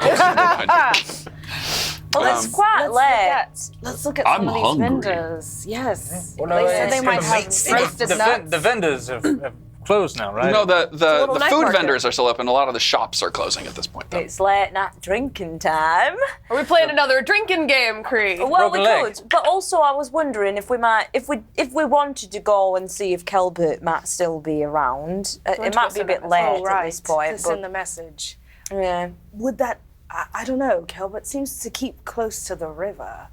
S6: Well, it's quite late.
S5: Let's look at
S7: I'm
S5: some of these
S7: hungry.
S5: vendors. Yes.
S4: Well, no,
S5: they said
S4: it's
S5: they might
S3: gonna
S5: have
S3: make
S5: roasted nuts.
S4: the vendors have closed now, right?
S1: No, the
S2: little night
S1: food
S2: market.
S1: vendors are still open. A lot of the shops are closing at this point, though.
S6: It's late night drinking time.
S2: Are we playing another drinking game, Cree?
S6: Well, we
S4: Broken leg.
S6: could, but also I was wondering if we wanted to go and see if Kelbert might still be around. It might be a bit late at this point.
S5: To send the message.
S6: Yeah.
S5: Would that? I don't know. Kelbert seems to keep close to the river.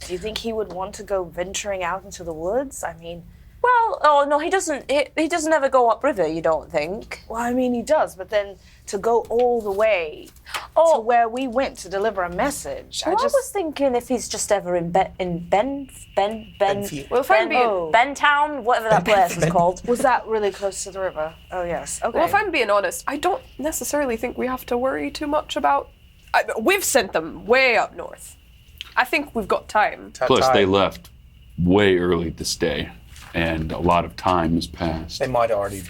S5: Do you think he would want to go venturing out into the woods? I mean,
S6: Well, oh no, he doesn't. He doesn't ever go upriver. You don't think?
S5: well, I mean, he does, but then to go all the way to where we went to deliver a message,
S6: Well, I was thinking if he's just ever in
S3: Benfield.
S2: Well, if I'm being
S6: Bentown, whatever that place is called.
S5: Was that really close to the river? Oh yes. Okay.
S2: Well, if I'm being honest, I don't necessarily think we have to worry too much about. We've sent them way up north. I think we've got time.
S7: Plus, they left way early this day, and a lot of time has passed.
S3: They might already.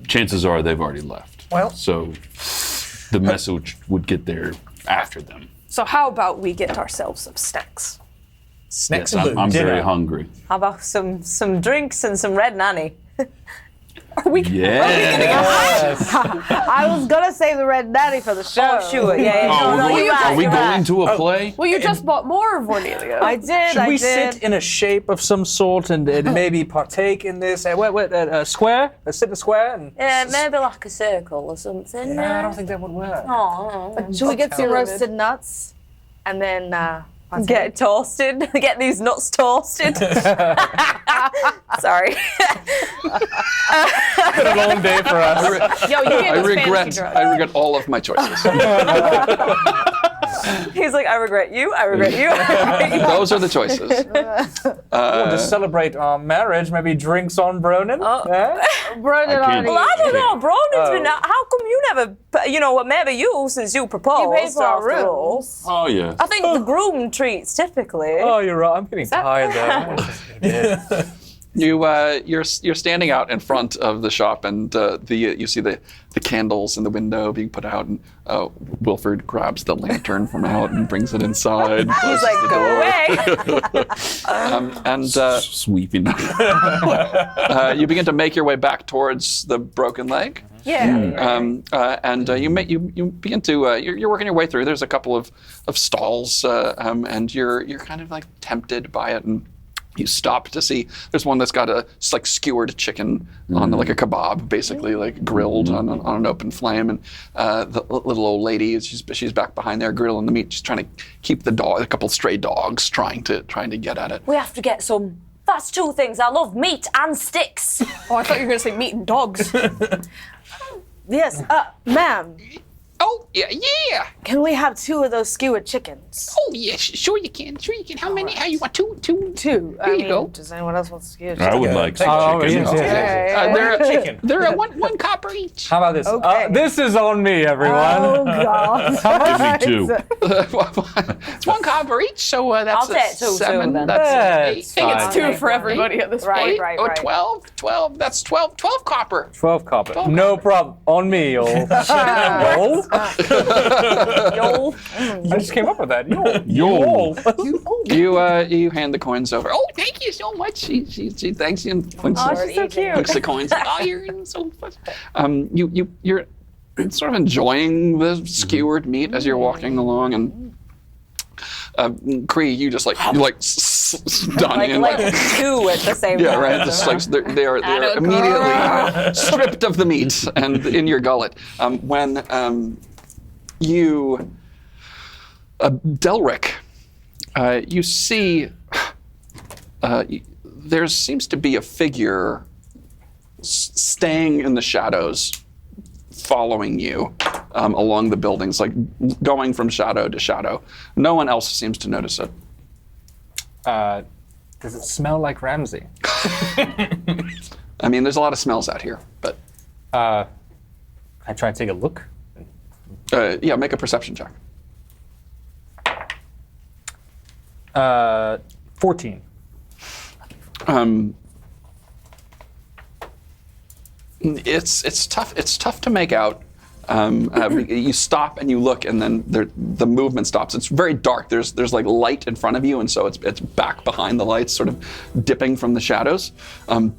S7: Chances are they've already left.
S3: Well-
S7: so the message would get there after them.
S2: So how about we get ourselves some snacks?
S3: Snacks
S7: Yes,
S3: and
S7: I'm
S3: booze.
S7: very hungry.
S6: How about some drinks and some red nanny?
S2: Are we?
S7: Yeah.
S5: I was gonna save the red natty for the show.
S6: Oh, sure, yeah.
S7: Are we going to a play?
S2: Well, you just bought more, Vornelia.
S5: I did.
S4: Should
S5: I
S4: we
S5: did.
S4: sit in a shape of some sort and maybe partake in this? A square? Let's sit in a square? And,
S6: Yeah, maybe like a circle or something.
S4: no, I don't think that would work.
S6: Oh,
S5: Should we get some
S2: Pyramid.
S5: roasted nuts, and then
S6: get toasted. Get these nuts toasted. Sorry.
S4: It's been a long day for us.
S2: Yo, you gave
S1: I
S2: us fantasy
S1: regret
S2: drugs.
S1: all of my choices.
S6: He's like, I regret you. I regret you. I regret you.
S1: Those are the choices.
S4: To celebrate our marriage, maybe drinks on Bronin?
S5: Broden
S7: I can't-
S5: already.
S6: Well, I don't know. Broden's
S7: Oh.
S6: been. How come you never? Maybe you since you proposed.
S5: You paid for our
S6: after all.
S5: rooms.
S7: Oh, yeah.
S6: I think the groom treats typically.
S4: Oh, you're right. I'm getting tired there.
S1: You're standing out in front of the shop, and you see the candles in the window being put out, and Wilford grabs the lantern from out and brings it inside.
S6: He's like, go away.
S1: And
S7: Sweeping.
S1: you begin to make your way back towards the broken leg.
S2: Yeah.
S1: And you begin to you're working your way through. There's a couple of stalls, and you're kind of like tempted by it, and you stop to see. There's one that's got a like skewered chicken on like a kebab, basically like grilled on an open flame, and the little old lady she's back behind there grilling the meat. She's trying to keep the dog, a couple stray dogs, trying to get at it.
S6: We have to get some. That's two things. I love meat and sticks.
S2: Oh, I thought you were going to say meat and dogs.
S5: Yes, ma'am.
S8: Oh, yeah.
S5: Can we have 2 of those skewered chickens?
S8: Oh, yes. Sure you can. How many? How you want two?
S5: 2.
S8: Here you go.
S5: Does anyone else want skewered
S7: I
S5: chicken?
S7: would like some
S4: Oh,
S7: chicken.
S4: yes.
S3: Chicken.
S8: They're one copper each.
S4: How about this?
S5: Okay.
S4: This is on me, everyone.
S5: Oh God.
S7: Give me 2.
S8: It's one copper each, so that's
S6: I'll take 2 too,
S8: 7.
S6: then.
S8: That's
S4: That's
S8: eight.
S2: It's 2 for everybody at this point.
S5: Right.
S8: 12. That's 12 copper.
S4: 12 copper. No problem. On me, y'all. Y'all?
S6: Yo.
S4: I just came up with that.
S7: Yo.
S1: You hand the coins over.
S8: Oh, thank you so much. She thanks you and clinks,
S6: Oh, she's so cute.
S8: clinks the coins. Oh, you're so fun. You're sort of enjoying the skewered meat as you're walking along, and Cree, you just like stunning
S6: Like 2 at the same
S1: yeah,
S6: time.
S1: right. Just like they're immediately stripped of the meat and in your gullet. When you, Delric, you see there seems to be a figure staying in the shadows, following you along the buildings, like going from shadow to shadow. No one else seems to notice it.
S4: Does it smell like Ramsey?
S1: I mean, there's a lot of smells out here, but
S4: I try and take a look.
S1: yeah, make a perception check.
S4: 14.
S1: It's tough. It's tough to make out. You stop and you look, and then the movement stops. It's very dark. There's like light in front of you, and so it's back behind the lights, sort of dipping from the shadows. And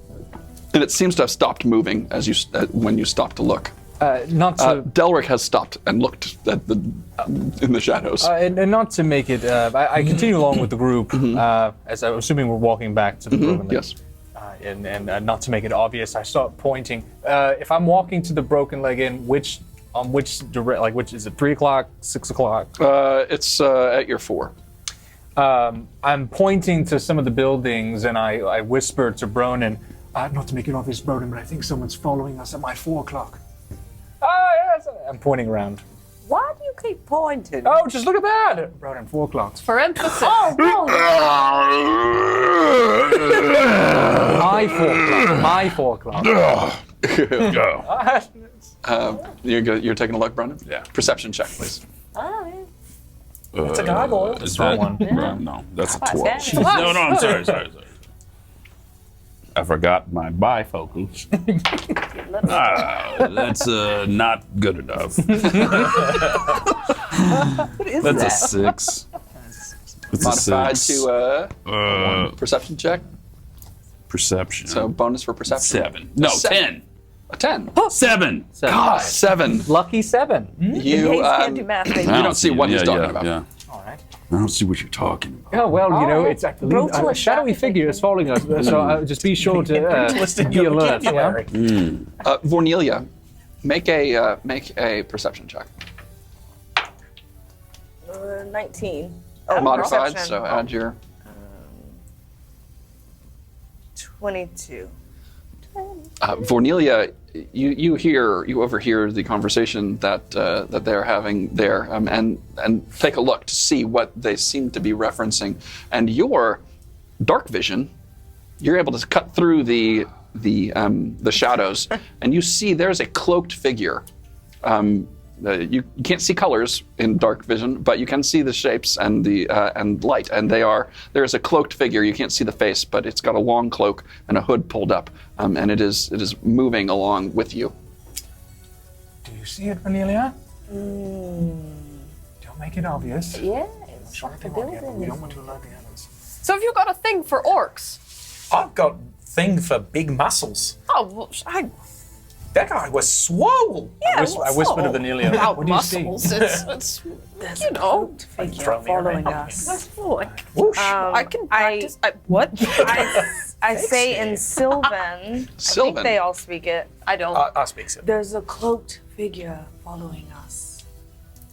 S1: it seems to have stopped moving as when you stop to look. Delric has stopped and looked at in the shadows.
S4: And not to make it, I continue along with the group, as I'm assuming we're walking back to the Broken Leg.
S1: Yes.
S4: And not to make it obvious, I start pointing. If I'm walking to the Broken Leg Inn, which is it 3 o'clock, 6 o'clock?
S1: It's at your 4.
S4: I'm pointing to some of the buildings, and I whisper to Bronin, not to make it obvious, Bronin, but I think someone's following us at my 4 o'clock. Yes. I'm pointing around.
S6: Why do you keep pointing?
S4: Oh, just look at that! Bronin, 4 o'clock.
S2: For emphasis.
S6: Oh,
S4: My 4 o'clock.
S1: You're taking a look, Brendan? Yeah. Perception check, please.
S3: It's a gargoyle.
S7: Is
S4: that
S7: that
S4: one?
S7: No, that's a
S6: That's
S7: 12.
S6: it.
S7: No, I'm sorry. I forgot my bifocals. That's not good enough. That's a 6. It's
S1: Modified
S7: a 6.
S1: to perception check.
S7: Perception.
S1: So bonus for perception.
S7: 7. No,
S1: 7.
S7: 10.
S1: A 10.
S7: 7.
S1: God, 7.
S4: Lucky 7.
S1: You
S6: Gaze can't do math, baby.
S1: you don't see what he's talking about.
S7: Yeah.
S4: All right.
S7: I don't see what you're talking about.
S4: Oh, well, it's I believe
S6: brutal
S4: a shadowy
S6: attack.
S4: figure is following us, so just be sure to be alert. Yeah?
S1: Vornelia, make a perception check.
S5: 19.
S1: Modified,
S5: perception.
S1: so add your
S5: 22.
S1: Vornelia. You overhear the conversation that they're having there, and take a look to see what they seem to be referencing. And your dark vision, you're able to cut through the shadows, and you see there's a cloaked figure. You can't see colors in dark vision, but you can see the shapes and and light, and there is a cloaked figure. You can't see the face, but it's got a long cloak and a hood pulled up, and it is moving along with you.
S4: Do you see it, Cornelia? Don't make it obvious.
S6: Yeah,
S4: It's
S6: it's like the
S4: we
S6: building.
S4: don't want to alert the others.
S2: So have you got a thing for orcs?
S3: I've got thing for big muscles.
S2: Oh, well,
S3: That guy was swole.
S2: yeah,
S4: I whisper to Cornelia,
S2: about
S4: what do you see?
S2: muscles. It's you know.
S3: Throw me
S6: Following
S3: around.
S6: us.
S2: Like,
S3: Whoosh.
S2: I can practice. What?
S5: I say in Sylvan. I
S1: Sylvan.
S5: think they all speak it.
S2: I don't.
S3: I speak so.
S6: There's a cloaked figure following us.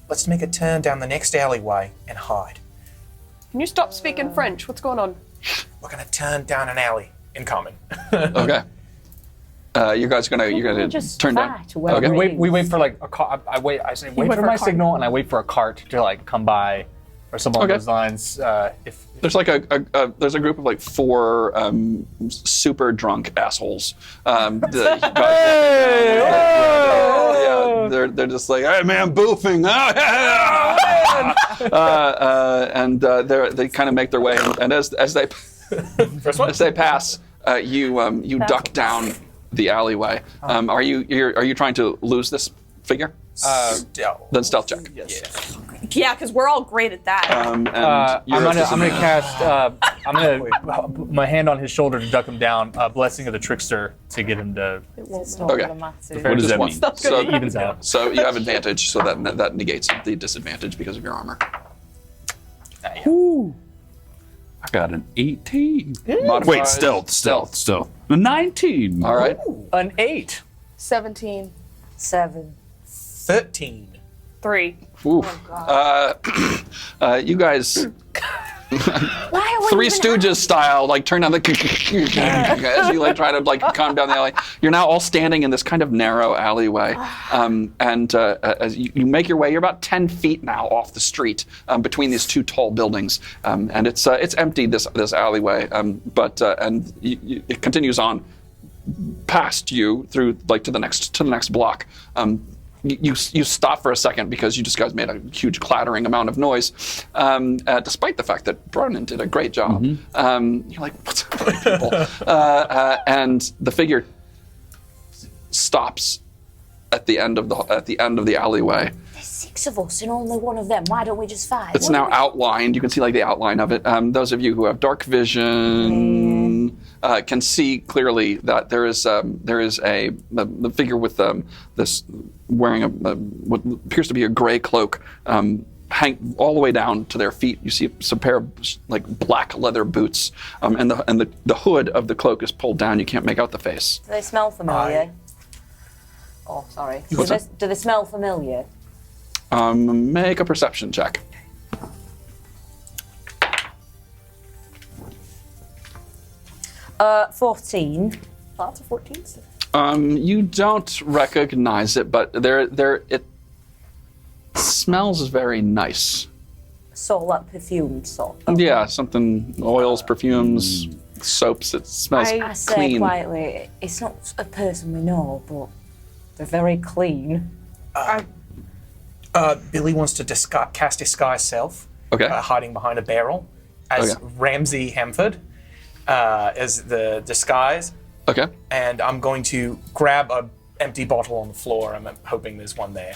S3: Let's make a turn down the next alleyway and hide.
S2: Can you stop speaking French? What's going on?
S3: We're gonna turn down an alley in common.
S1: Okay. You guys you're gonna
S6: just
S1: turn down.
S6: fight where
S1: Okay.
S4: We wait for like a car. I say wait for my signal, and I wait for a cart to like come by, or something along
S1: Okay.
S4: those lines. If
S1: There's like there's a group of like 4 super drunk assholes. Yeah, they're just like, hey man, boofing, and they kind of make their way, and as they pass, you duck down the alleyway. Are you trying to lose this figure? Then stealth check.
S2: Yeah, because we're all great at that.
S1: And
S4: I'm
S1: you're
S4: gonna
S1: at disadvantage.
S4: cast. I'm gonna put my hand on his shoulder to duck him down. Blessing of the trickster to get him to.
S1: Okay.
S7: What does
S1: Just
S7: that
S1: one.
S7: mean?
S1: So
S4: It evens out.
S1: So you have advantage, so that negates the disadvantage because of your armor.
S7: I got an 18.
S1: Modified
S7: Wait, stealth. A 19.
S1: All right.
S4: An 8.
S5: 17.
S6: 7.
S3: 13.
S2: 3.
S1: Ooh. You guys, Three Stooges style, like turn down the as you like try to like calm down the alley. You're now all standing in this kind of narrow alleyway, and as you make your way, you're about 10 feet now off the street between these 2 tall buildings, and it's empty, this alleyway, but it continues on past you through like to the next block. you stop for a second because you just guys made a huge clattering amount of noise, despite the fact that Bronin did a great job. You're like, what's up with people? And the figure stops at the end of the alleyway.
S6: There's 6 of us and only one of them. Why don't we just fight?
S1: It's now outlined. You can see like the outline of it. Those of you who have dark vision can see clearly that there is a figure with this wearing what appears to be a gray cloak. Hang all the way down to their feet. You see some pair of like black leather boots, and the hood of the cloak is pulled down. You can't make out the face.
S6: Do they smell familiar? Oh, sorry. Do they smell familiar?
S1: Make a perception check.
S6: 14.
S2: Lots of 14s.
S1: You don't recognize it, but it smells very nice.
S6: So like perfumed sort.
S1: Yeah, something oils, perfumes, soaps. It smells
S6: I say
S1: clean.
S6: quietly, it's not a person we know, but they're very clean.
S3: Billy wants to cast disguise self,
S1: Okay.
S3: hiding behind a barrel, as Ramsay Hamford as the disguise.
S1: Okay.
S3: And I'm going to grab a empty bottle on the floor. I'm hoping there's one there.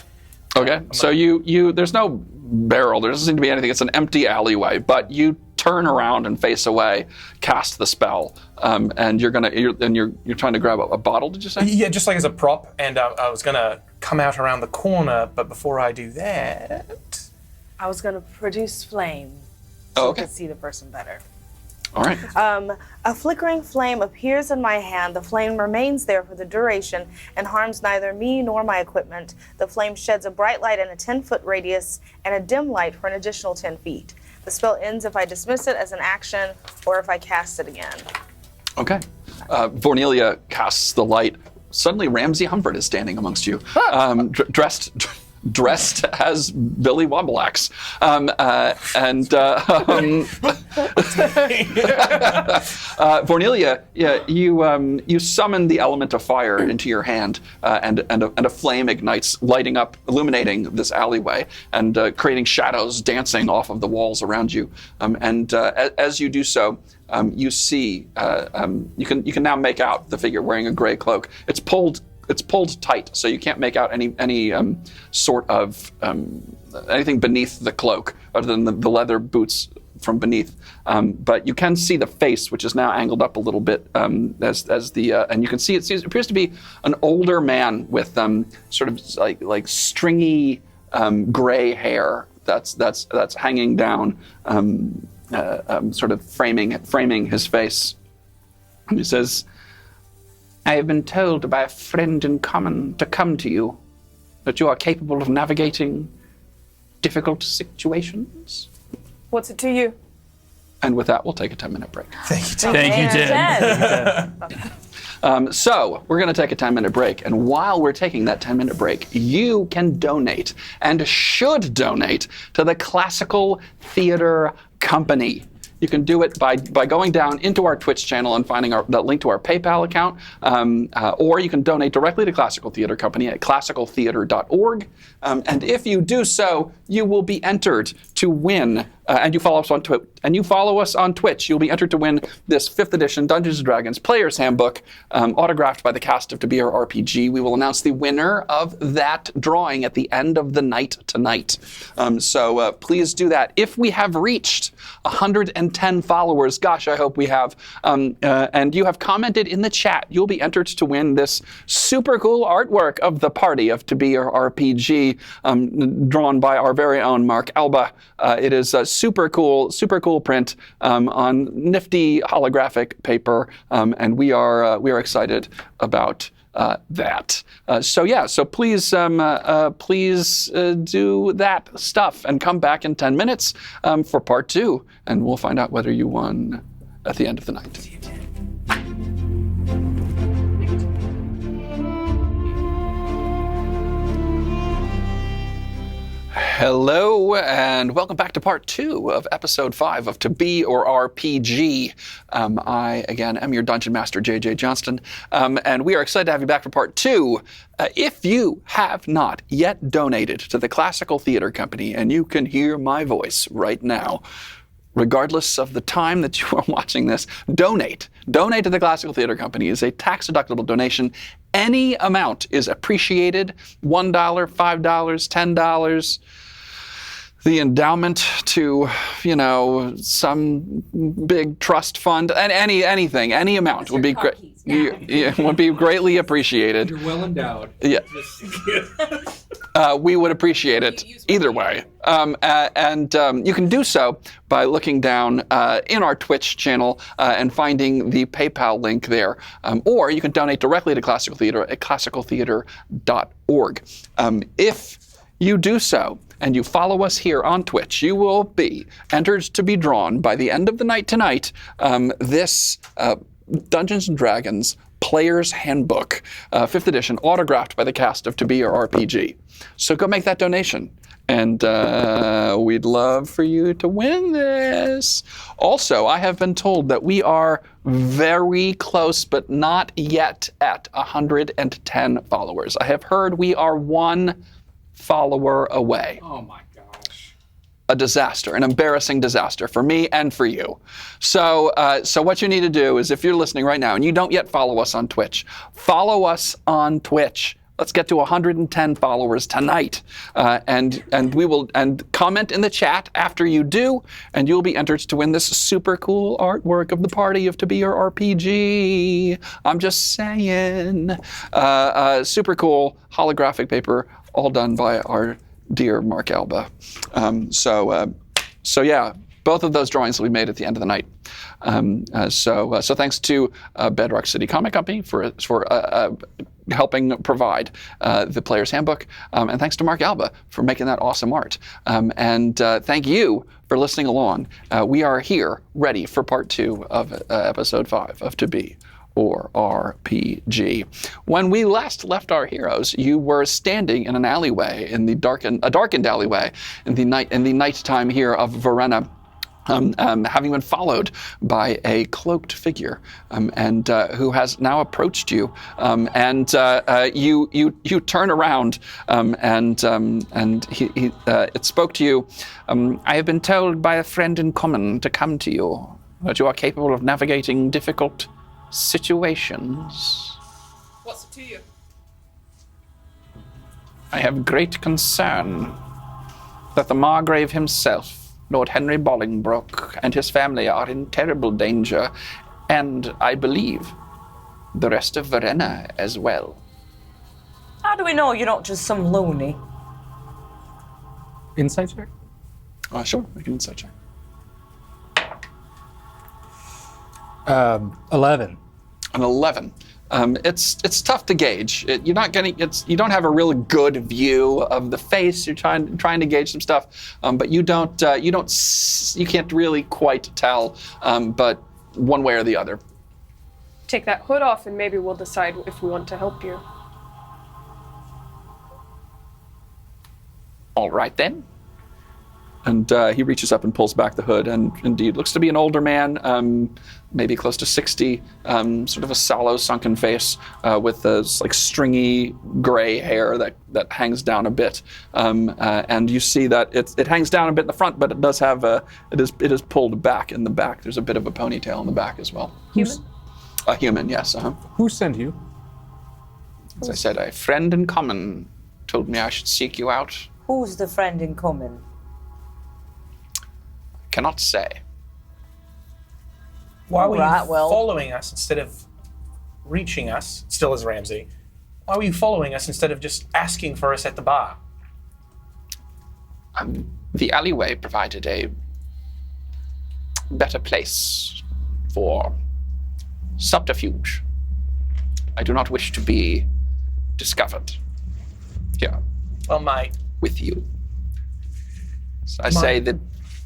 S1: Okay. So you there's no barrel. There doesn't seem to be anything. It's an empty alleyway. But you turn around and face away, cast the spell, and you're trying to grab a bottle. Did you say?
S3: Yeah, just like as a prop. And I was gonna come out around the corner, but before I do that,
S5: I was going to produce flame
S1: Oh,
S5: so
S1: okay.
S5: I could see the person better.
S1: All right.
S5: A flickering flame appears in my hand. The flame remains there for the duration and harms neither me nor my equipment. The flame sheds a bright light in a 10-foot radius and a dim light for an additional 10 feet. The spell ends if I dismiss it as an action or if I cast it again.
S1: Okay. Vornelia casts the light. Suddenly, Ramsay Humford is standing amongst you, dressed as Billie Wobbleaxe. Vornelia, you summon the element of fire into your hand, and a flame ignites, lighting up, illuminating this alleyway, and creating shadows dancing off of the walls around you. As you do so, you see you can now make out the figure wearing a gray cloak. It's pulled tight, so you can't make out any sort of anything beneath the cloak other than the leather boots from beneath. But you can see the face, which is now angled up a little bit, and you can see it appears to be an older man with sort of like stringy gray hair that's hanging down, sort of framing his face. And he says, I have been told by a friend in common to come to you, that you are capable of navigating difficult situations.
S2: What's it to you?
S1: And with that, we'll take a 10-minute break.
S3: thank you, Tim.
S7: Thank you, Jen.
S1: So we're going to take a 10-minute break. And while we're taking that 10-minute break, you can donate and should donate to the Classical Theater Company. You can do it by going down into our Twitch channel and finding that link to our PayPal account, or you can donate directly to Classical Theater Company at classicaltheater.org. And if you do so, you will be entered to win. And you follow us on Twitch, you'll be entered to win this 5th edition Dungeons and Dragons Player's Handbook, autographed by the cast of To Be Our RPG. We will announce the winner of that drawing at the end of the night tonight. So please do that. If we have reached 110 followers, gosh, I hope we have, and you have commented in the chat, you'll be entered to win this super cool artwork of the party of To Be Our RPG, drawn by our very own Mark Alba. It is a super cool print on nifty holographic paper, and we are excited about that. So please do that stuff and come back in 10 minutes for part 2, and we'll find out whether you won at the end of the night. Hello, and welcome back to part 2 of episode 5 of To Be or RPG. I, again, am your Dungeon Master, JJ Johnston, and we are excited to have you back for part 2. If you have not yet donated to the Classical Theater Company, and you can hear my voice right now, regardless of the time that you are watching this, donate. Donate to the Classical Theater Company. It's a tax-deductible donation. Any amount is appreciated. $1, $5, $10. The endowment to, some big trust fund, and anything, any amount would be great. Would be greatly appreciated.
S4: You're well endowed.
S1: Yeah. We would appreciate it either way. And you can do so by looking down in our Twitch channel and finding the PayPal link there. Or you can donate directly to Classical Theater at classicaltheater.org. If you do so, and you follow us here on Twitch, you will be entered to be drawn by the end of the night tonight, this Dungeons & Dragons Player's Handbook, 5th edition, autographed by the cast of To Be or RPG. So go make that donation. And we'd love for you to win this. Also, I have been told that we are very close, but not yet at 110 followers. I have heard we are 1 follower away.
S4: Oh my gosh.
S1: A disaster, an embarrassing disaster for me and for you. So what you need to do is, if you're listening right now and you don't yet follow us on Twitch, follow us on Twitch. Let's get to 110 followers tonight, and comment in the chat after you do, and you'll be entered to win this super cool artwork of the party of To Be Your RPG. I'm just saying, super cool holographic paper, all done by our dear Mark Alba. So yeah, both of those drawings will be made at the end of the night. So thanks to Bedrock City Comic Company for helping provide the Player's Handbook, and thanks to Mark Alba for making that awesome art. And thank you for listening along. We are here ready for part 2 of episode 5 of To Be or RPG. When we last left our heroes, you were standing in an alleyway, in the darkened alleyway, in the nighttime here of Verena. Having been followed by a cloaked figure, and who has now approached you, and you turn around, and it spoke to you. I have been told by a friend in common to come to you, that you are capable of navigating difficult situations.
S3: What's it to you?
S1: I have great concern that the Margrave himself, Lord Henry Bolingbroke, and his family are in terrible danger, and I believe the rest of Verena as well.
S6: How do we know you're not just some loony?
S4: Insight check?
S1: Sure, make an insight check.
S4: 11.
S1: An 11. It's tough to gauge. You don't have a really good view of the face. You're trying to gauge some stuff, but you can't really quite tell, but one way or the other.
S2: Take that hood off and maybe we'll decide if we want to help you.
S1: All right then. And he reaches up and pulls back the hood, and indeed looks to be an older man, maybe close to 60, sort of a sallow, sunken face with this like stringy gray hair that hangs down a bit. And you see that it hangs down a bit in the front, but it does have it is pulled back in the back. There's a bit of a ponytail in the back as well.
S2: Human?
S1: A human, yes.
S4: Who sent you?
S1: As I said, a friend in common told me I should seek you out.
S6: Who's the friend in common?
S1: Cannot say.
S3: Why were
S6: Alright,
S3: you
S6: well.
S3: following us instead of reaching us, still as Ramsey? Why were you following us instead of just asking for us at the bar?
S1: The alleyway provided a better place for subterfuge. I do not wish to be discovered here
S3: Well, mate,
S1: with you. So I say that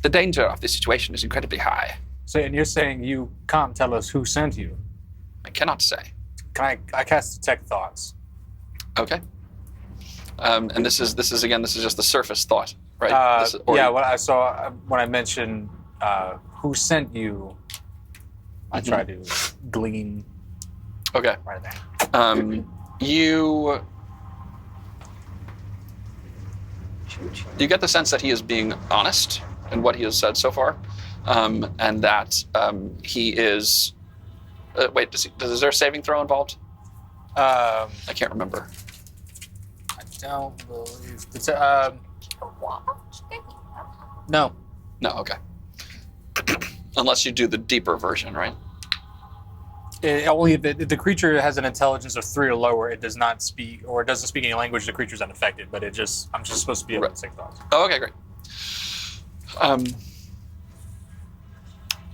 S1: the danger of this situation is incredibly high.
S4: So, and you're saying you can't tell us who sent you?
S1: I cannot say.
S4: Can I cast Detect Thoughts?
S1: Okay. And this is just the surface thought right?
S4: Yeah, what I saw when I mentioned who sent you, I tried to glean
S1: Okay.
S4: right there.
S1: You get the sense that he is being honest in what he has said so far, and that he is. Wait, is there a saving throw involved? I can't remember.
S4: I don't believe it's no.
S1: No, okay. Unless you do the deeper version, right?
S4: Only if the creature has an intelligence of 3 or lower, it does not speak, or it doesn't speak any language, the creature's unaffected, but I'm just supposed to be able to take thoughts.
S1: Oh, okay, great.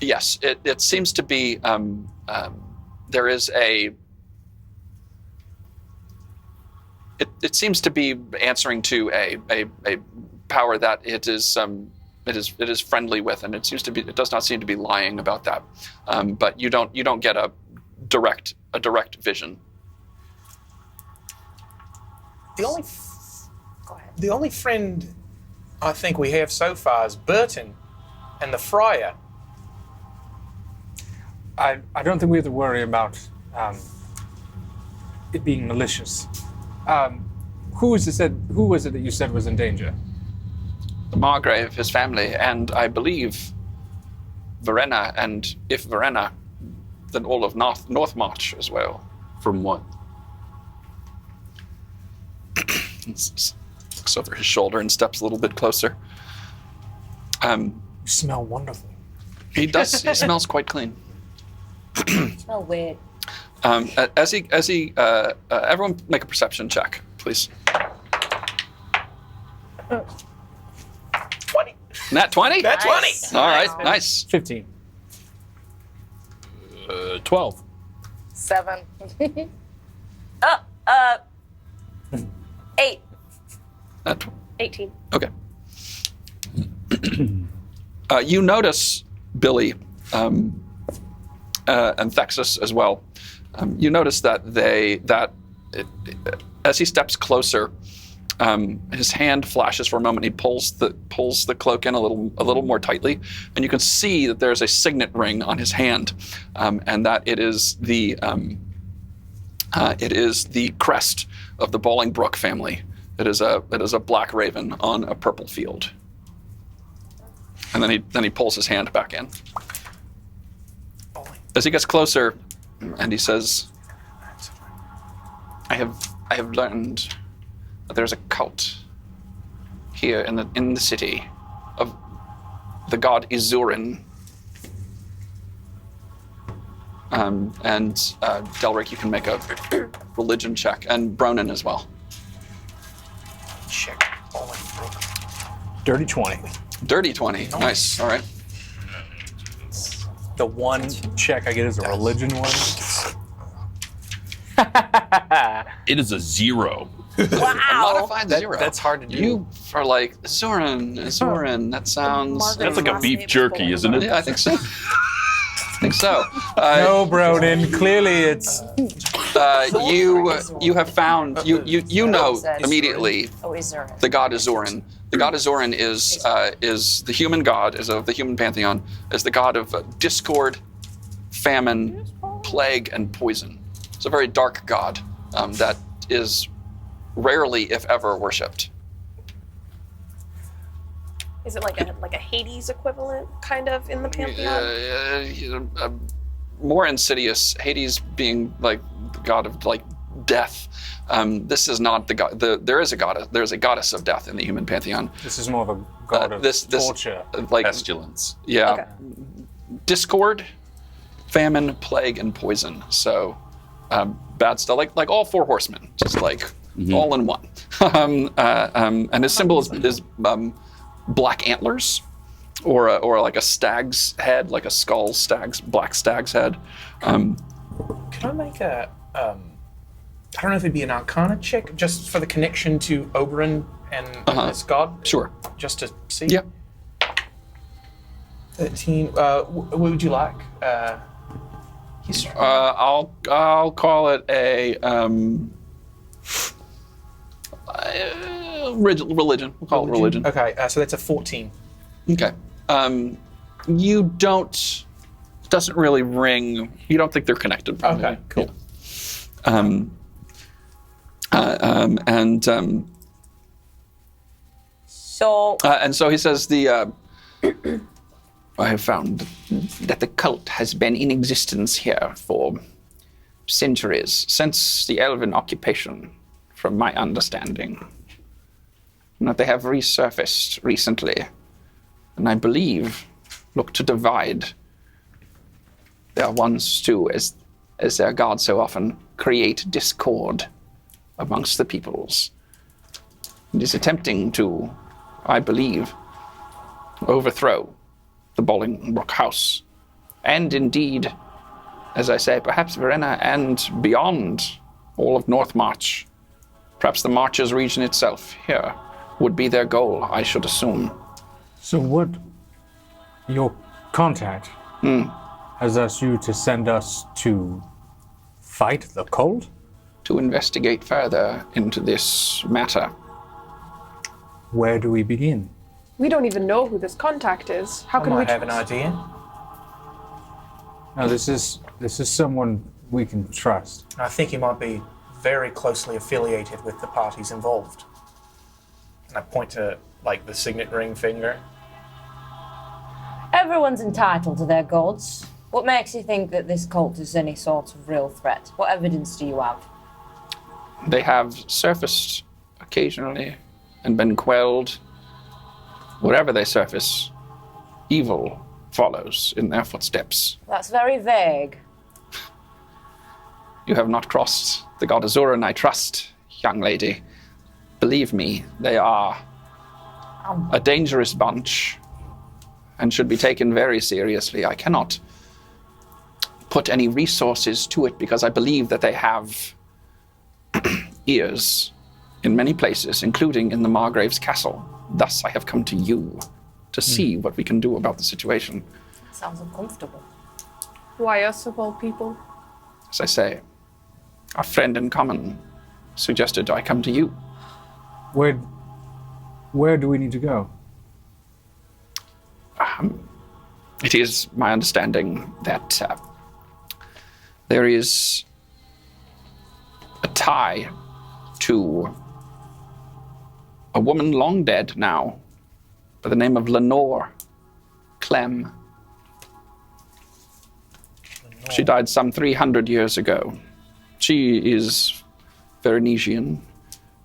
S1: Yes, it seems to be, there is a, it seems to be answering to a power that it is friendly with, and it does not seem to be lying about that. But you don't get a direct vision.
S3: The only friend I think we have so far is Burton and the Friar.
S4: I don't think we have to worry about it being malicious. Who was it that you said was in danger?
S1: The Margrave, his family, and I believe Verena, and if Verena, then all of Northmarch as well.
S7: From what?
S1: Looks over his shoulder and steps a little bit closer.
S4: You smell wonderful.
S1: He does. He smells quite clean.
S6: Smell weird.
S1: As he, everyone make a perception check, please.
S3: 20.
S1: Nat 20?
S3: That's 20.
S1: All right, nice.
S4: 15.
S7: 12.
S5: 7.
S6: 8.
S2: 18.
S1: Okay. You notice, Billy, and Thexus as well. You notice that as he steps closer, his hand flashes for a moment. He pulls the cloak in a little more tightly, and you can see that there's a signet ring on his hand, and that it is the crest of the Bolingbroke family. It is a black raven on a purple field. And then he pulls his hand back in. As he gets closer, and he says, I have learned that there's a cult here in the city of the god Izurin. And Delric, you can make a religion check, and Bronin as well.
S3: Check Bolingbroke.
S4: Dirty 20.
S1: Dirty 20. Nice. All right.
S4: The one check I get is a religion one.
S7: It is a 0.
S6: Wow.
S1: Modified 0.
S4: That's hard to do.
S1: You are like, Zorin. That sounds...
S7: That's like a beef jerky, isn't it?
S1: Yeah, I think so. I think so.
S4: No, Bronin. Clearly, it's
S1: You have found you know immediately
S6: Oh, is there?
S1: the god Izurin. The god Izurin is the human god, is of the human pantheon, is the god of discord, famine, plague, and poison. It's a very dark god that is rarely, if ever, worshipped.
S2: Is it like a Hades equivalent, kind of, in the pantheon?
S1: More insidious. Hades being like the god of like death. This is not the god. There is a goddess of death in the human pantheon.
S4: this is more of a god of torture.
S1: Like
S7: Pestilence.
S1: yeah,
S2: Okay.
S1: discord, famine, plague, and poison. So bad stuff. Like all 4 horsemen, just like all in one. And his symbol is black antlers, or like a stag's head, like a skull black stag's head.
S3: Can I make a, I don't know if it'd be an Arcana check, just for the connection to Oberon and this god?
S1: Sure.
S3: Just to see?
S1: Yeah.
S3: 13. What would you like?
S1: I'll call it a Religion. We'll call it religion.
S3: Okay, so that's a 14.
S1: Okay. You don't. Doesn't really ring. You don't think they're connected. Probably.
S3: Okay, cool.
S1: Yeah. And so he says I have found that the cult has been in existence here for centuries, since the Elven occupation, from my understanding. And that they have resurfaced recently, and I believe look to divide their ones too, as their gods so often create discord amongst the peoples. It is attempting to, I believe, overthrow the Bolingbroke house. And indeed, as I say, perhaps Verena and beyond all of Northmarch, perhaps the Marches region itself here, would be their goal, I should assume.
S4: So what your contact has asked you to send us to fight the cult?
S1: To investigate further into this matter.
S4: Where do we begin?
S2: We don't even know who this contact is. How can we
S3: have an idea.
S4: No, this is someone we can trust.
S3: I think he might be very closely affiliated with the parties involved. And I point to, like, the signet ring finger.
S6: Everyone's entitled to their gods. What makes you think that this cult is any sort of real threat? What evidence do you have?
S1: They have surfaced occasionally and been quelled. Wherever they surface, evil follows in their footsteps.
S6: That's very vague.
S1: You have not crossed the god Azuran, I trust, young lady. Believe me, they are a dangerous bunch and should be taken very seriously. I cannot put any resources to it because I believe that they have ears in many places, including in the Margrave's castle. Thus, I have come to you to see what we can do about the situation.
S6: Sounds uncomfortable.
S2: Why us of all people?
S1: As I say, our friend in common suggested I come to you.
S4: Where do we need to go?
S1: It is my understanding that there is a tie to a woman long dead now by the name of Lenore Clem. She died some 300 years ago. She is Verenesian,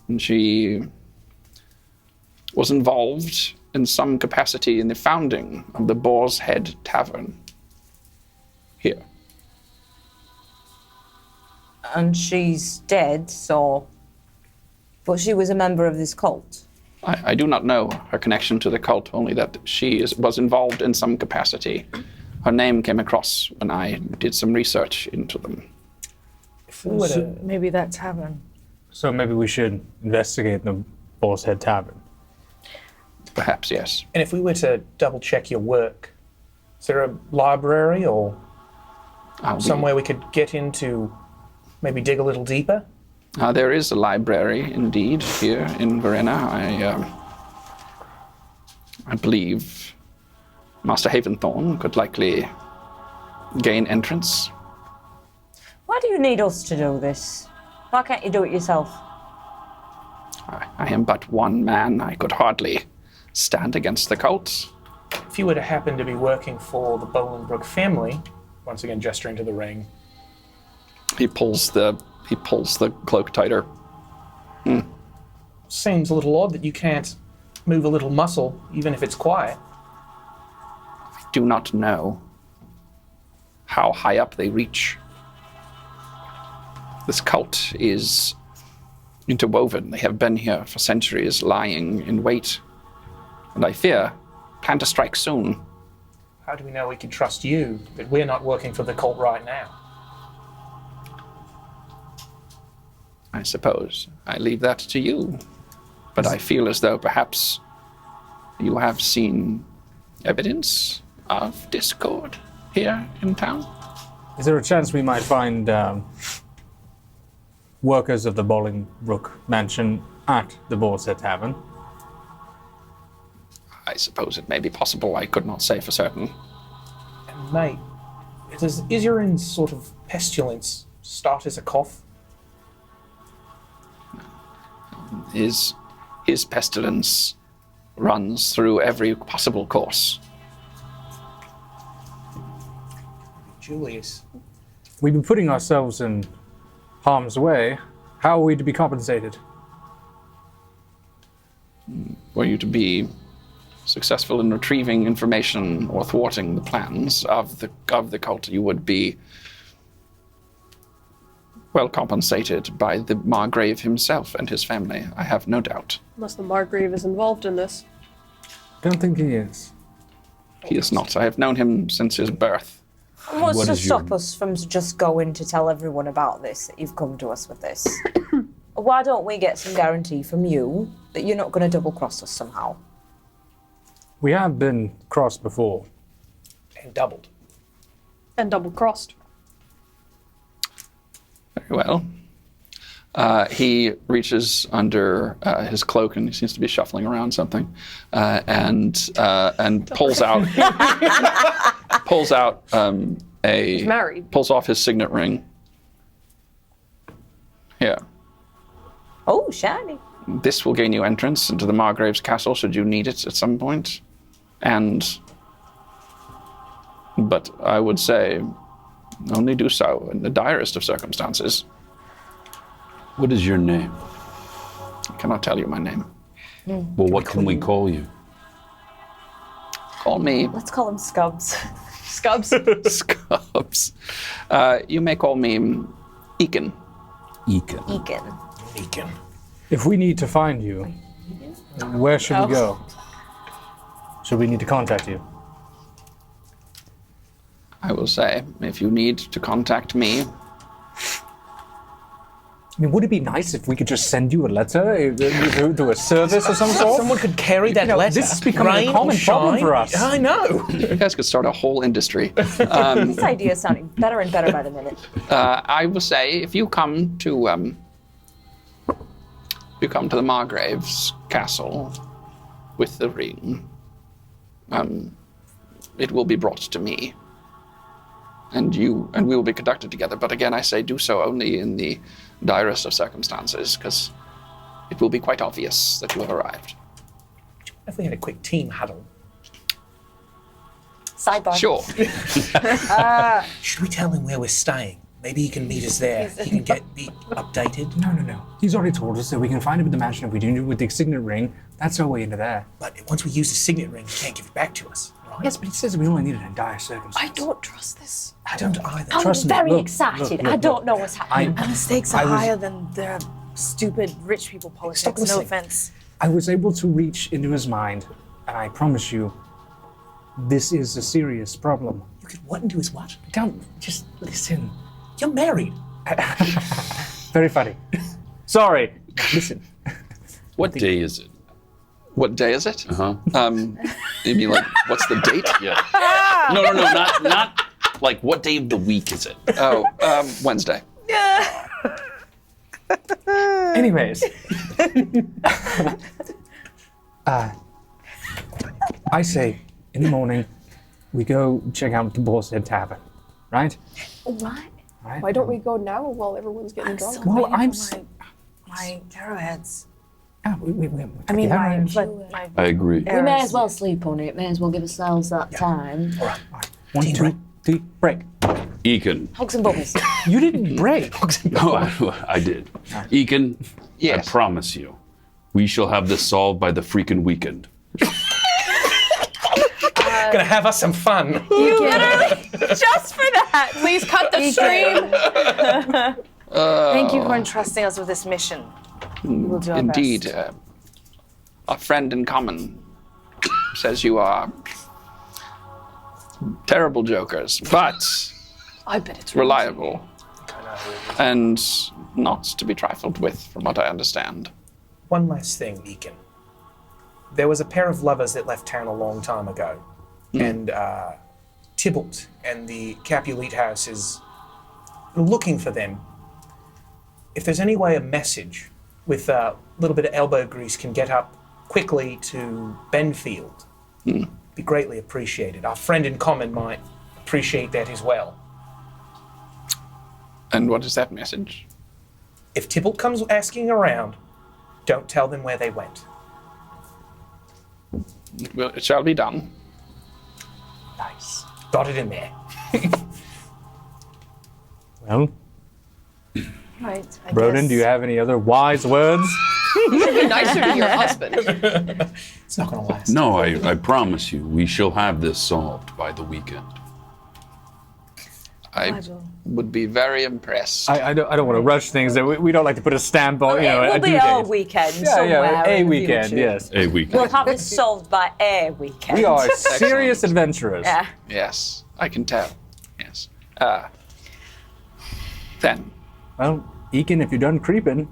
S1: and she was involved in some capacity in the founding of the Boar's Head Tavern here.
S6: And she's dead, so... But she was a member of this cult.
S1: I do not know her connection to the cult, only that she was involved in some capacity. Her name came across when I did some research into them.
S5: Maybe that tavern.
S4: So maybe we should investigate the Boar's Head Tavern.
S1: Perhaps, yes.
S3: And if we were to double check your work, is there a library or somewhere we could get into, maybe dig a little deeper?
S1: There is a library, indeed, here in Verena. I believe Master Haventhorn could likely gain entrance.
S6: Why do you need us to do this? Why can't you do it yourself?
S1: I am but one man. I could hardly stand against the cult.
S3: If you were to happen to be working for the Bolingbroke family, once again gesturing to the ring.
S1: He pulls the cloak tighter.
S3: Seems a little odd that you can't move a little muscle, even if it's quiet.
S1: I do not know how high up they reach. This cult is interwoven. They have been here for centuries, lying in wait. And I fear, plan to strike soon.
S3: How do we know we can trust you, that we're not working for the cult right now?
S1: I suppose I leave that to you. But I feel as though perhaps you have seen evidence of discord here in town.
S4: Is there a chance we might find workers of the Bolingbroke mansion at the Boar's Head Tavern.
S1: I suppose it may be possible. I could not say for certain.
S3: And mate, does Iserin's sort of pestilence start as a cough?
S1: His pestilence runs through every possible course.
S3: Julius.
S4: We've been putting ourselves in harm's way. How are we to be compensated?
S1: Were you to be successful in retrieving information or thwarting the plans of the cult, you would be well compensated by the Margrave himself and his family, I have no doubt.
S2: Unless the Margrave is involved in this.
S4: Don't think he is.
S1: He is not. I have known him since his birth.
S6: And what's
S7: What
S6: to
S7: is your-
S6: stop us from just going to tell everyone about this, that you've come to us with this? Why don't we get some guarantee from you that you're not going to double-cross us somehow?
S4: We have been crossed before.
S3: And doubled.
S2: And double-crossed.
S1: Very well. He reaches under his cloak and he seems to be shuffling around something, and pulls out
S2: He's married.
S1: pulls off his signet ring. Here,
S6: Oh, shiny.
S1: this will gain you entrance into the Margrave's castle should you need it at some point, but I would say only do so in the direst of circumstances.
S7: What is your name?
S1: I cannot tell you my name.
S7: Well, what can we call you?
S1: Call me
S6: Let's call him Scubs.
S2: Scubs.
S1: Scubs. You may call me Eakin.
S7: Eakin.
S6: Egan.
S3: Beacon.
S4: If we need to find you, where should we go? Should we need to contact you?
S1: I will say, if you need to contact me,
S4: I mean, would it be nice if we could just send you a letter to a service or some sort?
S3: Someone could carry that letter.
S4: This is becoming
S3: rain
S4: a common
S3: or
S4: problem
S3: shine.
S4: for us.
S3: I know.
S1: you guys could start a whole industry.
S6: This idea is sounding better and better by the minute.
S1: I will say, if you come to the Margrave's castle with the ring, it will be brought to me, and we will be conducted together. But again, I say do so only in the direst of circumstances, because it will be quite obvious that you have arrived.
S3: If we had a quick team huddle.
S6: Sidebar.
S1: Sure.
S3: Should we tell him where we're staying? Maybe he can meet us there. He can be updated.
S4: No. He's already told us that we can find him at the mansion if we do with the signet ring. That's our way into there.
S3: But once we use the signet ring, he can't give it back to us. Right?
S4: Yes, but he says we only need it in dire circumstances.
S2: I don't trust this.
S3: I don't either.
S6: I'm
S4: Trust me,
S6: very
S4: look,
S6: excited.
S4: look,
S6: I don't know what's happening.
S5: And the stakes
S4: I
S5: are
S4: was-
S5: higher than the stupid rich people politics.
S3: Stop
S5: No
S3: listening.
S5: offense.
S4: I was able to reach into his mind, and I promise you, this is a serious problem.
S3: You could what and do his what?
S4: Don't just listen.
S3: You're married.
S4: Very funny. Sorry. Listen.
S7: What day is it?
S1: What day is it?
S7: Uh-huh.
S1: You mean like, what's the date?
S7: Yeah. No, not like what day of the week is it?
S1: Oh, Wednesday.
S4: Anyways. I say, in the morning, we go check out the Boar's Head Tavern, right?
S2: What?
S4: Right?
S2: Why don't we go now while everyone's getting drunk?
S5: So
S4: Well,
S5: waiting
S4: I'm
S5: for my arrowheads.
S4: I
S5: I mean,
S4: yeah,
S5: my
S7: I agree.
S6: We may as well sleep on it. May as well give ourselves that time.
S4: One, two, three, break.
S7: Eakin.
S6: Hugs and bubbles.
S4: You didn't break.
S7: Oh, I did. Eakin,
S1: Yes.
S7: I promise you, we shall have this solved by the freaking weekend.
S3: Gonna have us some fun.
S5: You literally just for that.
S2: Please cut the stream.
S5: Thank you for entrusting us with this mission. We will do our
S1: Indeed.
S5: best.
S1: Our friend in common says you are terrible jokers, but
S2: I bet it's
S1: reliable and not to be trifled with, from what I understand.
S3: One last thing, Beacon. There was a pair of lovers that left town a long time ago, and Tybalt and the Capulyt house is looking for them. If there's any way a message with a little bit of elbow grease, can get up quickly to Benfield, be greatly appreciated. Our friend in common might appreciate that as well.
S1: And what is that message?
S3: If Tybalt comes asking around, don't tell them where they went.
S1: Well, it shall be done.
S3: Nice. Got it in there.
S4: Well,
S5: Right. I
S4: Broden,
S5: guess.
S4: do you have any other wise words?
S2: Be nicer to your husband.
S3: It's not going to last.
S7: No, I promise you, we shall have this solved by the weekend.
S1: I would be very impressed.
S4: I don't want to rush things. That we don't like to put a stamp on,
S6: It will
S4: a
S6: be
S4: due
S6: our
S4: date.
S6: weekend
S4: Yeah,
S6: somewhere.
S4: a
S6: in the
S4: weekend,
S6: future.
S4: yes.
S7: A weekend.
S6: We'll have this solved by a weekend.
S4: We are serious adventurers.
S6: Yeah.
S1: Yes, I can tell. Yes. Then,
S4: Well, Ekin, if you're done creeping,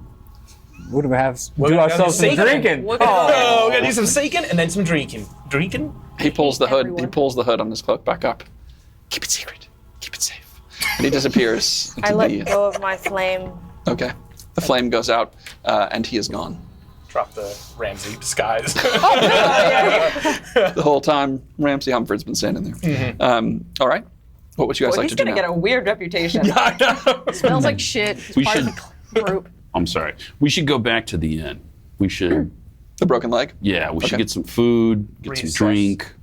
S4: we're gonna have
S3: We're
S4: do
S3: gonna go
S4: ourselves some
S3: seeking.
S4: drinking.
S3: Oh, we're going to do some seeking and then some drinking. Drinking?
S1: he pulls the hood. He
S2: everyone.
S1: pulls the hood on his cloak back up. Keep it secret. Keep it safe. And he disappears
S5: I
S1: into
S5: let
S1: the.
S5: go of my flame.
S1: Okay. The flame goes out, and he is gone.
S3: Drop the Ramsey disguise.
S1: The whole time, Ramsay Humford's been standing there. All right. What would you guys
S6: Well,
S1: like
S6: he's
S1: to do
S6: gonna
S1: now?
S6: get a weird reputation.
S2: Smells like shit. He's
S7: We
S2: part
S7: should-
S2: of the group.
S7: I'm sorry. We should go back to the inn. We should,
S1: The broken leg?
S7: yeah, we should
S1: Okay.
S7: get some food, get some
S3: Reassess.
S7: drink,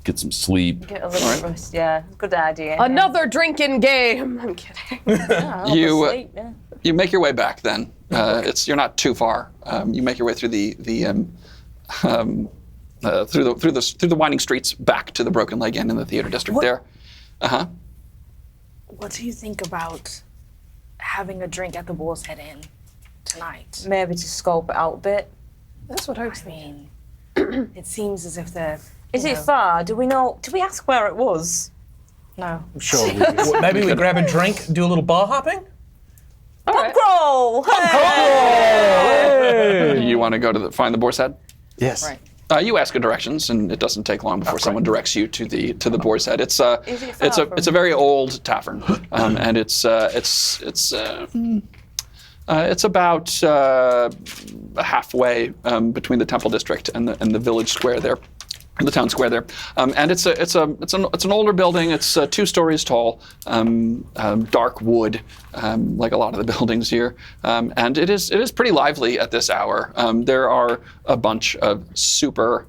S7: get some sleep.
S6: Get a little rest, yeah. Good idea.
S2: Another drinking game. I'm kidding.
S1: You,
S6: Sleep, yeah.
S1: You make your way back then. You're not too far. You make your way through through the winding streets back to the Broken Leg Inn in the theater district
S5: What-
S1: there.
S5: What do you think about having a drink at the Boar's Head Inn tonight?
S6: Maybe to scope it out a bit.
S2: That's what I was
S5: I
S2: thinking.
S5: mean, it seems as if the.
S6: Is
S5: you
S6: it
S5: know-
S6: far? Do we know? Do we ask where it was?
S5: No.
S4: Sure.
S3: Well, maybe we grab a drink, do a little bar hopping?
S2: All right.
S6: Roll! Hey!
S1: You want to go to find the Boar's Head?
S4: Yes.
S2: Right.
S1: You ask her directions, and it doesn't take long before someone directs you to the Boar's Head. It's
S6: Is it far from-
S1: a very old tavern, and it's about halfway between the Temple District and the village square there, the town square there. And it's an older building. It's 2 stories tall, dark wood, like a lot of the buildings here. And it is pretty lively at this hour. There are a bunch of super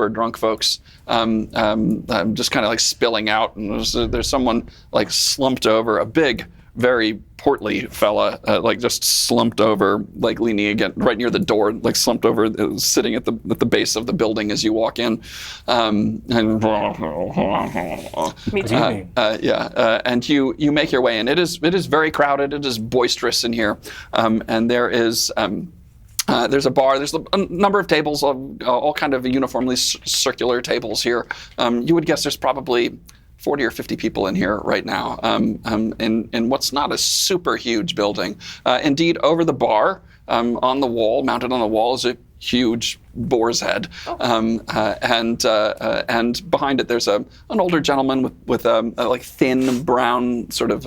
S1: drunk folks just kind of like spilling out, and there's someone like slumped over, a big, very portly fella, like just slumped over, like leaning again right near the door, like slumped over, sitting at the base of the building as you walk in. And
S2: Me too.
S1: and you make your way in. It is very crowded. It is boisterous in here, and there is. There's a bar. There's a number of tables, all kind of uniformly circular tables here. You would guess there's probably 40 or 50 people in here right now, in what's not a super huge building. Indeed, over the bar, on the wall, mounted on the wall, is a huge boar's head, and behind it there's an older gentleman with like thin brown sort of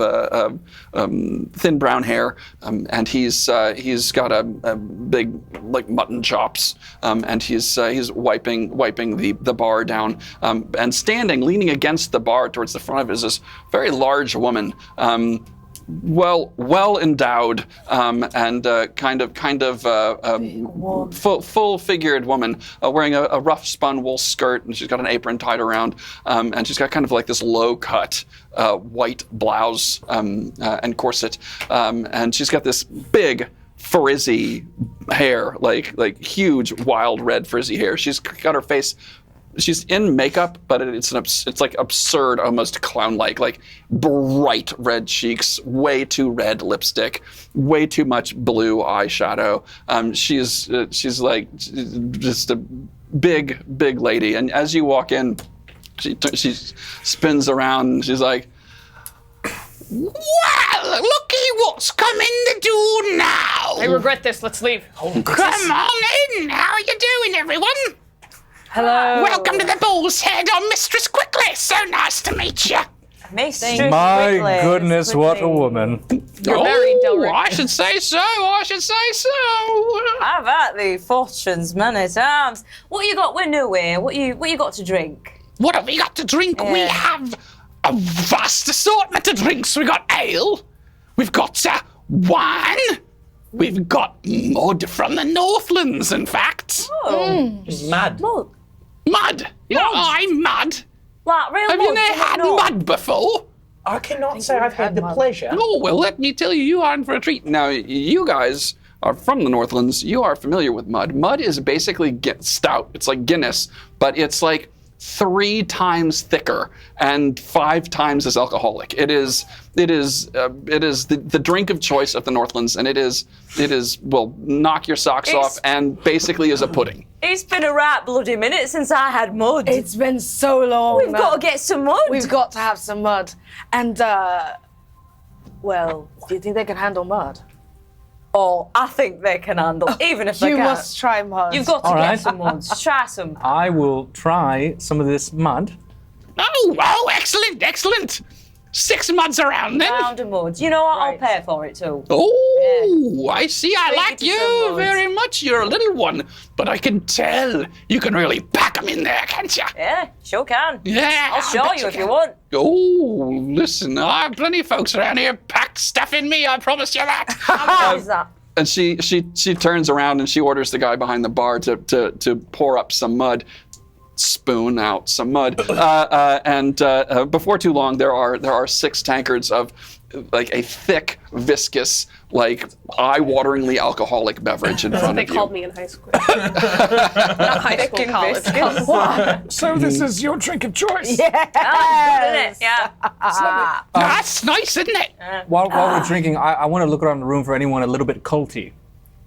S1: thin brown hair, and he's got a big like mutton chops, and he's wiping the bar down, and standing leaning against the bar towards the front of it is this very large woman. Well endowed, and kind of full-figured woman, wearing a rough spun wool skirt, and she's got an apron tied around, and she's got kind of like this low-cut white blouse and corset, and she's got this big frizzy hair, like huge wild red frizzy hair. She's got her face. She's in makeup, but it's like absurd, almost clown-like, like bright red cheeks, way too red lipstick, way too much blue eyeshadow. She's like just a big lady. And as you walk in, she spins around and she's like,
S8: Well, looky what's coming to do now.
S2: I regret this. Let's leave.
S8: Come on in. How are you doing, everyone?
S6: Hello.
S8: Welcome to the Bull's Head. I'm Mistress Quickly. So nice to meet you.
S4: My goodness, what a woman.
S2: You're very Delric.
S8: I should say so. I should say so.
S6: I've had the fortunes many times. What you got with new here? What you got to drink?
S8: What have we got to drink? We have a vast assortment of drinks. We got ale. We've got wine. We've got mud from the Northlands, in fact.
S3: Mad.
S8: Mud. I'm mud.
S6: Like real
S8: Have you never had mud before?
S3: I cannot say I've had the pleasure.
S8: Oh, well, let me tell you, you are in for a treat. Now, you guys are from the Northlands. You are familiar with mud. Mud is basically stout. It's like Guinness, but it's like 3 times thicker and 5 times as alcoholic. It is the drink of choice of the Northlands, and it is will knock your socks off and basically is a pudding.
S6: It's been a right bloody minute since I had mud.
S5: It's been so long.
S6: We've got to get some mud.
S5: We've got to have some mud. And, well, do you think they can handle mud?
S6: Oh, I think they can handle, even if they can't.
S5: You must try mud.
S6: You've got to
S4: All
S6: get
S4: right.
S6: some mud. Try some.
S4: I will try some of this mud.
S8: Oh, excellent, excellent. 6 months around then.
S6: Pound of mud. You know what?
S5: Right.
S6: I'll pay for it too.
S8: Oh, I see. I
S6: Treat
S8: like
S6: you to some
S8: you
S6: mud.
S8: very much. You're a little one, but I can tell you can really pack them in there, can't you?
S6: Yeah, sure can.
S8: Yeah.
S6: I'll show you if you want.
S8: Oh, listen, I have plenty of folks around here packed stuff in me. I promise you that.
S6: How much is that?
S1: And she turns around and she orders the guy behind the bar to pour up some mud, spoon out some mud, and before too long there are 6 tankards of like a thick, viscous, like eye-wateringly alcoholic beverage in front
S2: They
S1: of you.
S2: called me in high school. Not high school, college.
S3: So this is your drink of choice.
S6: Isn't it? Yeah.
S8: That's nice, isn't it?
S4: While we're drinking, I want to look around the room for anyone a little bit culty.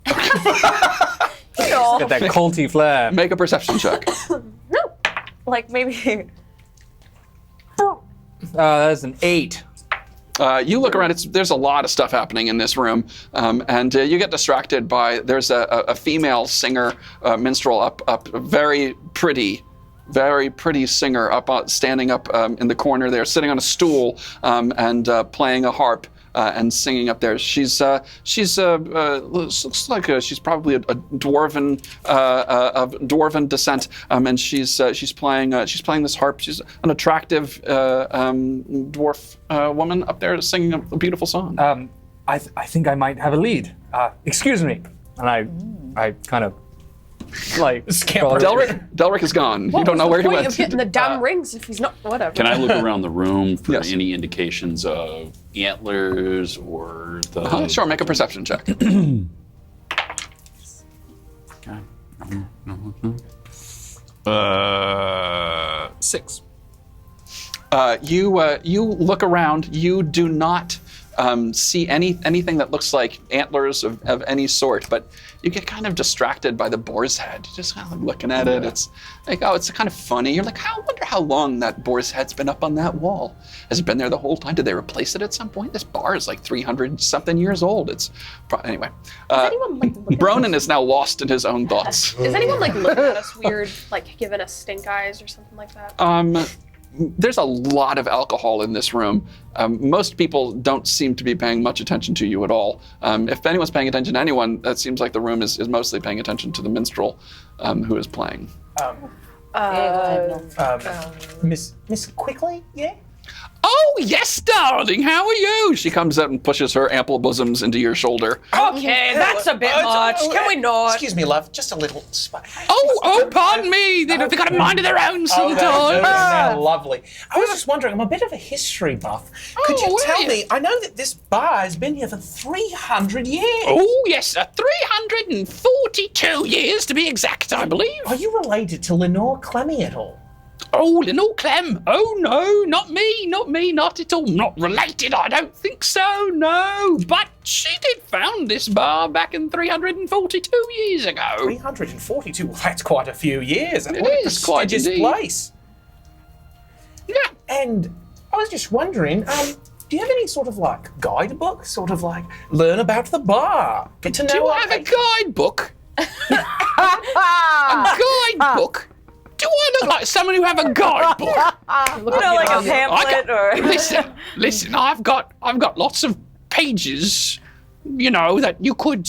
S4: Get that culty flair.
S1: Make a perception check.
S6: Like maybe.
S4: That's an 8.
S1: You look around. There's a lot of stuff happening in this room, and you get distracted by there's a female singer, minstrel up, very pretty singer standing up in the corner there, sitting on a stool and playing a harp. And singing up there. She's looks like she's probably a dwarven of dwarven descent, and she's playing this harp. She's an attractive dwarf woman up there singing a beautiful song.
S4: I think I might have a lead. Excuse me. And I kind of like
S3: Scamper.
S1: Delric is gone. You don't know where he
S2: Point
S1: went.
S2: of getting the damn rings if he's not whatever.
S7: Can I look around the room for
S1: Yes.
S7: any indications of antlers or the...
S1: Sure, make a perception check.
S7: Okay. 6.
S1: You look around. You do not see anything that looks like antlers of any sort, but you get kind of distracted by the boar's head. You're just kind of looking at it. It's like, oh, it's kind of funny. You're like, I wonder how long that boar's head's been up on that wall. Has it been there the whole time? Did they replace it at some point? This bar is like 300-something years old. Anyway.
S2: anyone like looking
S1: Bronan is now lost in his own thoughts.
S2: Is anyone like looking at us weird, like giving us stink eyes or something like that?
S1: There's a lot of alcohol in this room. Most people don't seem to be paying much attention to you at all. If anyone's paying attention to anyone, that seems like the room is mostly paying attention to the minstrel who is playing.
S3: Miss Quickly, yeah?
S8: Oh, yes, darling. How are you?
S1: She comes out and pushes her ample bosoms into your shoulder.
S2: Okay, that's a bit much. Can we not?
S3: Excuse me, love. Just a little spot.
S8: Oh, pardon me. They've got a mind of their own sometimes.
S3: Lovely. I was just wondering, I'm a bit of a history buff. Could you
S8: are
S3: tell
S8: you?
S3: me, I know that this bar has been here for 300 years.
S8: Oh, yes, 342 years to be exact, I believe.
S3: Are you related to Lenore Clemmy at all?
S8: Oh, Lenore Clem. Oh, no, not me, not at all. Not related, I don't think so, no. But she did found this bar back in 342 years ago.
S3: 342? Well, that's quite a few years.
S8: It
S3: What a
S8: is quite
S3: prestigious
S8: indeed.
S3: place.
S8: Yeah.
S3: And I was just wondering, do you have any sort of like guidebook? Sort of like learn about the bar? Get to know
S8: Do you
S3: our
S8: have a guidebook? A guidebook? Do I look like someone who have a guidebook.
S6: like a pamphlet or.
S8: Listen. I've got lots of pages, that you could.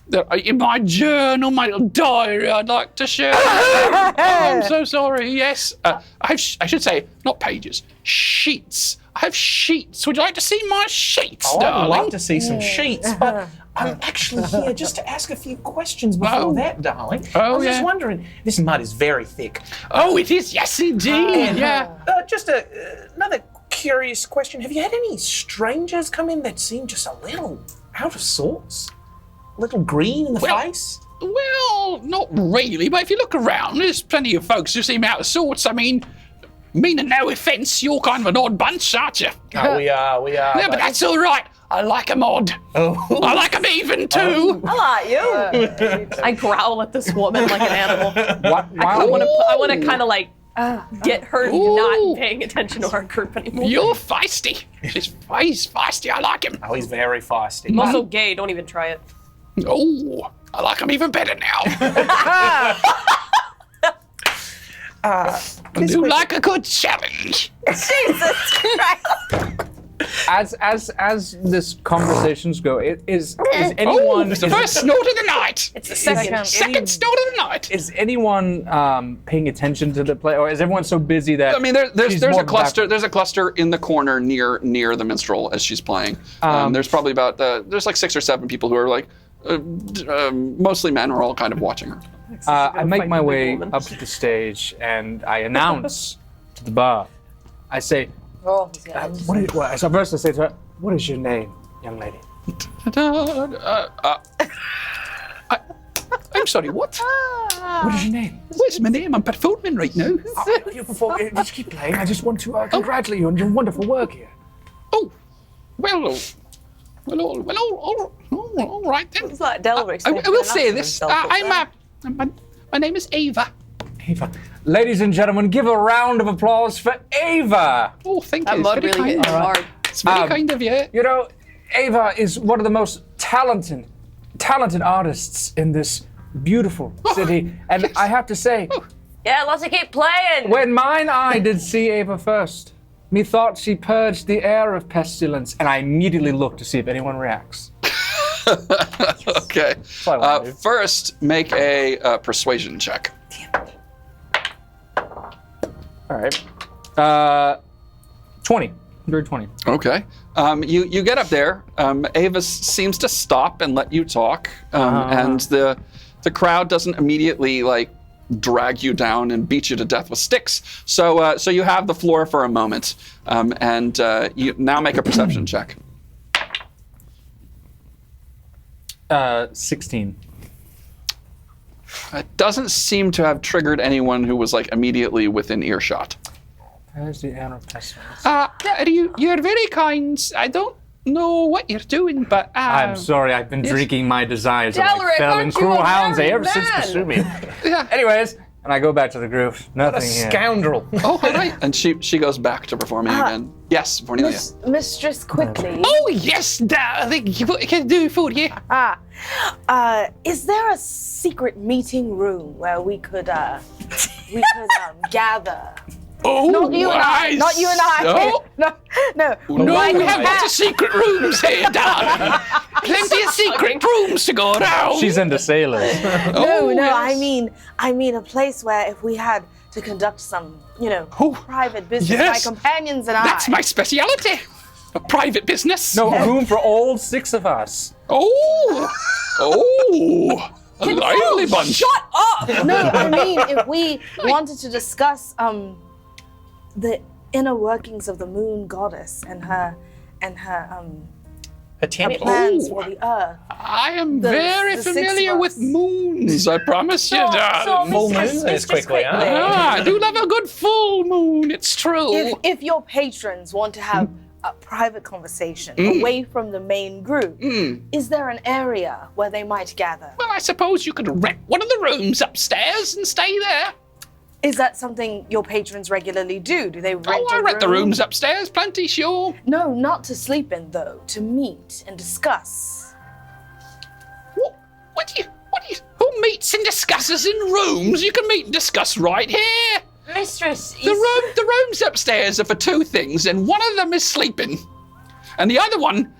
S8: That in my journal, my little diary, I'd like to share. I'm so sorry. Yes, I should say not pages, sheets. I have sheets. Would you like to see my sheets,
S3: I'd
S8: darling?
S3: love to see some sheets, but I'm actually here just to ask a few questions before that, darling. I was just wondering, this mud is very thick.
S8: Oh, it is. Yes, indeed. Yeah.
S3: Just another curious question. Have you had any strangers come in that seem just a little out of sorts? A little green in the face?
S8: Well, not really. But if you look around, there's plenty of folks who seem out of sorts. I mean no offence, you're kind of an odd bunch, aren't you?
S3: Oh, we are.
S8: Yeah, but that's all right. I like 'em odd.
S3: Oh.
S8: I like 'em even too.
S6: I like you.
S2: I growl at this woman like an animal.
S4: Wow.
S2: I want to kind of like get her not paying attention to our group anymore.
S8: You're feisty. He's feisty. I like him.
S3: Oh, he's very feisty.
S2: I'm also gay. Don't even try it.
S8: Oh, I like him even better now. I do like a good challenge.
S6: Jesus Christ.
S4: As this conversations go, is anyone?
S8: It's the first snort of the night.
S2: It's the second.
S8: Second snort of the night.
S4: Is anyone paying attention to the play, or is everyone so busy that?
S1: I mean, there's
S4: she's
S1: a
S4: more
S1: cluster.
S4: back-
S1: There's a cluster in the corner near the minstrel as she's playing. There's probably about there's like 6 or 7 people who are like mostly men are all kind of watching her.
S4: I make my
S2: fight the
S4: way
S2: big woman.
S4: up to the stage and I announce to the bar. I say,
S6: Oh,
S4: so first I say to her, "What is your name, young lady?"
S1: I'm sorry, what?
S4: What is your name?
S1: What's my name? I'm performing right now.
S4: Just keep playing. I just want to congratulate you on your wonderful work here.
S1: Oh, well, all right then.
S6: It's like Delric's.
S1: I will say this. My name is Ava.
S4: Ava. Ladies and gentlemen, give a round of applause for Ava.
S1: Oh, thank
S2: That
S1: you.
S2: mud
S1: It's very
S2: really hit
S1: kind.
S2: you hard.
S1: It's very kind of you.
S4: You know, Ava is one of the most talented artists in this beautiful city. And I have to say,
S6: Yeah, let's keep playing.
S4: when mine eye did see Ava first, methought she purged the air of pestilence, and I immediately looked to see if anyone reacts.
S1: Okay.
S4: what I wanna do.
S1: First, make a persuasion check.
S4: All right. 20. 120.
S1: Okay. You get up there. Ava seems to stop and let you talk, and the crowd doesn't immediately like drag you down and beat you to death with sticks. So you have the floor for a moment, and you now make a perception check.
S4: 16.
S1: It doesn't seem to have triggered anyone who was like immediately within earshot.
S4: Purge the air of pestilence.
S1: You're very kind. I don't know what you're doing, but
S4: I'm sorry, I've been drinking my desires like
S2: Delric,
S4: fell in
S2: aren't you
S4: cruel
S2: a
S4: hounds
S2: married
S4: ever since
S2: man?
S4: pursued me.
S1: Yeah.
S4: Anyways, and I go back to the group. Nothing
S3: A
S4: here.
S3: scoundrel.
S1: Oh, all right. And she goes back to performing again. Yes, Verena.
S5: Mistress Quickly.
S8: Oh, yes, darling. What can I do for you?
S5: Is there a secret meeting room where we could gather?
S8: Oh,
S5: Not you and I. Not you and I. No.
S8: No,
S5: Like
S8: we have
S5: that.
S8: lots of secret rooms here, darling. Plenty of secret rooms to go around.
S4: She's into sailors.
S5: No,
S8: yes.
S5: I mean a place where if we had to conduct some, private business,
S8: yes.
S5: my companions and I.
S8: That's my speciality. A private business.
S4: No, room for all 6 of us.
S8: Oh, a lively bunch.
S6: Shut up!
S5: No, I mean if we wanted to discuss the inner workings of the moon goddess and her
S3: A tenant.
S5: plans for the earth.
S8: I am
S5: The-
S8: very
S5: the 6
S8: familiar
S5: of
S8: with
S5: us.
S8: moons, I promise you, darling.
S3: Full moon is quickly, huh?
S8: I do love a good full moon, it's true.
S5: If your patrons want to have a private conversation away from the main group, is there an area where they might gather?
S8: Well, I suppose you could rent one of the rooms upstairs and stay there.
S5: Is that something your patrons regularly do? Do they rent
S8: I
S5: a
S8: rent the
S5: room?
S8: rooms upstairs, plenty, sure.
S5: No, not to sleep in though, to meet and discuss.
S8: Who meets and discusses in rooms. You can meet and discuss right here.
S6: Mistress,
S8: The rooms upstairs are for two things, and one of them is sleeping, and the other one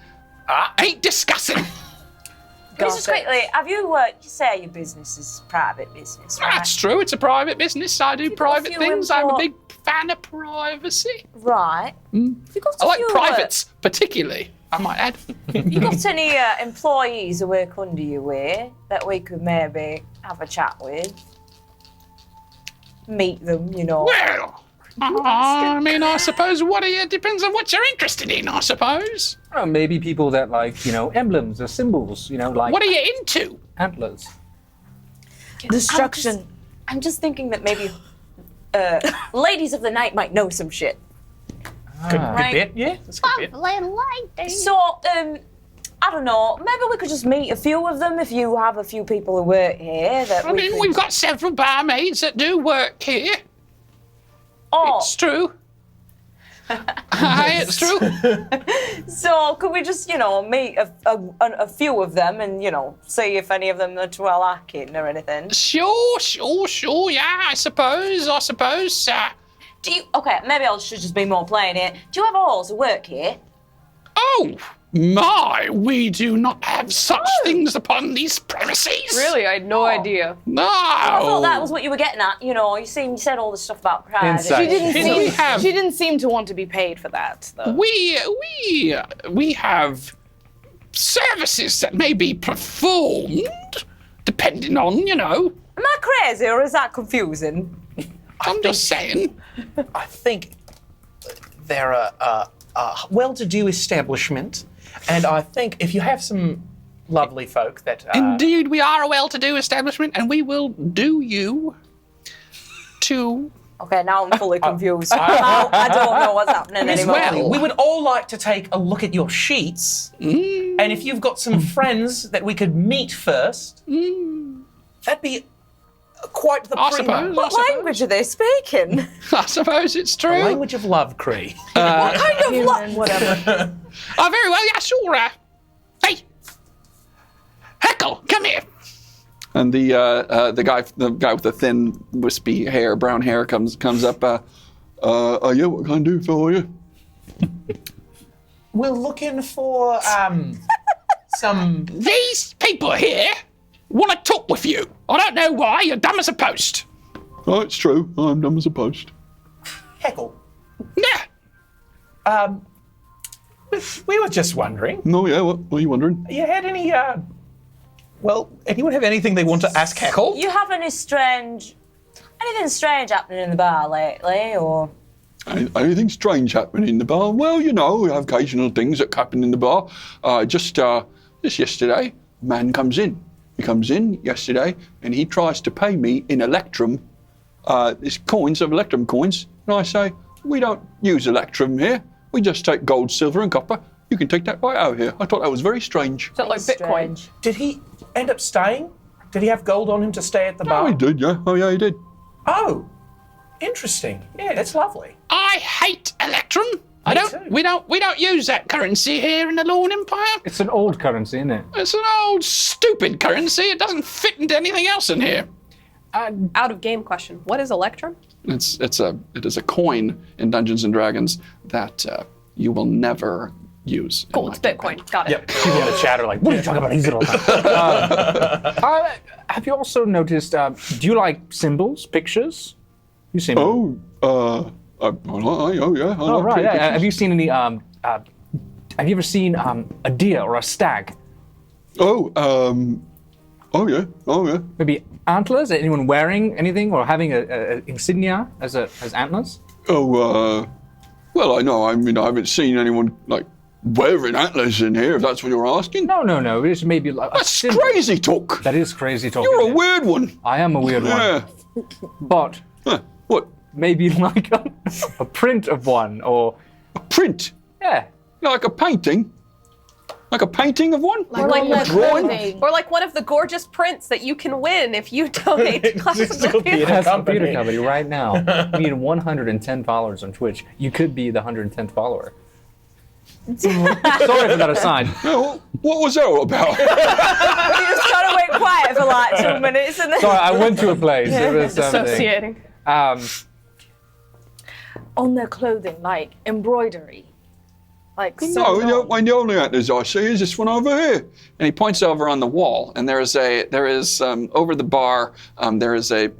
S8: ain't discussing.
S6: Just quickly, have you say your business is private business, right?
S8: That's true. It's a private business. I do
S6: got a
S8: private
S6: few
S8: things. I'm a big fan of privacy.
S6: Right. Have you got
S8: I
S6: a
S8: like
S6: few,
S8: privates, particularly, I might add.
S6: You got any employees who work under you here that we could maybe have a chat with? Meet them, you know.
S8: Well, I mean, I suppose depends on what you're interested in, I suppose.
S4: Well, maybe people that like, emblems or symbols, like
S8: What are you into?
S4: antlers.
S5: Destruction.
S6: I'm just thinking that maybe ladies of the night might know some shit.
S3: Good
S6: Right.
S3: bit. Yeah, that's a good bit.
S6: So, I don't know, maybe we could just meet a few of them if you have a few people who work here that
S8: I mean, we've got several barmaids that do work here.
S6: Oh,
S8: It's true. It's true.
S6: so could we just, meet a few of them and, see if any of them are to our liking or anything?
S8: Sure. Yeah, I suppose.
S6: Okay, maybe I should just be more plain here. Do you have all who work here?
S8: Oh, my, we do not have such things upon these premises.
S2: Really, I had no idea.
S8: No.
S6: I thought that was what you were getting at. You said all this stuff about pride.
S4: Insight.
S5: She didn't seem to want to be paid for that, though.
S8: We have services that may be performed, depending on,
S6: Am I crazy or is that confusing?
S8: I'm just saying.
S3: I think they're a well-to-do establishment, and I think if you have some lovely folk that...
S8: Indeed, we are a well-to-do establishment, and we will do you to...
S6: Okay, now I'm fully confused. I don't know what's happening anymore.
S3: Well, we would all like to take a look at your sheets, and if you've got some friends that we could meet first, that'd be quite the
S8: I
S3: primo.
S8: suppose.
S6: What language are they speaking?
S8: I suppose it's true.
S3: The language of love, Cree.
S6: What kind of
S5: Whatever.
S8: Oh, very well. Yeah, sure. Hey, Heckle, come here. And the guy with the thin, wispy hair, brown hair, comes up. Yeah, what can I do for you?
S3: We're looking for some...
S8: These people here want to talk with you. I don't know why. You're dumb as a post. Oh, it's true. I'm dumb as a post.
S3: Heckle.
S8: Yeah.
S3: We were just wondering,
S8: No, yeah. What are you wondering?
S3: you had any, anyone have anything they want to ask Heckle?
S6: You have anything strange happening in the bar lately, or?
S8: Anything strange happening in the bar? Well, we have occasional things that happen in the bar. Just yesterday, a man comes in. He comes in yesterday, and he tries to pay me in Electrum. It's coins of Electrum coins. And I say, we don't use Electrum here. We just take gold, silver, and copper. You can take that right out here. I thought that was very strange.
S2: Is that like Bitcoin?
S6: Strange.
S3: Did he end up staying? Did he have gold on him to stay at the
S8: Oh,
S3: bar?
S8: he did, yeah. Oh, yeah, he did.
S3: Oh, interesting. Yeah, that's lovely.
S8: I hate Electrum.
S3: too.
S8: We don't use that currency here in the Lorn Empire.
S4: It's an old currency, isn't it?
S8: It's an old, stupid currency. It doesn't fit into anything else in here.
S2: Out of game question. What is Electrum?
S8: It is a coin in Dungeons and Dragons that you will never use. in
S2: Cool,
S8: my
S2: it's
S8: campaign.
S2: Bitcoin. Got it.
S3: Yep.
S4: People in the chat are like, what are you talking about? These little Have you also noticed, do you like symbols, pictures? You seem...
S8: Oh, yeah. I
S4: Oh,
S8: like
S4: right.
S8: pretty
S4: Yeah.
S8: pictures.
S4: Have you seen any, have you ever seen a deer or a stag?
S8: Oh, yeah.
S4: Maybe antlers? Anyone wearing anything or having a insignia as antlers?
S8: Oh, well, I know. I mean, I haven't seen anyone, wearing antlers in here, if that's what you're asking.
S4: No. It's maybe like a
S8: That's
S4: symbol.
S8: crazy talk.
S4: That is crazy talk.
S8: You're a
S4: isn't it?
S8: weird one.
S4: I am a weird one.
S8: Yeah.
S4: But
S8: Huh. What?
S4: maybe like a print of one or...
S8: A print?
S4: Yeah.
S8: Like a painting? Like a painting of one?
S2: Or like
S5: Like
S8: drawing?
S2: Or like one of the gorgeous prints that you can win if you donate to Classical Theater.
S4: That's the
S3: company.
S4: theater company right now. We need 110 followers on Twitch. You could be the 110th follower. Sorry for that aside.
S8: What was that all about?
S6: You just gotta wait quiet for like 2 minutes and then.
S4: Sorry, I went to a place. It was something.
S2: Associating.
S5: On their clothing, like embroidery. Like
S8: No, the only actors I see is this one over here.
S1: And he points over on the wall, and there is over the bar. There is a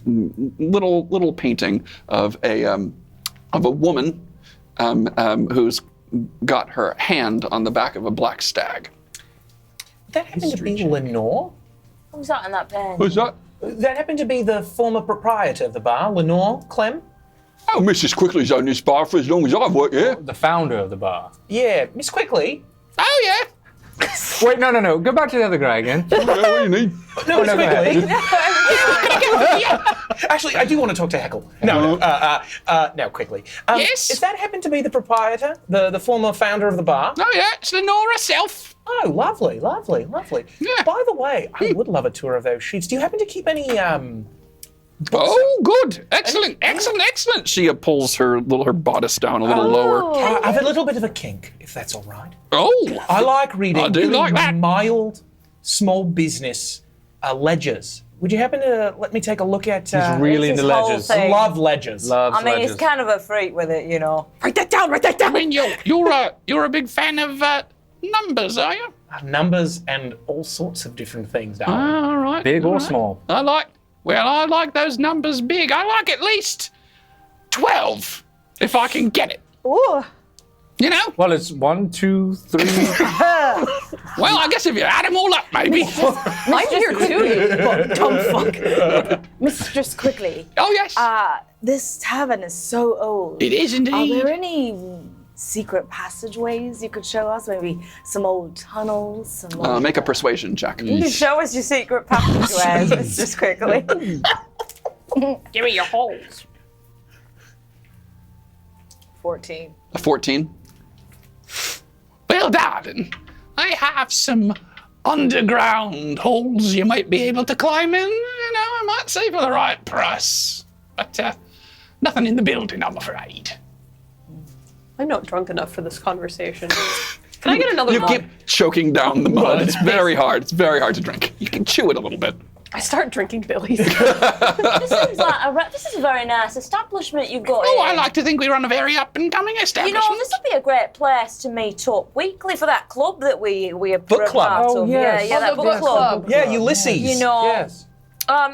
S1: little painting of a woman who's got her hand on the back of a black stag.
S3: That happened to be Lenore?
S6: Who's that in that pen?
S8: Who's that?
S3: That happened to be the former proprietor of the bar, Lenore Clem?
S8: Oh, Mrs. Quickly's owned this bar for as long as I've worked here.
S4: The founder of the bar.
S3: Yeah, Miss Quickly.
S1: Oh yeah.
S4: Wait, no. Go back to the other guy again.
S8: What do you need?
S3: No, Miss
S4: no, go ahead.
S3: Quickly. Actually, I do want to talk to Heckle. No, Quickly.
S1: Yes?
S3: Does that happen to be the proprietor, the former founder of the bar?
S1: Oh yeah, it's Lenore herself.
S3: Oh, lovely.
S1: Yeah.
S3: By the way, I would love a tour of those sheets. Do you happen to keep any,
S1: Oh, good. Excellent. She pulls her bodice down a little lower.
S3: I have a little bit of a kink, if that's all right.
S1: Oh.
S3: I like reading
S1: I do
S3: really
S1: like that.
S3: mild small business ledgers. Would you happen to let me take a look at...
S4: He's really
S6: This
S4: into
S6: is whole
S4: ledgers.
S6: thing.
S3: love ledgers.
S4: Loves
S6: I mean,
S4: ledgers.
S6: he's kind of a freak with it, you know.
S3: Write that down.
S1: I mean, you're a big fan of numbers, are you?
S3: Numbers and all sorts of different things, darling.
S1: All right.
S4: Big
S1: all
S4: or
S1: right.
S4: small?
S1: I like those numbers big. I like at least 12, if I can get it.
S5: Ooh.
S1: You know?
S4: Well, it's 1, 2, 3.
S1: Well, I guess if you add them all up, maybe.
S2: I'm here too, you dumb fuck.
S5: Mistress Quickly,
S1: Oh, yes.
S5: this tavern is so old.
S1: It is
S5: Are
S1: indeed.
S5: there any secret passageways you could show us? Maybe some old tunnels? Some old...
S1: Make a persuasion check.
S6: You show us your secret passageways, just quickly.
S2: Give me your holes.
S5: 14.
S1: A 14. Well, darling, I have some underground holes you might be able to climb in. You know, I might say for the right price. But nothing in the building, I'm afraid.
S2: I'm not drunk enough for this conversation. Can I get another
S1: You
S2: mug?
S1: keep choking down the mud. It's very hard. It's very hard to drink. You can chew it a little bit.
S2: I start drinking Billy's.
S6: This seems like this is a very nice establishment you've got
S1: Oh,
S6: here.
S1: I like to think we run a very up-and-coming
S6: You
S1: establishment.
S6: know, this would be a great place to meet up weekly for that club that we are
S3: Book club.
S6: part
S4: Oh,
S6: of.
S4: yes.
S6: Yeah, that
S2: the
S6: book
S2: book
S6: club.
S2: club.
S3: Yeah, Ulysses.
S6: You know,
S4: Yes.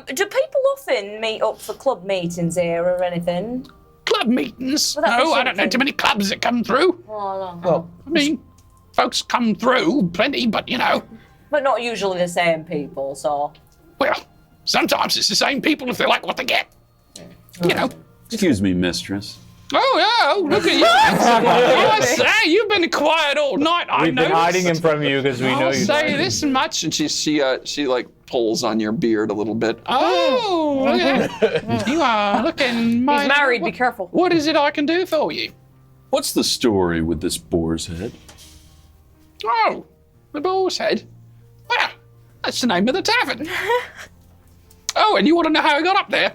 S6: do people often meet up for club meetings here or anything?
S1: Club meetings?
S6: Well, that
S1: No,
S6: was
S1: I don't know
S6: something.
S1: too many clubs that come through.
S6: Oh, no.
S3: Well,
S1: I mean, folks come through plenty, but you know,
S6: But not usually the same people, so.
S1: well, sometimes it's the same people if they like what they get. You know.
S7: Excuse me, mistress.
S1: Oh, yeah, oh, look at you. I say, you've been quiet all night.
S4: We've been hiding him from you because we know
S1: I'll
S4: you.
S1: say this much, and she like pulls on your beard a little bit. Oh, look at that. You are looking.
S2: He's married, be careful.
S1: What is it I can do for you?
S7: What's the story with this boar's head?
S1: Oh, the boar's head. Well, that's the name of the tavern. Oh, and you want to know how I got up there?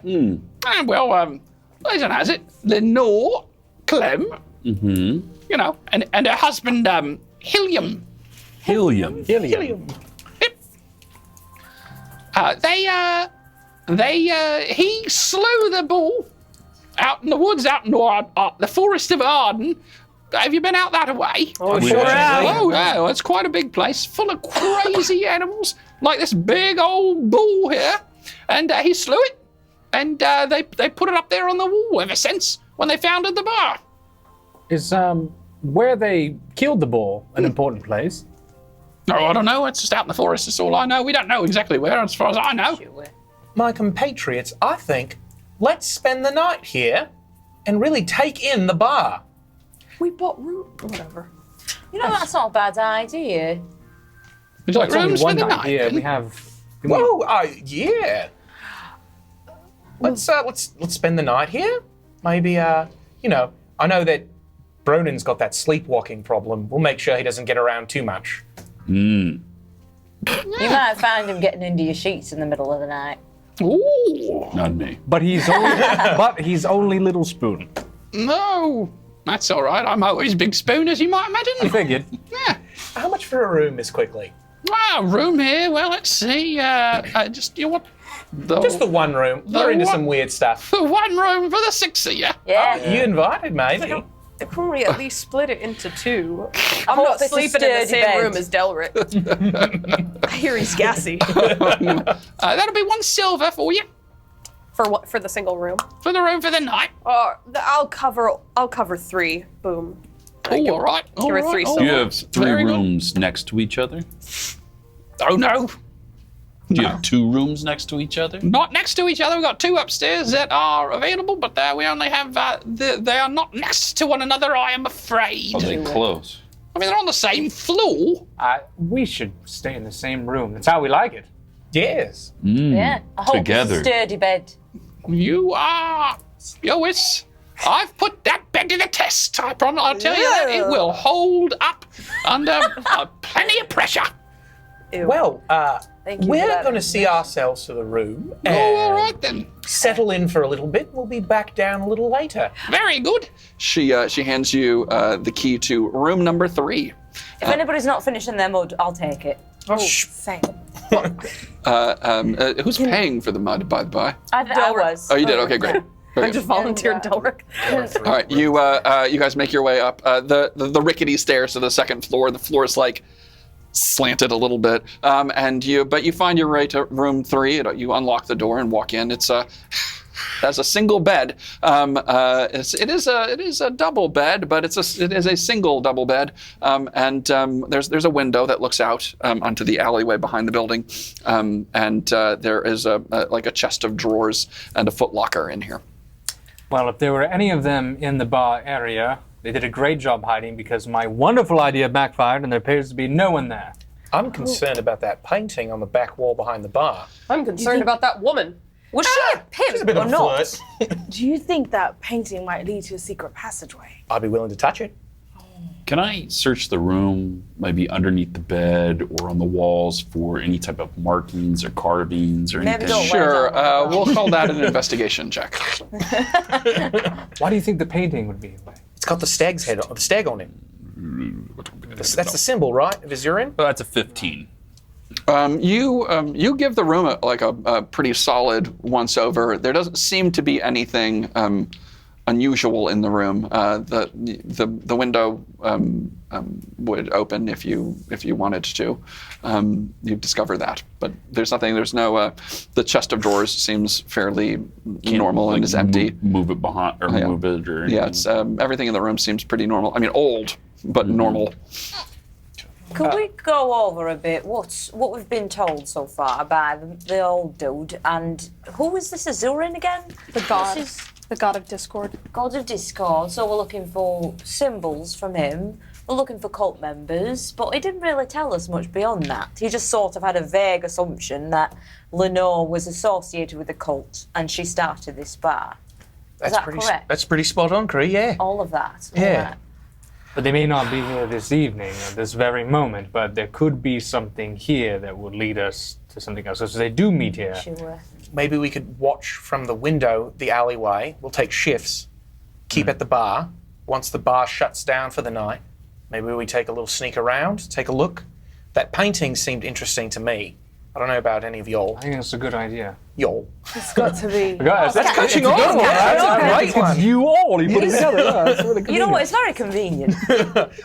S1: Well, legend has it, Lenore Clem. You know, and her husband, Hilliam.
S7: Helium.
S3: Helium.
S1: He slew the bull out in the woods, out in the forest of Arden. Have you been out that way?
S2: Oh,
S7: We
S2: sure
S7: have.
S2: have.
S1: Oh, yeah, well, it's quite a big place, full of crazy animals, like this big old bull here. And he slew it, and they put it up there on the wall ever since when they founded the bar.
S4: Is where they killed the bull an important place?
S1: No, I don't know. It's just out in the forest. That's all I know. We don't know exactly where, as far as I know.
S3: My compatriots, I think, let's spend the night here and really take in the bar.
S2: We bought root or whatever.
S6: You know, that's not a bad idea.
S1: Would you like
S4: It's only
S1: rooms for
S4: one
S1: the
S4: night.
S1: night?
S4: Yeah,
S1: then?
S4: we have.
S3: Whoa, yeah. Let's spend the night here. Maybe you know, I know that Bronin's got that sleepwalking problem. We'll make sure he doesn't get around too much.
S6: You might find him getting into your sheets in the middle of the night.
S1: Ooh,
S7: Not me.
S4: But he's only Little Spoon.
S1: no. That's all right. I'm always Big Spoon, as you might
S4: I
S1: imagine.
S4: figured.
S1: Yeah.
S3: How much for a room, Miss Quickly?
S8: Room here. Well, let's see. Just you want
S3: Just the one room. We're into some weird stuff.
S8: the one room for the 6 of you.
S6: Yeah.
S3: You invited, maybe.
S2: Can we at least split it into 2? I'm
S6: hope
S2: not
S6: it's a
S2: sleeping in the
S6: sturdy
S2: same
S6: bed.
S2: room as Delric. I hear he's gassy.
S8: That'll be 1 silver for you
S2: For what? For the single room?
S8: for the room for the night.
S2: I'll cover 3. Boom.
S8: Oh, all right.
S2: Give her 3
S7: You
S2: silver.
S7: have 3
S8: Very good.
S7: rooms next to each other?
S8: Oh no,
S7: Do you have 2 rooms next to each other?
S8: not next to each other. We've got 2 upstairs that are available, but we only have. They are not next to one another. I am afraid.
S7: Are they close?
S8: I mean, they're on the same floor.
S4: We should stay in the same room. That's how we like it.
S3: Yes.
S6: Yeah. I hope
S7: Together.
S6: it's a sturdy bed.
S8: You are. Yois, I've put that bed to the test. I promise. I'll tell you that it will hold up under plenty of pressure.
S2: Ew.
S3: Well,
S2: Thank you for
S3: we're
S2: that
S3: going to see ourselves to the room and
S8: Oh, all right then.
S3: settle in for a little bit. We'll be back down a little later.
S8: Very good. She hands you the key to room number 3.
S6: If anybody's not finishing their mud, I'll take it.
S5: Same.
S8: Who's paying for the mud, by the by?
S6: I was.
S8: Oh, you did. Okay, great.
S2: I just volunteered Delric.
S8: All right, you guys make your way up the rickety stairs to the 2nd floor. The floor is like slanted a little bit, but you find your way to room 3. You unlock the door and walk in. It's has a single bed. It is a double bed, but it is a single double bed. There's a window that looks out onto the alleyway behind the building, there is like a chest of drawers and a footlocker in here.
S4: Well, if there were any of them in the bar area, they did a great job hiding because my wonderful idea backfired and there appears to be no one there.
S3: I'm concerned about that painting on the back wall behind the bar.
S2: I'm concerned about that woman.
S6: Was she a pimp
S3: She's a bit
S6: or
S3: of a
S6: not?
S3: flirt.
S5: Do you think that painting might lead to a secret passageway?
S3: I'd be willing to touch it.
S7: Can I search the room, maybe underneath the bed or on the walls for any type of markings or carvings or
S6: Maybe
S7: anything?
S6: don't
S8: Sure, we'll call that an investigation check.
S4: Why do you think the painting would be in way?
S3: It's got the stag's head, the stag on it. That's the symbol, right? Of Azurin?
S7: Oh, that's a 15.
S8: You give the room a pretty solid once over. There doesn't seem to be anything unusual in the room. The window would open if you wanted to. You discover that, but there's nothing. There's no. The chest of drawers seems fairly normal and is empty.
S7: Move it behind or move it or anything.
S8: Yeah, it's everything in the room seems pretty normal. I mean, old, but normal.
S6: Could we go over a bit what we've been told so far by the old dude, and who is this Azurin again?
S2: The god.
S6: This is
S2: The god of discord.
S6: God of Discord, so we're looking for symbols from him. We're looking for cult members, but he didn't really tell us much beyond that. He just sort of had a vague assumption that Lenore was associated with the cult and she started this bar. Is that correct?
S3: That's pretty spot on, Cree, yeah.
S6: All of that.
S3: Yeah.
S4: But they may not be here this evening or this very moment, but there could be something here that would lead us to something else. So they do meet here.
S6: Sure.
S3: Maybe we could watch from the window, the alleyway. We'll take shifts, keep at the bar. Once the bar shuts down for the night, maybe we take a little sneak around, take a look. That painting seemed interesting to me. I don't know about any of y'all.
S4: I think that's a good idea.
S3: Y'all.
S5: It's got to be.
S4: Guys, that's
S3: catching on. That's a great one.
S4: It's you all. You put it together. Yeah, that's really
S6: You know what? It's very convenient.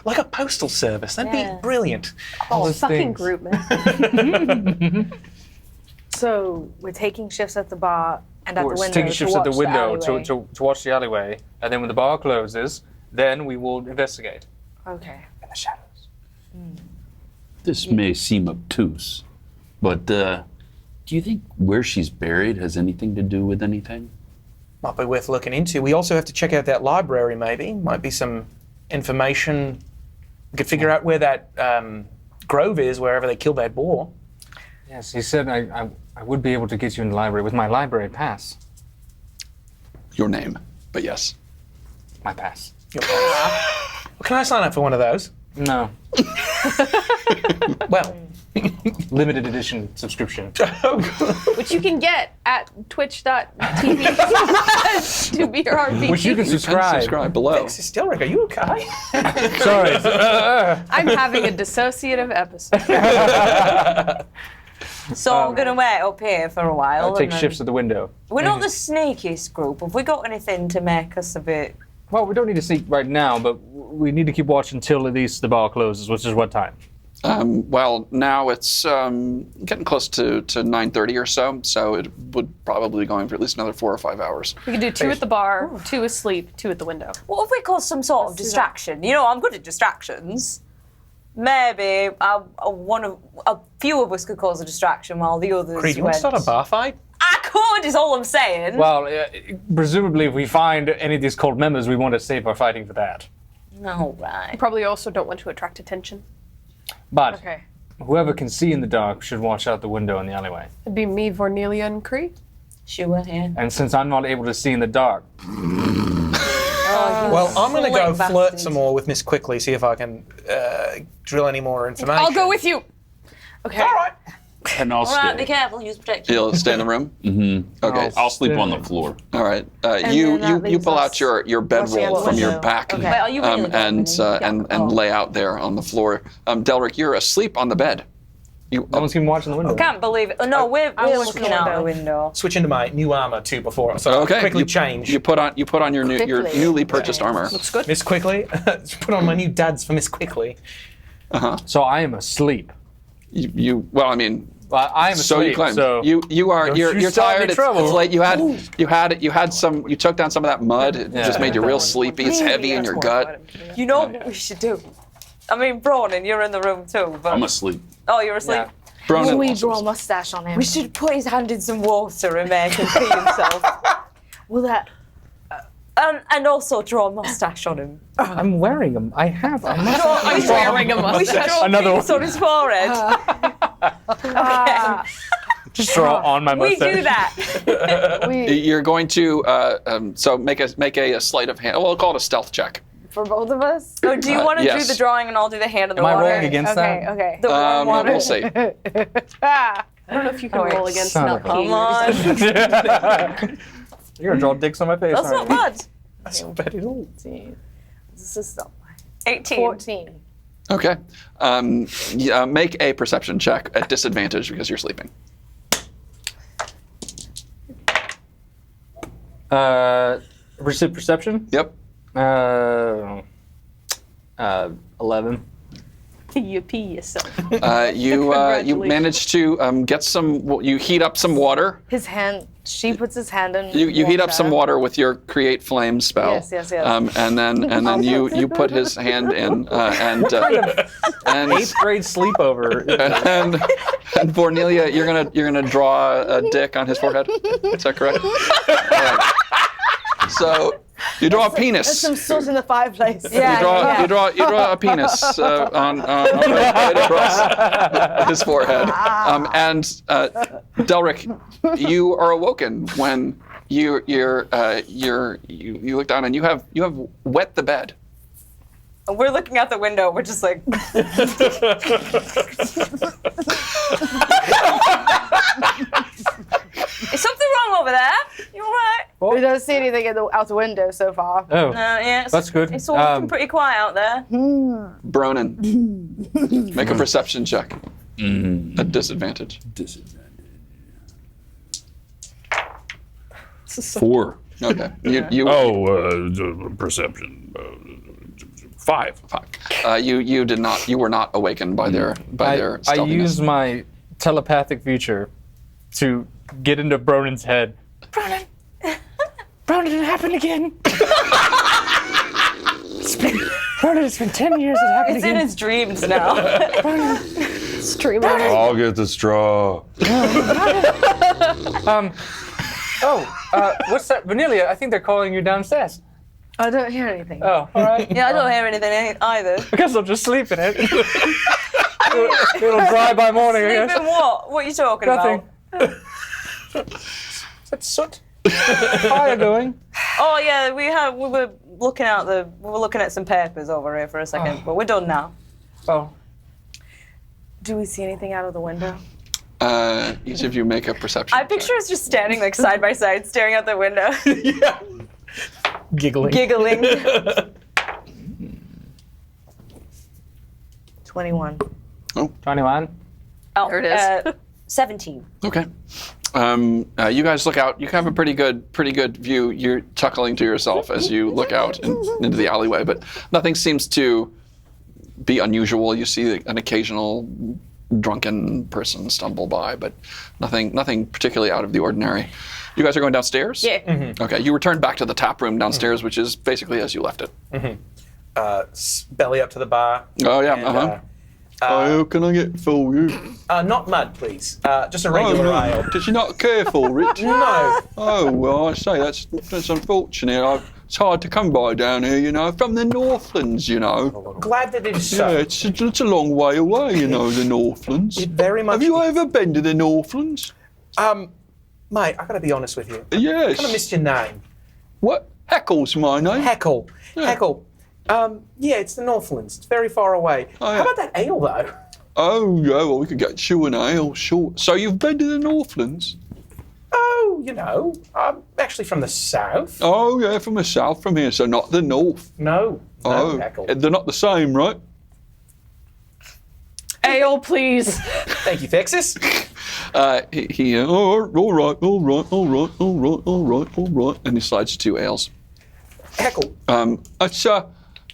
S3: Like a postal service. That'd
S6: Yeah.
S3: be brilliant.
S4: all those
S2: Fucking
S4: things.
S2: group, man.
S5: So we're taking shifts at the bar and at the window.
S4: Taking shifts
S5: to
S4: at the
S5: watch
S4: window
S5: alleyway.
S4: to watch the alleyway, and then when the bar closes, then we will investigate
S5: Okay.
S4: in the shadows.
S7: This may seem obtuse, but do you think where she's buried has anything to do with anything?
S3: Might be worth looking into. We also have to check out that library, maybe. Might be some information. We could figure out where that grove is, wherever they killed that boar.
S4: Yes, he said I would be able to get you in the library with my library pass.
S8: Your name, but yes.
S4: My pass.
S3: Well, can I sign up for one of those?
S4: No.
S3: Well,
S4: limited edition subscription.
S2: Which you can get at twitch.tv to be your RPG.
S4: Which you can
S1: You can
S4: subscribe.
S1: subscribe below.
S3: Mrs. Stilrick, are you okay?
S4: Sorry.
S2: I'm having a dissociative episode.
S6: So we're going to wait up here for a while.
S4: I'll take
S6: and then-
S4: shifts at the window.
S6: We're not the sneakiest group. Have we got anything to make us a bit...
S4: Well, we don't need to sneak right now, but we need to keep watch until at least the bar closes, which is what time?
S1: Well, now it's getting close to 9:30 or so it would probably be going for at least another 4 or 5 hours.
S2: We could do 2 at the bar, 2 asleep, 2 at the window.
S6: What if we cause some sort of distraction? You know, I'm good at distractions. Maybe a few of us could cause a distraction while the others
S3: Creed, you want to start a bar fight?
S6: I could, is all I'm saying.
S4: Well, presumably if we find any of these cult members, we want to save our fighting for that.
S6: No, right.
S2: Probably also don't want to attract attention.
S4: But
S5: Okay.
S4: whoever can see in the dark should watch out the window in the alleyway.
S2: It'd be me, Vornelia, and Cree.
S6: Sure, yeah.
S4: And since I'm not able to see in the dark,
S3: Well, I'm going to go
S6: Slick
S3: flirt
S6: bastard.
S3: some more with Miss Quickly, see if I can drill any more information.
S2: I'll go with you.
S5: Okay.
S3: All right.
S7: And I'll
S6: All right,
S7: stay.
S6: be careful, use protection.
S1: You'll stay in the room? Mm-hmm. Okay.
S7: I'll sleep on the floor.
S1: All right.
S5: then
S1: You
S5: that
S1: you
S5: leaves
S1: pull out
S5: us
S1: your
S5: watching out
S1: bedroll
S5: the
S1: from your
S5: window.
S1: back
S5: Okay.
S6: Wait, are you really
S1: and lay out there on the floor. Delric, you're asleep on the bed.
S4: no one's even watching the window.
S6: Can't believe it. Oh, no, we're
S5: watching
S6: looking
S5: the
S6: out the
S5: window.
S6: window.
S3: Switch into my new armor too before, so
S1: Okay.
S3: I quickly
S1: you,
S3: change.
S1: You put on your your
S5: Quickly.
S1: newly purchased armor.
S2: Looks good.
S3: Miss Quickly, put on my new duds for Miss Quickly.
S4: So I am asleep.
S1: You well, I mean,
S4: I am
S1: so
S4: asleep.
S1: you claim.
S4: So
S1: You are
S4: Don't
S1: you're
S4: you start
S1: tired.
S4: any
S1: It's
S4: trouble.
S1: late. You had some. You took down some of that mud. It just made you real sleepy. It's heavy in your gut.
S6: You know what we should do? I mean, Bronin, you're in the room too, but...
S7: I'm asleep.
S6: Oh, you're asleep?
S4: Yeah.
S1: Bronin
S5: We
S1: also
S5: draw a
S1: was-
S5: mustache on him.
S6: We should put his hand in some water and make him pee himself.
S5: Will that?
S6: And also draw a mustache on him.
S4: I'm wearing them. I have. I'm not.
S2: I'm wearing a
S6: We should
S2: mustache.
S6: draw
S4: Another
S6: peaks
S4: one.
S6: on his forehead.
S4: Just draw on my
S6: We
S4: mustache.
S6: do that.
S1: You're going to so make a sleight of hand. Well, we'll call it a stealth check.
S5: For both of us?
S6: So do you want to
S1: yes.
S6: do the drawing and I'll do the hand in the
S4: Am I
S6: water?
S4: rolling against
S5: Okay,
S4: that?
S5: okay.
S6: The warm water?
S1: We'll see.
S2: I don't know if you can roll against
S4: son
S2: not
S4: of a-
S2: peeing.
S6: Come on.
S4: You're gonna draw dicks on my face.
S6: That's
S4: aren't
S6: not
S4: you?
S6: bad.
S3: That's not bad at all.
S5: This is so
S6: 18.
S5: 14.
S1: Okay. Make a perception check at disadvantage because you're sleeping.
S4: Receive perception.
S1: Yep.
S4: 11.
S2: You pee yourself.
S1: You manage to get some. You heat up some water.
S5: His hand, she puts his hand in.
S1: You heat up some water with your create flame spell.
S5: Yes.
S1: And then you put his hand in and
S4: 8th grade sleepover.
S1: and Vornelia, you're gonna draw a dick on his forehead. Is that correct? All right. So you draw a penis.
S5: Some soot in the fireplace.
S1: You draw a penis right across his forehead. And Delric, you are awoken when you look down and you have wet the bed.
S6: We're looking out the window. We're just like... Is something wrong over there? You all right?
S5: We don't see anything out the window so far.
S4: Oh,
S6: Yeah, it's,
S4: that's good.
S6: It's all looking pretty quiet out there.
S1: Bronin, make a perception check at disadvantage.
S7: Four.
S1: Okay. You
S7: Perception. 5.
S1: you were not awakened by their
S4: I
S1: stealthiness.
S4: used my telepathic feature to get into Bronin's head. Bronin, it happened again. Bronin, it's been 10 years. It happened
S6: It's in
S4: again.
S6: its dreams now.
S2: Streaming.
S7: I'll get the straw.
S4: What's that? Vanilla, I think they're calling you downstairs.
S5: I don't hear anything.
S4: Oh, all right.
S6: Yeah, I don't hear anything either.
S4: I guess I'll just sleep in it. It'll dry by morning, I
S6: Sleep
S4: guess.
S6: in what? What are you talking
S4: Nothing.
S6: about?
S4: Is that soot? Fire going.
S6: Oh yeah, we were looking at some papers over here for a second, but we're done now.
S4: Oh.
S5: Do we see anything out of the window?
S1: Each of you make a perception.
S9: I picture us just standing like side by side, staring out the window,
S3: Yeah. Giggling.
S9: giggling.
S5: 21.
S4: 21.
S9: Oh,
S2: There it is.
S6: 17.
S1: Okay. You guys look out. You have a pretty good view. You're chuckling to yourself as you look out into the alleyway, but nothing seems to be unusual. You see an occasional drunken person stumble by, but nothing particularly out of the ordinary. You guys are going downstairs?
S9: Yeah.
S1: Okay. You return back to the tap room downstairs, which is basically as you left it.
S3: Belly up to the bar.
S1: Oh yeah.
S3: And,
S8: How can I get for you?
S3: not mud, please. Just a regular ale.
S8: Did you not care for it?
S3: No.
S8: Oh, well, I say, that's unfortunate. It's hard to come by down here, you know, from the Northlands, you know.
S3: Glad that it is so.
S8: Yeah, it's a long way away, you know, the Northlands.
S3: It very much
S8: Have you
S3: is.
S8: ever been to the Northlands?
S3: Mate, I gotta be honest with you.
S8: Yes.
S3: I kind of missed your name.
S8: What? Heckle's my name.
S3: Heckle.
S8: Yeah.
S3: Heckle. Yeah, it's the Northlands. It's very far away.
S8: Oh, yeah.
S3: How about that ale, though?
S8: Oh, yeah, well, we could get you an ale, sure. So you've been to the Northlands?
S3: Oh, you know, I'm actually from the south.
S8: Oh, yeah, from the south from here, so not the north.
S3: No,
S8: Oh,
S3: Heckle.
S8: they're not the same, right?
S2: Ale, please.
S3: Thank you, Texas.
S8: All right, and he slides 2 ales.
S3: Heckle.
S8: That's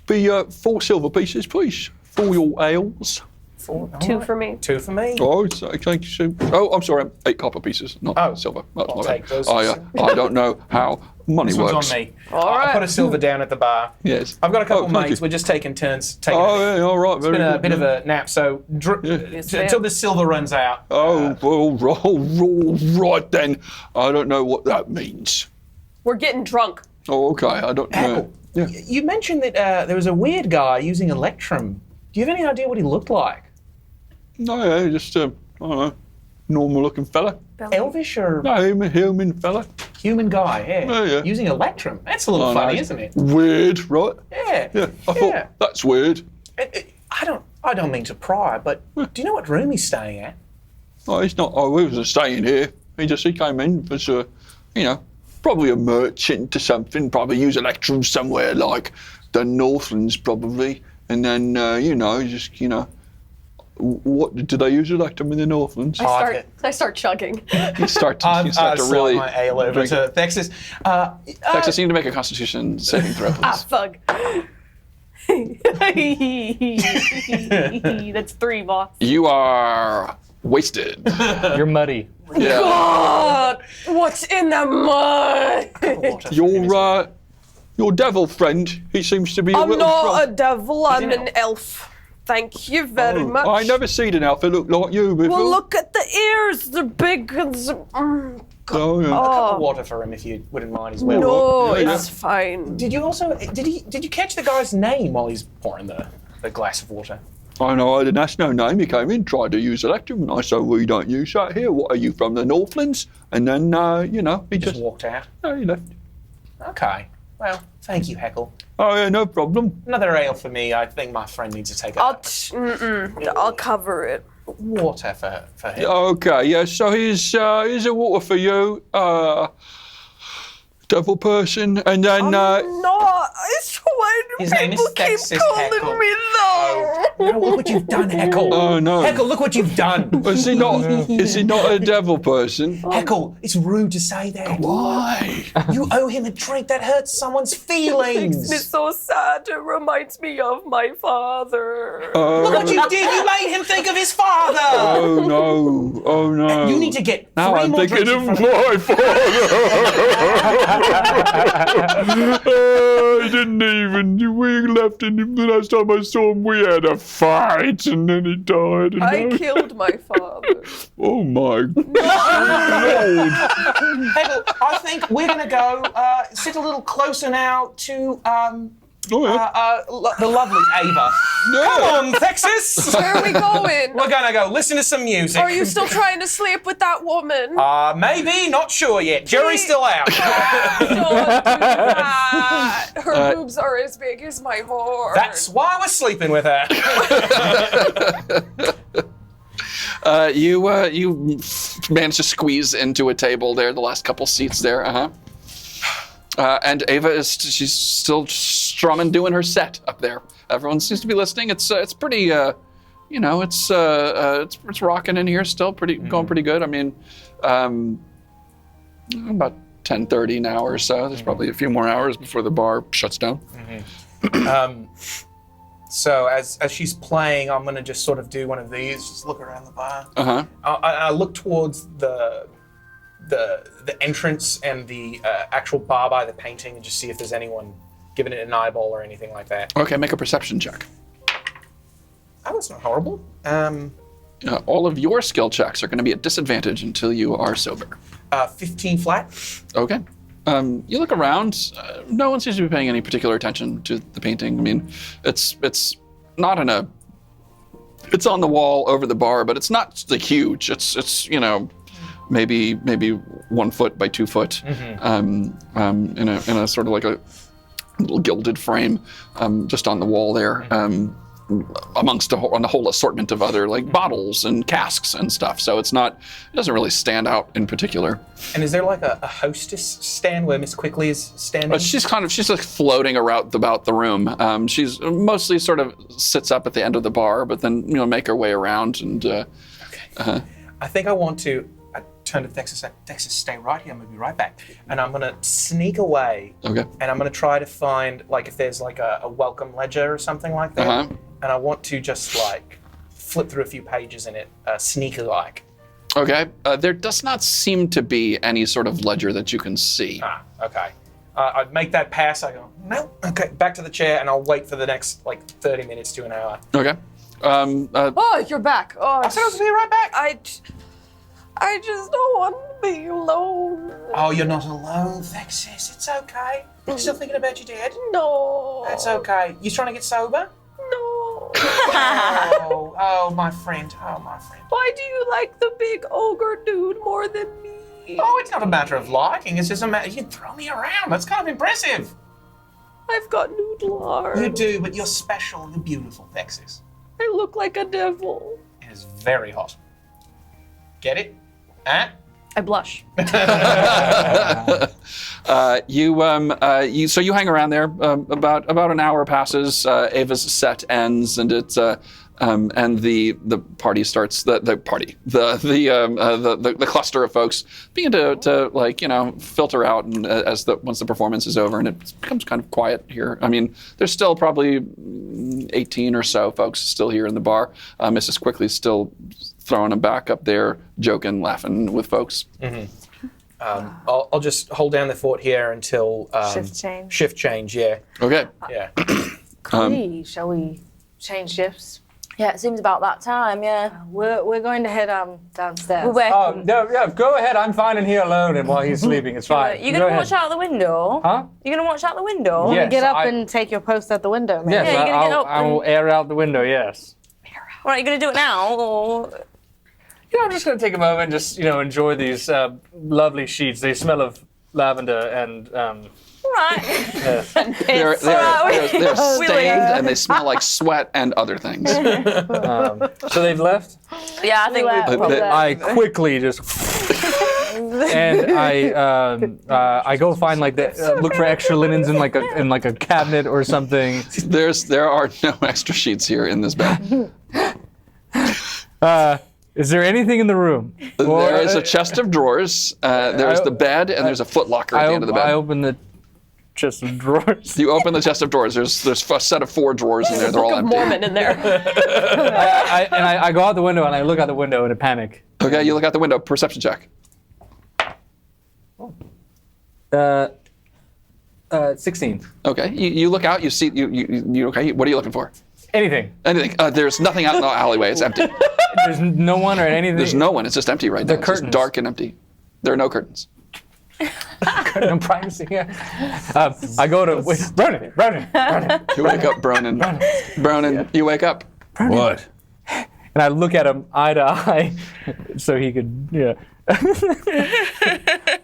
S8: be 4 silver pieces, please, for your ales.
S3: 4.
S2: 2 for me.
S3: 2 for me.
S8: Oh, thank you, sir. Oh, I'm sorry, 8 copper pieces, not
S3: Oh,
S8: silver. That's
S3: I'll
S8: my
S3: take
S8: bad.
S3: those.
S8: I don't know how money
S3: This
S8: works.
S3: one's on me.
S2: All
S3: I
S2: right.
S3: put a silver down at the bar.
S8: Yes.
S3: I've got a couple
S8: Oh, thank
S3: mates.
S8: you.
S3: We're just taking turns. Taking
S8: Oh, yeah, all right.
S3: It's been a bit of a nap, so until the silver runs out.
S8: Oh, all right then. I don't know what that means.
S2: We're getting drunk.
S8: Oh, okay. I don't know.
S3: Heckle.
S8: Yeah.
S3: You mentioned that there was a weird guy using Electrum. Do you have any idea what he looked like?
S8: No, yeah, just I don't know, normal-looking fella.
S3: Elvish or
S8: No, human fella.
S3: human guy? Yeah.
S8: Oh, yeah.
S3: Using Electrum. That's a little
S8: Oh,
S3: funny,
S8: nice.
S3: isn't it?
S8: Weird, right?
S3: Yeah.
S8: Yeah. I thought that's weird.
S3: I don't mean to pry, but do you know what room he's staying at?
S8: Oh, he's not. Oh, he wasn't staying here. He came in as a, probably a merchant or something. Probably use Electrum somewhere like the Northlands, probably. And then what do they use Electrum in the Northlands?
S2: I start chugging.
S1: You start to
S3: Slide
S1: really.
S3: my ale over
S1: drink.
S3: to Texas.
S1: Texas, you need to make a Constitution saving throw, please.
S2: Fuck.
S5: That's 3, boss.
S1: You are wasted.
S4: You're muddy.
S1: Yeah.
S2: God, what's in the mud?
S8: Your devil friend, he seems to be a
S2: I'm
S8: little
S2: not a
S8: drunk.
S2: devil, I'm
S3: an
S2: an elf. Thank you very much.
S8: I never seen an elf that looked like you before.
S2: Well, look at the ears. They're big. And
S8: Oh, yeah.
S3: Cup of water for him if you wouldn't mind as well.
S2: no,
S8: Yeah,
S2: it's fine.
S3: Did you catch the guy's name while he's pouring the glass of water?
S8: I know, I didn't ask no name. He came in, tried to use Electrum, and I said, we don't use that here. What are you, from the Northlands? And then, he
S3: Just
S8: just
S3: walked out.
S8: no, he left.
S3: Okay. Well, thank you, Heckle.
S8: Oh, yeah, no problem.
S3: Another ale for me. I think my friend needs to take
S2: I'll cover it.
S3: water for him.
S8: Okay, yeah, so here's a water for you, devil person, and then,
S2: No, I swear
S3: His name is
S2: people keep
S3: Texas
S2: calling
S3: Heckle.
S2: me that.
S3: No, look what you've done, Heckle.
S8: Oh, no.
S3: Heckle, look what you've done.
S8: is he not a devil person?
S3: Heckle, it's rude to say that.
S8: Why?
S3: You owe him a drink that hurts someone's feelings.
S2: It's so sad. It reminds me of my father.
S3: Look what you did. You made him think of his father.
S8: Oh, no. Oh, no.
S3: You need to get
S8: Now
S3: 3
S8: I'm
S3: more
S8: thinking
S3: drinks
S8: of
S3: in front
S8: my father. I didn't even. We left him the last time I saw him. We had a fight, and then he died. And
S2: I
S8: now-
S2: killed my father.
S8: Oh my Lord!
S3: Heckle, I think we're going to go sit a little closer now to
S8: Oh yeah.
S3: the lovely Ava. Come on, Texas!
S2: Where are we going?
S3: We're going to go listen to some music.
S2: Are you still trying to sleep with that woman?
S3: Maybe, not sure yet. Jury's still out.
S2: Don't do that. Her boobs are as big as my horn.
S3: That's why we're sleeping with her.
S1: You manage to squeeze into a table there, the last couple seats there. And Ava she's still strumming, doing her set up there. Everyone seems to be listening. It's pretty, it's rocking in here still, going pretty good. I mean, about 10:30 now or so. There's probably a few more hours before the bar shuts down.
S3: So as she's playing, I'm gonna just sort of do one of these, just look around the bar. I look towards the entrance and the actual bar by the painting, and just see if there's anyone giving it an eyeball or anything like that.
S1: Okay, make a perception check.
S3: Oh, that's not horrible.
S1: All of your skill checks are going to be at disadvantage until you are sober.
S3: 15 flat.
S1: Okay. You look around. No one seems to be paying any particular attention to the painting. I mean, it's not in a. It's on the wall over the bar, but it's not like huge. It's maybe 1 foot by 2 foot, in a sort of like a little gilded frame, just on the wall there. Amongst a whole assortment of other like bottles and casks and stuff. So it doesn't really stand out in particular.
S3: And is there like a hostess stand where Miss Quickly is standing?
S1: She's like floating around about the room. She's mostly sort of sits up at the end of the bar, but then make her way around and.
S3: Okay. I think I want to. I turn to Texas. Texas, stay right here. I'm gonna be right back. And I'm gonna sneak away. Okay. And I'm gonna try to find like if there's like a welcome ledger or something like that. And I want to just like flip through a few pages in it, sneaker-like.
S1: Okay. There does not seem to be any sort of ledger that you can see.
S3: Okay. I make that pass. I go, no. Okay, back to the chair, and I'll wait for the next like 30 minutes to an hour.
S1: Okay.
S9: Oh, you're back. Oh,
S3: I said I was gonna be right back.
S9: I just don't want to be alone.
S3: Oh, you're not alone, Texas. It's okay. You're still thinking about your dad?
S9: No.
S3: That's okay. You trying to get sober?
S9: No.
S3: Oh, my friend. Oh, my friend.
S9: Why do you like the big ogre dude more than me?
S3: Oh, it's not a matter of liking. It's just a matter. You can throw me around. That's kind of impressive.
S9: I've got noodle arms.
S3: You do, but you're special. You're beautiful, Texas.
S9: I look like a devil.
S3: It is very hot. Get it? Huh?
S2: I blush.
S1: So you hang around there. About an hour passes. Ava's set ends, and it's and the party starts. The cluster of folks begin to filter out, and once the performance is over, and it becomes kind of quiet here. I mean, there's still probably 18 or so folks still here in the bar. Mrs. Quickly's still throwing them back up there, joking, laughing with folks.
S3: I'll just hold down the fort here until
S5: Shift change.
S3: Shift change, yeah.
S1: Okay.
S3: Yeah.
S5: Shall we change shifts?
S6: Yeah, it seems about that time, yeah.
S5: We're going to head downstairs.
S4: Oh, no, yeah, go ahead. I'm fine in here alone, and while he's sleeping, it's fine.
S6: You gonna watch out the window?
S4: Huh?
S6: You gonna watch out the window?
S4: Yes,
S5: Get up and take your post at the window, man.
S4: Yes,
S6: Yeah, you're gonna get up
S4: I will air out the window, yes.
S6: All right, you gonna do it now, or?
S4: I'm just going to take a moment and just, enjoy these lovely sheets. They smell of lavender and,
S6: All right.
S1: They're stained and they smell like sweat and other things.
S4: so they've left?
S6: Yeah, I think we probably.
S4: I quickly just... and I go find look for extra linens in like a cabinet or something.
S1: There are no extra sheets here in this bed.
S4: Is there anything in the room?
S1: There is a chest of drawers. There's the bed, and there's a footlocker at the end of the bed.
S4: I open the chest of drawers.
S1: You open the chest of drawers. There's a set of 4 drawers in there. They're all empty.
S2: Mormon in there.
S4: I go out the window and I look out the window in a panic.
S1: Okay, you look out the window. Perception check.
S4: 16.
S1: Okay, you look out. You see. You okay? What are you looking for?
S4: Anything.
S1: Anything. There's nothing out in the alleyway. It's empty.
S4: There's no one or anything.
S1: There's no one. It's just empty right now. It's just
S4: curtains.
S1: dark and empty. There are no curtains.
S4: No privacy here. I go to Ronan.
S1: You wake up, Bronan. Bronan, you wake up.
S7: What?
S4: And I look at him eye to eye, so he could,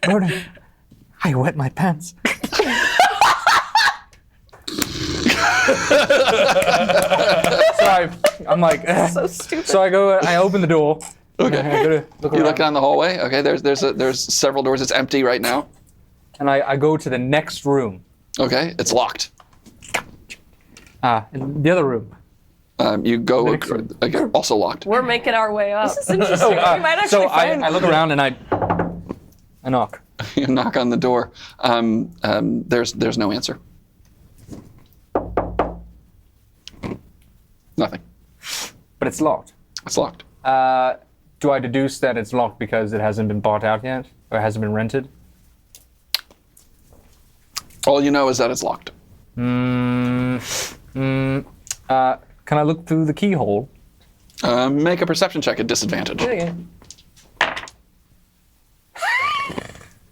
S4: Ronan, I wet my pants. So I'm like, so stupid. So I open the door,
S1: Okay.
S4: I gotta look
S1: You
S4: around.
S1: look down the hallway. Okay, there's several doors. It's empty right now.
S4: And I go to the next room.
S1: Okay, it's locked.
S4: In the other room.
S1: You go
S4: next room.
S1: again, also locked.
S2: We're making our way up.
S6: This is interesting. We might actually
S4: So
S6: find.
S4: I look around and I knock.
S1: You knock on the door. There's no answer. Nothing.
S4: But it's locked.
S1: It's locked.
S4: Do I deduce that it's locked because it hasn't been bought out yet? Or hasn't been rented?
S1: All you know is that it's locked.
S4: Can I look through the keyhole?
S1: Make a perception check at disadvantage.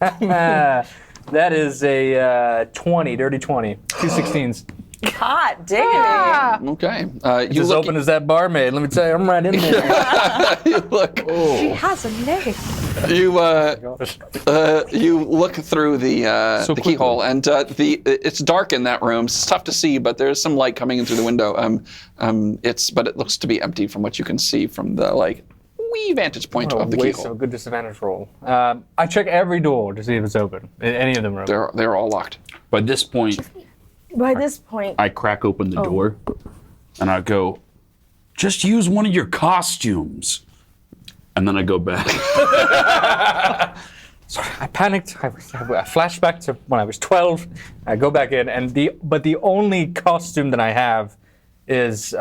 S4: That is a 20, dirty 20. 2 16s.
S6: Hot diggity.
S1: Okay. You
S4: As
S1: look.
S4: open as that barmaid. Let me tell you, I'm right in there.
S1: You look.
S6: She has a name.
S1: You look through the
S4: quickly.
S1: keyhole, and it's dark in that room. It's tough to see, but there's some light coming in through the window. But it looks to be empty from what you can see from the wee vantage point of the
S4: Waste
S1: keyhole.
S4: of a good disadvantage roll. I check every door to see if it's open. In any of them rooms.
S1: They're all locked.
S7: By this point,
S5: By this point,
S7: I crack open the door and I go, just use one of your costumes. And then I go back.
S4: Sorry, I panicked. I flashed back to when I was 12. I go back in, and the only costume that I have is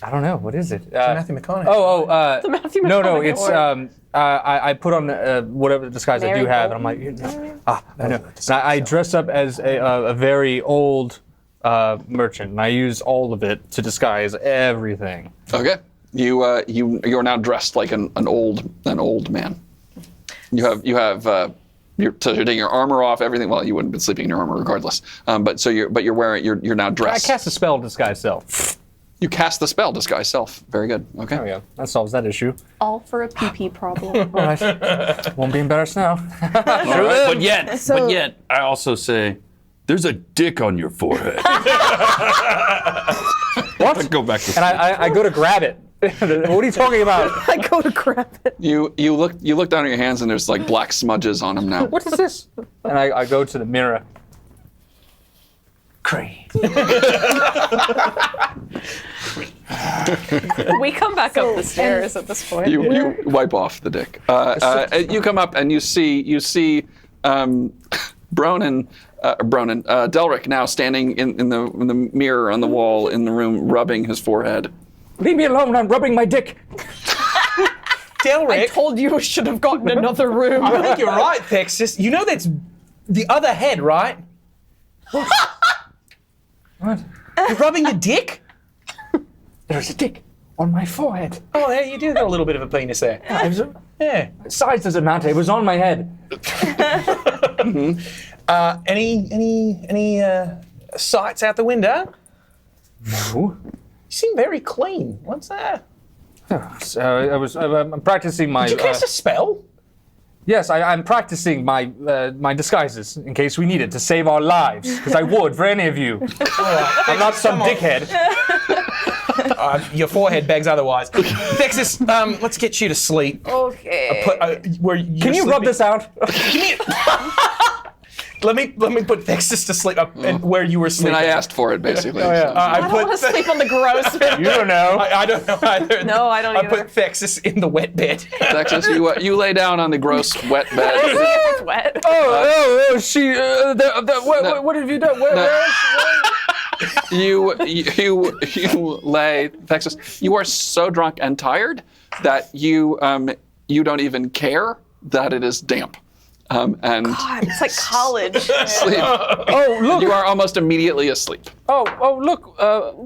S4: I don't know, what is it?
S3: Matthew McConaughey.
S2: The Matthew
S4: No,
S2: McConaughey
S4: it's
S2: or-
S4: I put on whatever disguise I do have, and I'm like, I know. And I dress up as a very old merchant, and I use all of it to disguise everything.
S1: Okay. You're now dressed like an old man. You're taking your armor off, everything. Well, you wouldn't have been sleeping in your armor regardless. But you're wearing. You're now
S4: I
S1: dressed.
S4: cast a spell, disguise self.
S1: You cast the spell, disguise self. Very good. Okay.
S4: There we go. That solves that issue.
S2: All for a PP problem.
S4: All right. Won't be embarrassed now.
S7: All right, but yet, I also say, there's a dick on your forehead.
S4: What?
S7: Go back to
S4: And I go to grab it. What are you talking about?
S5: I go to grab it.
S1: You look down at your hands and there's like black smudges on them now.
S4: What is this? And I go to the mirror. Cree.
S2: We come back up the stairs at this point.
S1: You wipe off the dick. You come up and you see Delric now standing in the mirror on the wall in the room, rubbing his forehead.
S4: Leave me alone, I'm rubbing my dick.
S3: Delric,
S2: Told you we should have gotten another room.
S3: I think you're right, Thexus. You know that's the other head, right?
S4: What?
S3: You're rubbing your dick?
S4: There's a dick on my forehead.
S3: Oh, yeah, you do got a little bit of a penis there. Yeah.
S4: Size doesn't matter, it was on my head.
S3: Any sights out the window?
S4: No.
S3: You seem very clean. What's that?
S4: I'm practicing my...
S3: Did you cast a spell?
S4: Yes, I'm practicing my my disguises in case we need it to save our lives. Because I would for any of you. I'm not some dickhead.
S3: Your forehead begs otherwise. Thexus, let's get you to sleep.
S2: Okay.
S4: Can you rub this out?
S3: Let me put Thexus to sleep and where you were
S1: I
S3: sleeping.
S1: mean, I asked for it basically.
S2: I don't want to sleep on the gross bed.
S4: You don't know.
S3: I don't know either.
S2: No, I don't
S3: I
S2: either.
S3: put Thexus in the wet bed.
S1: Texas, you lay down on the gross wet bed.
S2: It's wet.
S4: She. What have you done? Where
S1: You lay, Texas. You are so drunk and tired that you don't even care that it is damp. And
S5: God, it's like college.
S1: sleep.
S4: Oh, look.
S1: You are almost immediately asleep.
S4: Oh, look.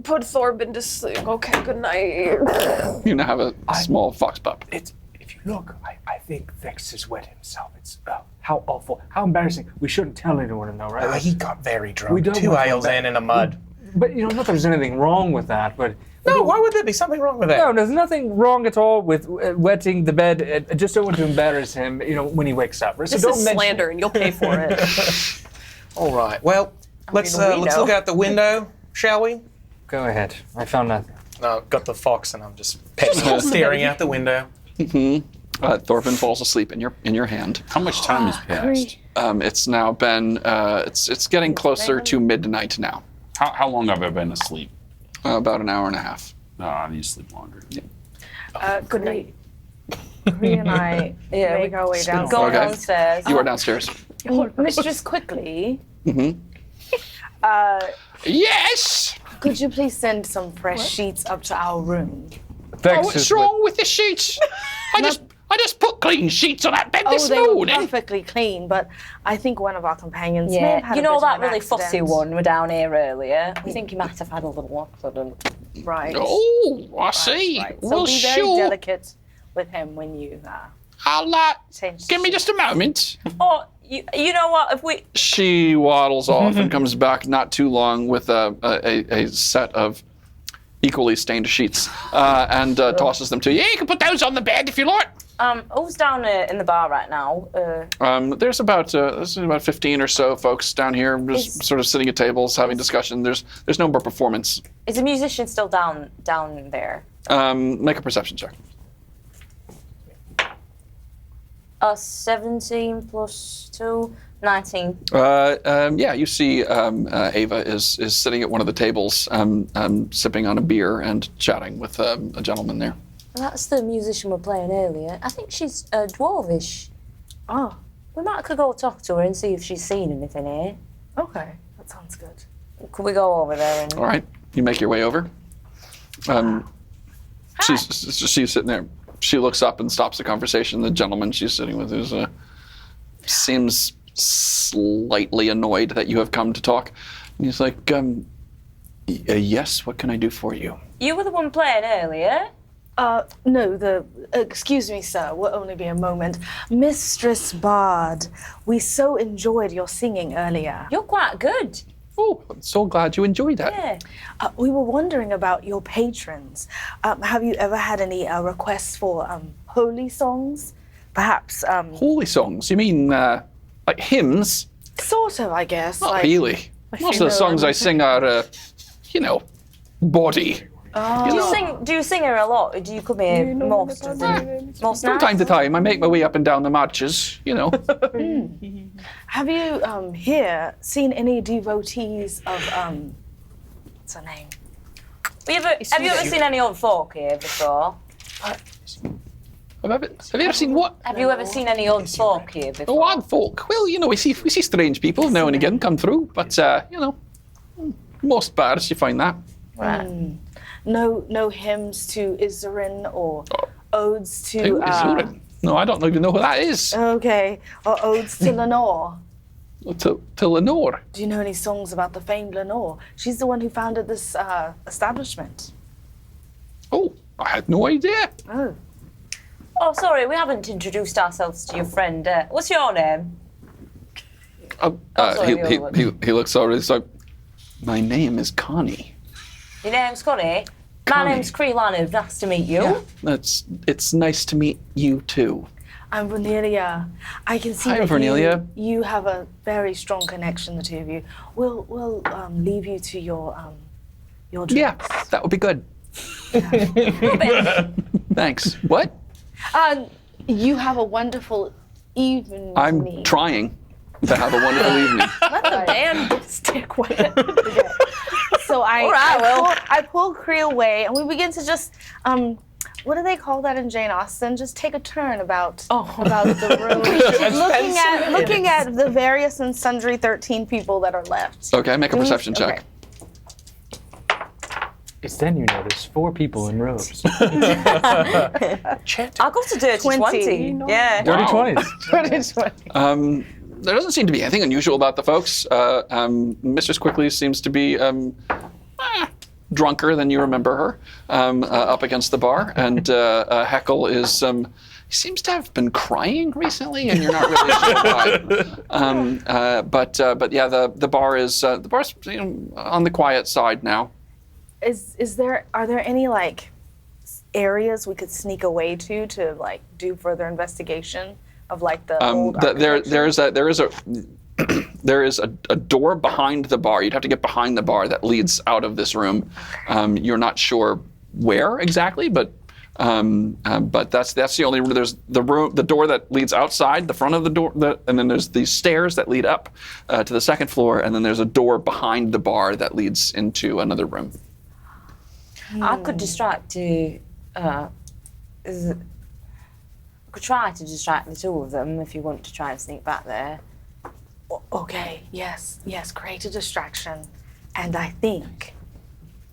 S2: Put Thorbin to sleep. Okay, good night.
S1: You now have a small fox pup.
S4: If you look, I think Vex has wet himself. It's how awful, how embarrassing. We shouldn't tell anyone, though, right?
S3: He got very drunk.
S4: We don't
S3: 2
S4: want
S3: ales
S4: that.
S3: in the mud.
S4: But not that there's anything wrong with that. But
S3: No, why would there be something wrong with that?
S4: no, there's nothing wrong at all with wetting the bed. I just don't want to embarrass him, when he wakes up. So
S2: This
S4: don't
S2: is
S4: mention
S2: slander, and you'll pay for it.
S3: All right. Well, let's
S2: we
S3: look
S2: know.
S3: out the window, shall we?
S4: Go ahead. I found nothing.
S3: Got the fox, and I'm just staring out the window.
S1: Thorfinn falls asleep in your hand.
S7: How much time has passed?
S1: It's now been it's getting closer to midnight now.
S7: How long have I been asleep?
S1: About an hour and a half.
S7: No, I need to sleep longer.
S2: Good night.
S5: Cree and I make our way down.
S6: Go
S1: Okay.
S6: downstairs.
S1: You are downstairs.
S5: Mistress, quickly,
S8: Yes!
S5: could you please send some fresh sheets up to our room?
S4: Vex
S8: What's
S4: is
S8: wrong with the sheets? I just put clean sheets on that bed this
S5: they were
S8: morning.
S5: perfectly clean, but I think one of our companions may have
S6: Yeah,
S5: had
S6: you
S5: a
S6: know
S5: bit of
S6: that
S5: an
S6: really
S5: accident.
S6: fussy one were down here earlier. I think he might have had a little accident.
S5: Right.
S8: Oh, I see.
S5: Right. So
S8: Well,
S5: be very
S8: sure.
S5: delicate with him when you
S8: I'll
S5: change.
S8: give me just a moment.
S6: Oh, you know what? If we
S1: She waddles off and comes back not too long with a set of equally stained sheets and tosses them to you.
S8: Yeah, you can put those on the bed if you like.
S6: who's down in the bar right now?
S1: There's about 15 or so folks down here, just sort of sitting at tables having discussion. There's no more performance.
S6: Is the musician still down there?
S1: Make a perception check.
S6: 17 plus 2, 19.
S1: Yeah, you see Ava is sitting at one of the tables, sipping on a beer and chatting with a gentleman there.
S6: That's the musician we were playing earlier. I think she's dwarvish.
S5: Oh,
S6: We might could go talk to her and see if she's seen anything here.
S5: okay. That sounds good.
S6: Could we go over there and...
S1: All right, you make your way over. She's sitting there. She looks up and stops the conversation. The gentleman she's sitting with seems slightly annoyed that you have come to talk. And he's like, yes, what can I do for you?
S6: You were the one playing earlier.
S5: No, excuse me, sir, will only be a moment. Mistress Bard, we so enjoyed your singing earlier.
S6: You're quite good.
S1: Oh, I'm so glad you enjoyed that.
S6: Yeah.
S5: We were wondering about your patrons. Have you ever had any requests for holy songs? Perhaps,
S1: Holy songs? You mean like hymns?
S5: sort of, I guess.
S1: Not
S5: like,
S1: really. Most of the songs I sing are, baudy.
S6: Do you sing her a lot, or do you come here most of the most
S1: From time to time, I make my way up and down the marches,
S5: Have you here seen any devotees of what's her name?
S6: Have you ever seen any old folk here before?
S1: Have you ever seen what?
S6: Have you ever seen any old folk here
S1: Oh,
S6: before?
S1: odd folk. Well, we see strange people now and again come through, but most bars you find that.
S5: No hymns to Izurin or odes to.
S1: Who is Urin? No, I don't even know who that is.
S5: Okay, or odes to Lenore.
S1: To Lenore.
S5: Do you know any songs about the famed Lenore? She's the one who founded this establishment.
S1: Oh, I had no idea.
S5: Oh.
S6: Oh, sorry, we haven't introduced ourselves to your friend. What's your name?
S1: He looks over. He's like, my name is Connie.
S6: Your name's Connie. My
S1: Connie.
S6: name's Creelanov. Nice to meet you.
S1: It's nice to meet you too.
S5: I'm Vernelia. I can see
S1: Hi,
S5: that
S1: Vernelia.
S5: you have a very strong connection, the two of you. We'll leave you to your drinks.
S1: Yeah, that would be good. Thanks. What?
S5: You have a wonderful evening.
S1: I'm trying to have a wonderful evening.
S5: Let the damn stick with it. So I pull Cree away, and we begin to just what do they call that in Jane Austen? Just take a turn about the room, looking at the various and sundry 13 people that are left.
S1: Okay, make a perception check.
S5: Okay.
S4: It's then you notice 4 people in robes.
S6: I got a dirty 20. Yeah.
S4: Dirty
S1: Wow.
S4: 20s.
S1: There doesn't seem to be anything unusual about the folks. Mistress Quickly seems to be drunker than you remember her, up against the bar, and Heckle is. He seems to have been crying recently, and you're not really sure why. But yeah, the bar's on the quiet side now.
S5: Are there any like areas we could sneak away to like do further investigation of like the old
S1: There is a door behind the bar. You'd have to get behind the bar that leads out of this room. You're not sure where exactly, but that's the only. There's the door that leads outside the front of the door, and then there's these stairs that lead up to the second floor, and then there's a door behind the bar that leads into another room.
S6: I could distract you. I could try to distract the two of them if you want to try and sneak back there.
S5: Okay, yes, create a distraction. And I think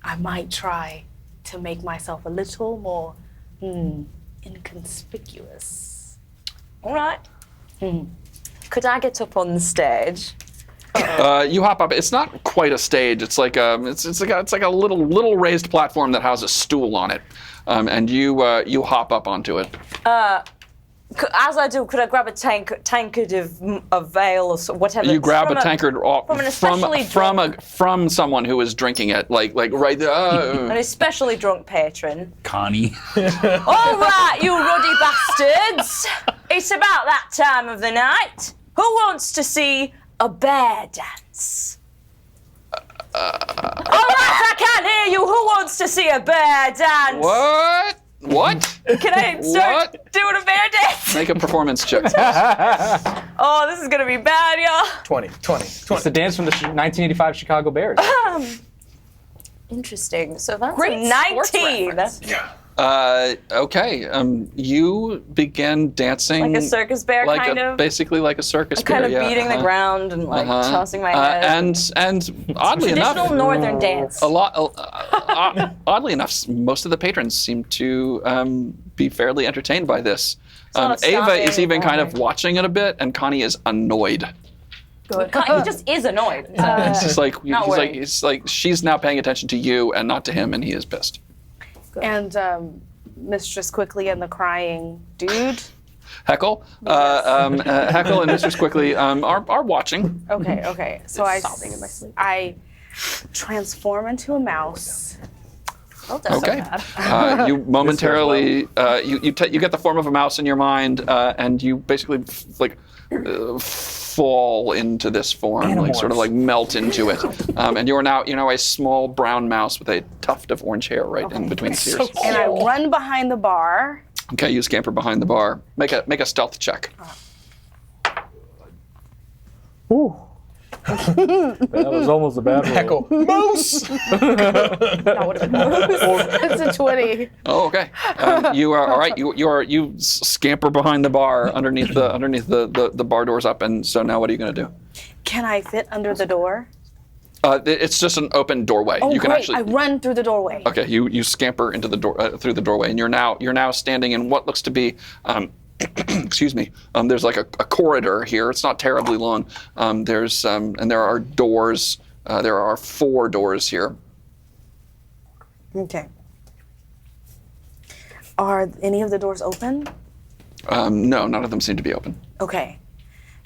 S5: I might try to make myself a little more inconspicuous.
S6: All right. Could I get up on the stage?
S1: You hop up. It's not quite a stage. It's like it's like a little raised platform that has a stool on it, and you hop up onto it.
S6: As I do, could I grab a tankard of ale or whatever?
S1: You grab a tankard
S6: from an especially
S1: from someone who is drinking it, like right there.
S6: An especially drunk patron.
S7: Connie.
S6: All right, you ruddy bastards! It's about that time of the night. Who wants to see a bear dance? All right, I can't hear you. Who wants to see a bear dance?
S1: What?
S6: Can I start doing a bear dance?
S1: Make a performance check.
S6: Oh, this is gonna be bad, y'all.
S3: 20.
S4: It's the dance from the 1985 Chicago Bears.
S6: Interesting. So that's
S2: Great
S6: a
S2: sports
S6: 19.
S2: reference.
S1: Okay. You begin dancing
S6: Like a circus bear, kind of?
S1: Basically like a circus bear.
S6: Kind of
S1: yeah,
S6: beating the ground and like tossing my head.
S1: And oddly enough,
S6: Traditional northern dance.
S1: oddly enough, most of the patrons seem to be fairly entertained by this.
S6: not
S1: Ava is
S6: stopping
S1: even kind of
S6: or-
S1: watching it a bit, and Connie is annoyed.
S2: Good.
S6: He just is annoyed.
S1: It's just like
S6: not worried.
S1: it's like she's now paying attention to you and not to him, and he is pissed.
S5: And Mistress Quickly and the crying dude.
S1: Heckle, Heckle and Mistress Quickly are watching.
S5: Okay. So I
S2: sobbing in my sleep.
S5: I transform into a mouse.
S1: Okay. You momentarily you get the form of a mouse in your mind, and you basically fall into this form, like sort of like melt into it. And you're now a small brown mouse with a tuft of orange hair right in between its ears.
S5: And I run behind the bar.
S1: Okay, you scamper behind the bar. Make a stealth check.
S4: Ooh. That was almost a bad roll.
S3: Heckle. Moose!
S5: It's a 20.
S1: Oh, okay. You are all right. You scamper behind the bar underneath the bar doors up, and so now what are you going to do?
S5: Can I fit under the door?
S1: It's just an open doorway.
S5: Oh,
S1: you can
S5: great.
S1: actually.
S5: I run through the doorway.
S1: Okay, you scamper into the door through the doorway, and you're now standing in what looks to be, excuse me. There's like a corridor here. It's not terribly long. There's and there are doors. There are 4 doors here.
S5: Okay. Are any of the doors open?
S1: No, none of them seem to be open.
S5: Okay.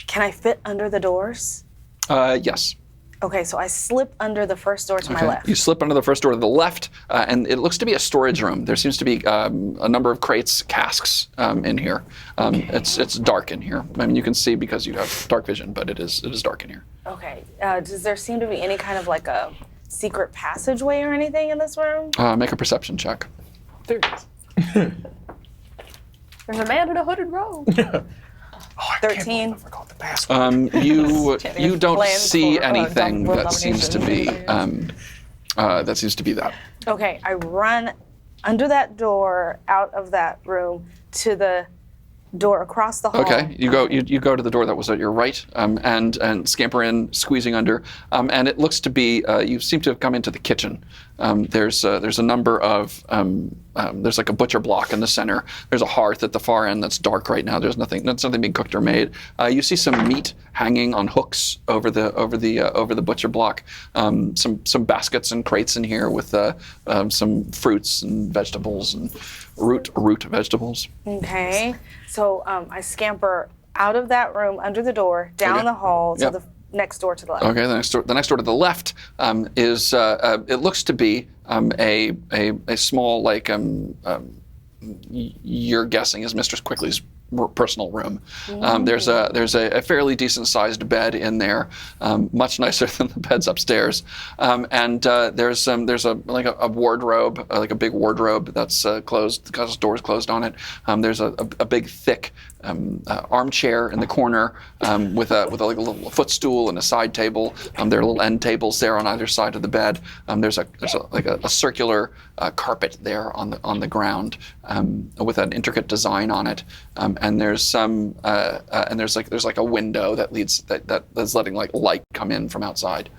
S5: Can I fit under the doors?
S1: Yes.
S5: Okay, so I slip under the first door to my left.
S1: You slip under the first door to the left, and it looks to be a storage room. There seems to be a number of crates, casks in here. It's dark in here. I mean, you can see because you have dark vision, but it is dark in here.
S5: Okay. Does there seem to be any kind of like a secret passageway or anything in this room?
S1: Make a perception check.
S2: There's a man in a hooded robe.
S5: 13.
S3: I forgot the password.
S1: You don't
S6: Plans
S1: see
S6: for,
S1: anything
S6: world
S1: that seems to be that.
S5: Okay, I run under that door, out of that room, to the door across the hall.
S1: Okay, you go to the door that was at your right, and scamper in, squeezing under, and it looks to be you seem to have come into the kitchen. There's a number of there's like a butcher block in the center. There's a hearth at the far end that's dark right now. There's nothing being cooked or made. You see some meat hanging on hooks over the butcher block. Some baskets and crates in here with some fruits and vegetables and root vegetables.
S5: Okay, so I scamper out of that room, under the door, down the hall to the next door to the left.
S1: Okay, the next door to the left is it looks to be a small you're guessing is Mistress Quickly's personal room. There's a fairly decent sized bed in there, much nicer than the beds upstairs. And there's a wardrobe, like a big wardrobe that's closed, because doors closed on it. There's a big thick armchair in the corner with a little footstool and a side table. There are little end tables there on either side of the bed. There's a circular carpet there on the ground with an intricate design on it. And there's a window that's letting like light come in from outside.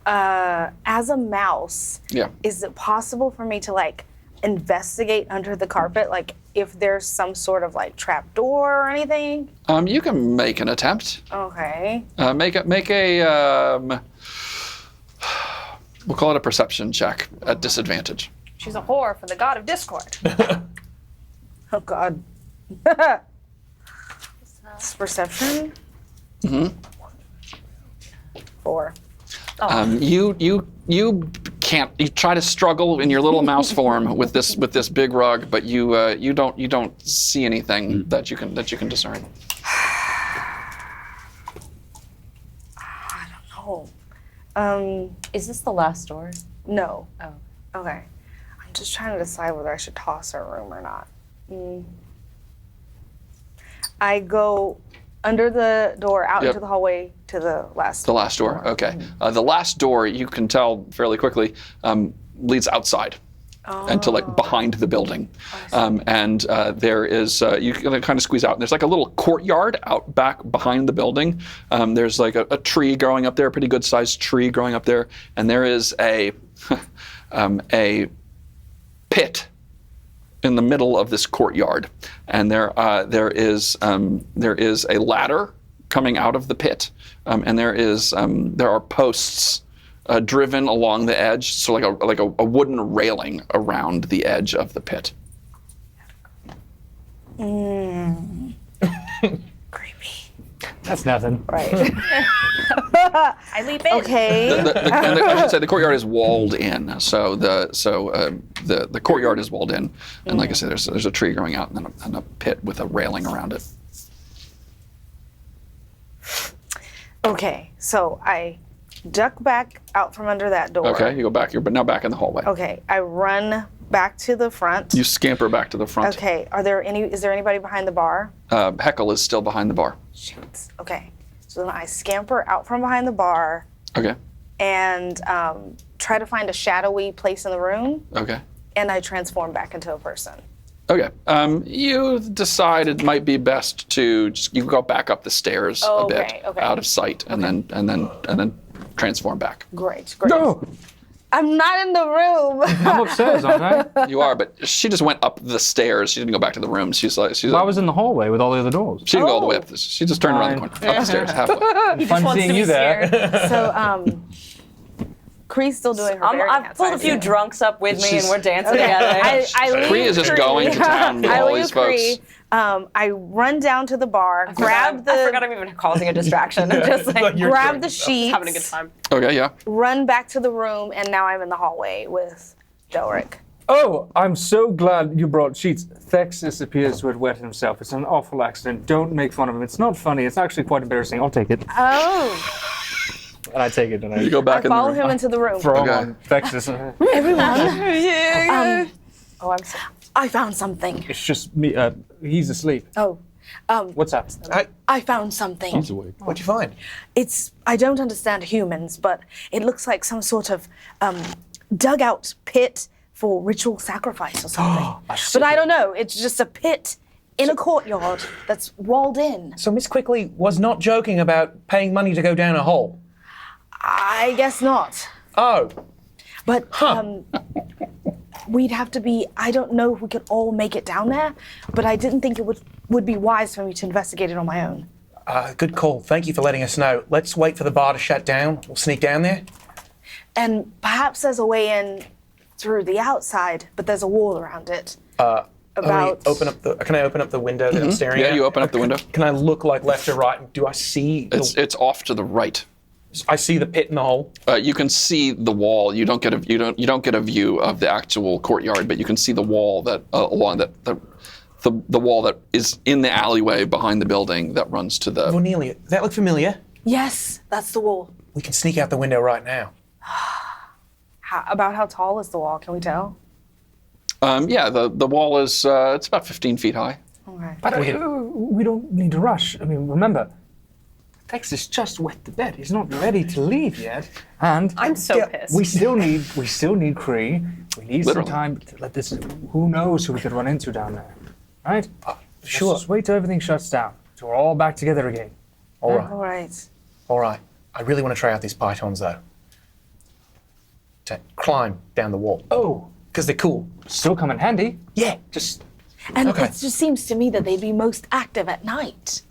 S5: As a mouse, is it possible for me to like investigate under the carpet, like if there's some sort of like trap door or anything?
S1: You can make an attempt.
S5: Okay.
S1: Make a we'll call it a perception check at disadvantage.
S2: She's a whore for the god of discord.
S5: Oh God. It's perception. 4.
S1: You can't. You try to struggle in your little mouse form with this big rug, but you don't see anything that you can discern.
S5: I don't know.
S6: Is this the last door?
S5: No.
S6: Oh.
S5: Okay. I'm just trying to decide whether I should toss her room or not. I go under the door, out into the hallway to the last.
S1: The last door. Okay. The last door, you can tell fairly quickly, leads outside. And to like behind the building. And there is, you can kind of squeeze out. And there's like a little courtyard out back behind the building. There's like a tree growing up there, a pretty good sized tree growing up there. And there is a pit in the middle of this courtyard. And there is a ladder coming out of the pit. And there are posts driven along the edge, so like a wooden railing around the edge of the pit.
S5: Creepy.
S4: That's nothing.
S5: Right.
S2: I leap in.
S5: Okay.
S1: I should say the courtyard is walled in. So the courtyard is walled in, and like I said, there's a tree growing out, and then a pit with a railing around it.
S5: Okay. So I duck back out from under that door.
S1: Okay, you go back. You're now back in the hallway.
S5: Okay. I run back to the front.
S1: You scamper back to the front.
S5: Okay. Is there anybody behind the bar?
S1: Heckle is still behind the bar.
S5: Shoot. Okay. So then I scamper out from behind the bar.
S1: Okay.
S5: And try to find a shadowy place in the room.
S1: Okay.
S5: And I transform back into a person.
S1: Okay. You decide it might be best to you go back up the stairs a bit, out of sight, and then transform back.
S5: Great.
S4: No!
S5: I'm not in the room.
S4: I'm upstairs, aren't I?
S1: You are, but she just went up the stairs. She didn't go back to the room.
S4: I was in the hallway with all the other doors.
S1: She didn't go all the way up. She just turned around the corner, up the stairs, halfway.
S4: Fun seeing you there.
S5: So, Cree's still doing her bear
S6: I've
S5: dance,
S6: pulled a
S5: aren't
S6: few
S5: you?
S6: drunks up with me and we're dancing together.
S5: I leave
S1: Cree is just
S5: Cree.
S1: going to town with
S5: I
S1: all
S5: leave
S1: these folks.
S5: Cree. I run down to the bar, grab
S6: I forgot I'm even causing a distraction. I'm just like,
S5: grab the sheets,
S2: Having a good time.
S1: Okay, yeah.
S5: run back to the room, and now I'm in the hallway with Delric.
S4: Oh, I'm so glad you brought sheets. Thexis appears to have wet himself. It's an awful accident. Don't make fun of him. It's not funny. It's actually quite embarrassing. I'll take it.
S5: Oh.
S4: And I take it and
S1: You go back
S5: I
S1: in the
S5: follow
S1: room.
S5: him into the room.
S4: throw him
S1: Okay.
S4: on Thexis.
S5: Everyone. Oh, I'm sorry. I found something.
S4: It's just me. He's asleep.
S5: Oh.
S4: What's up?
S5: I found something.
S3: What'd you find?
S5: I don't understand humans, but it looks like some sort of dugout pit for ritual sacrifice or something. But I don't know. It's just a pit in a courtyard that's walled in.
S3: So Miss Quickly was not joking about paying money to go down a hole.
S5: I guess not.
S3: Oh,
S5: But we'd have to be, I don't know if we could all make it down there, but I didn't think it would be wise for me to investigate it on my own.
S3: good call. Thank you for letting us know. Let's wait for the bar to shut down. We'll sneak down there.
S5: And perhaps there's a way in through the outside, but there's a wall around it.
S3: Can I open up the window that I'm staring at?
S1: Yeah, you open up the window.
S3: Can I look like left or right? Do I see?
S1: It's off to the right.
S3: I see the pit in the hole.
S1: You can see the wall. You don't get a view of the actual courtyard, but you can see the wall that along that the wall that is in the alleyway behind the building that runs to the.
S3: Cornelia, does that look familiar?
S5: Yes, that's the wall.
S3: We can sneak out the window right now.
S5: About how tall is the wall? Can we tell?
S1: Yeah, the wall is it's about 15 feet high.
S5: Okay.
S4: But we don't need to rush. I mean, remember, Texas just wet the bed. He's not ready to leave yet. And
S2: I'm so pissed.
S4: we still need Cree. We need
S1: Literally.
S4: some time to let this. Who knows who we could run into down there, right?
S3: Sure.
S4: Let's just wait till everything shuts down, so we're all back together again.
S3: All right.
S5: All right.
S3: All right. I really want to try out these pythons, though. To climb down the wall.
S4: Oh,
S3: Because they're cool.
S4: still come in handy.
S3: Yeah.
S4: Just
S5: And
S3: Okay.
S5: it just seems to me that they'd be most active at night.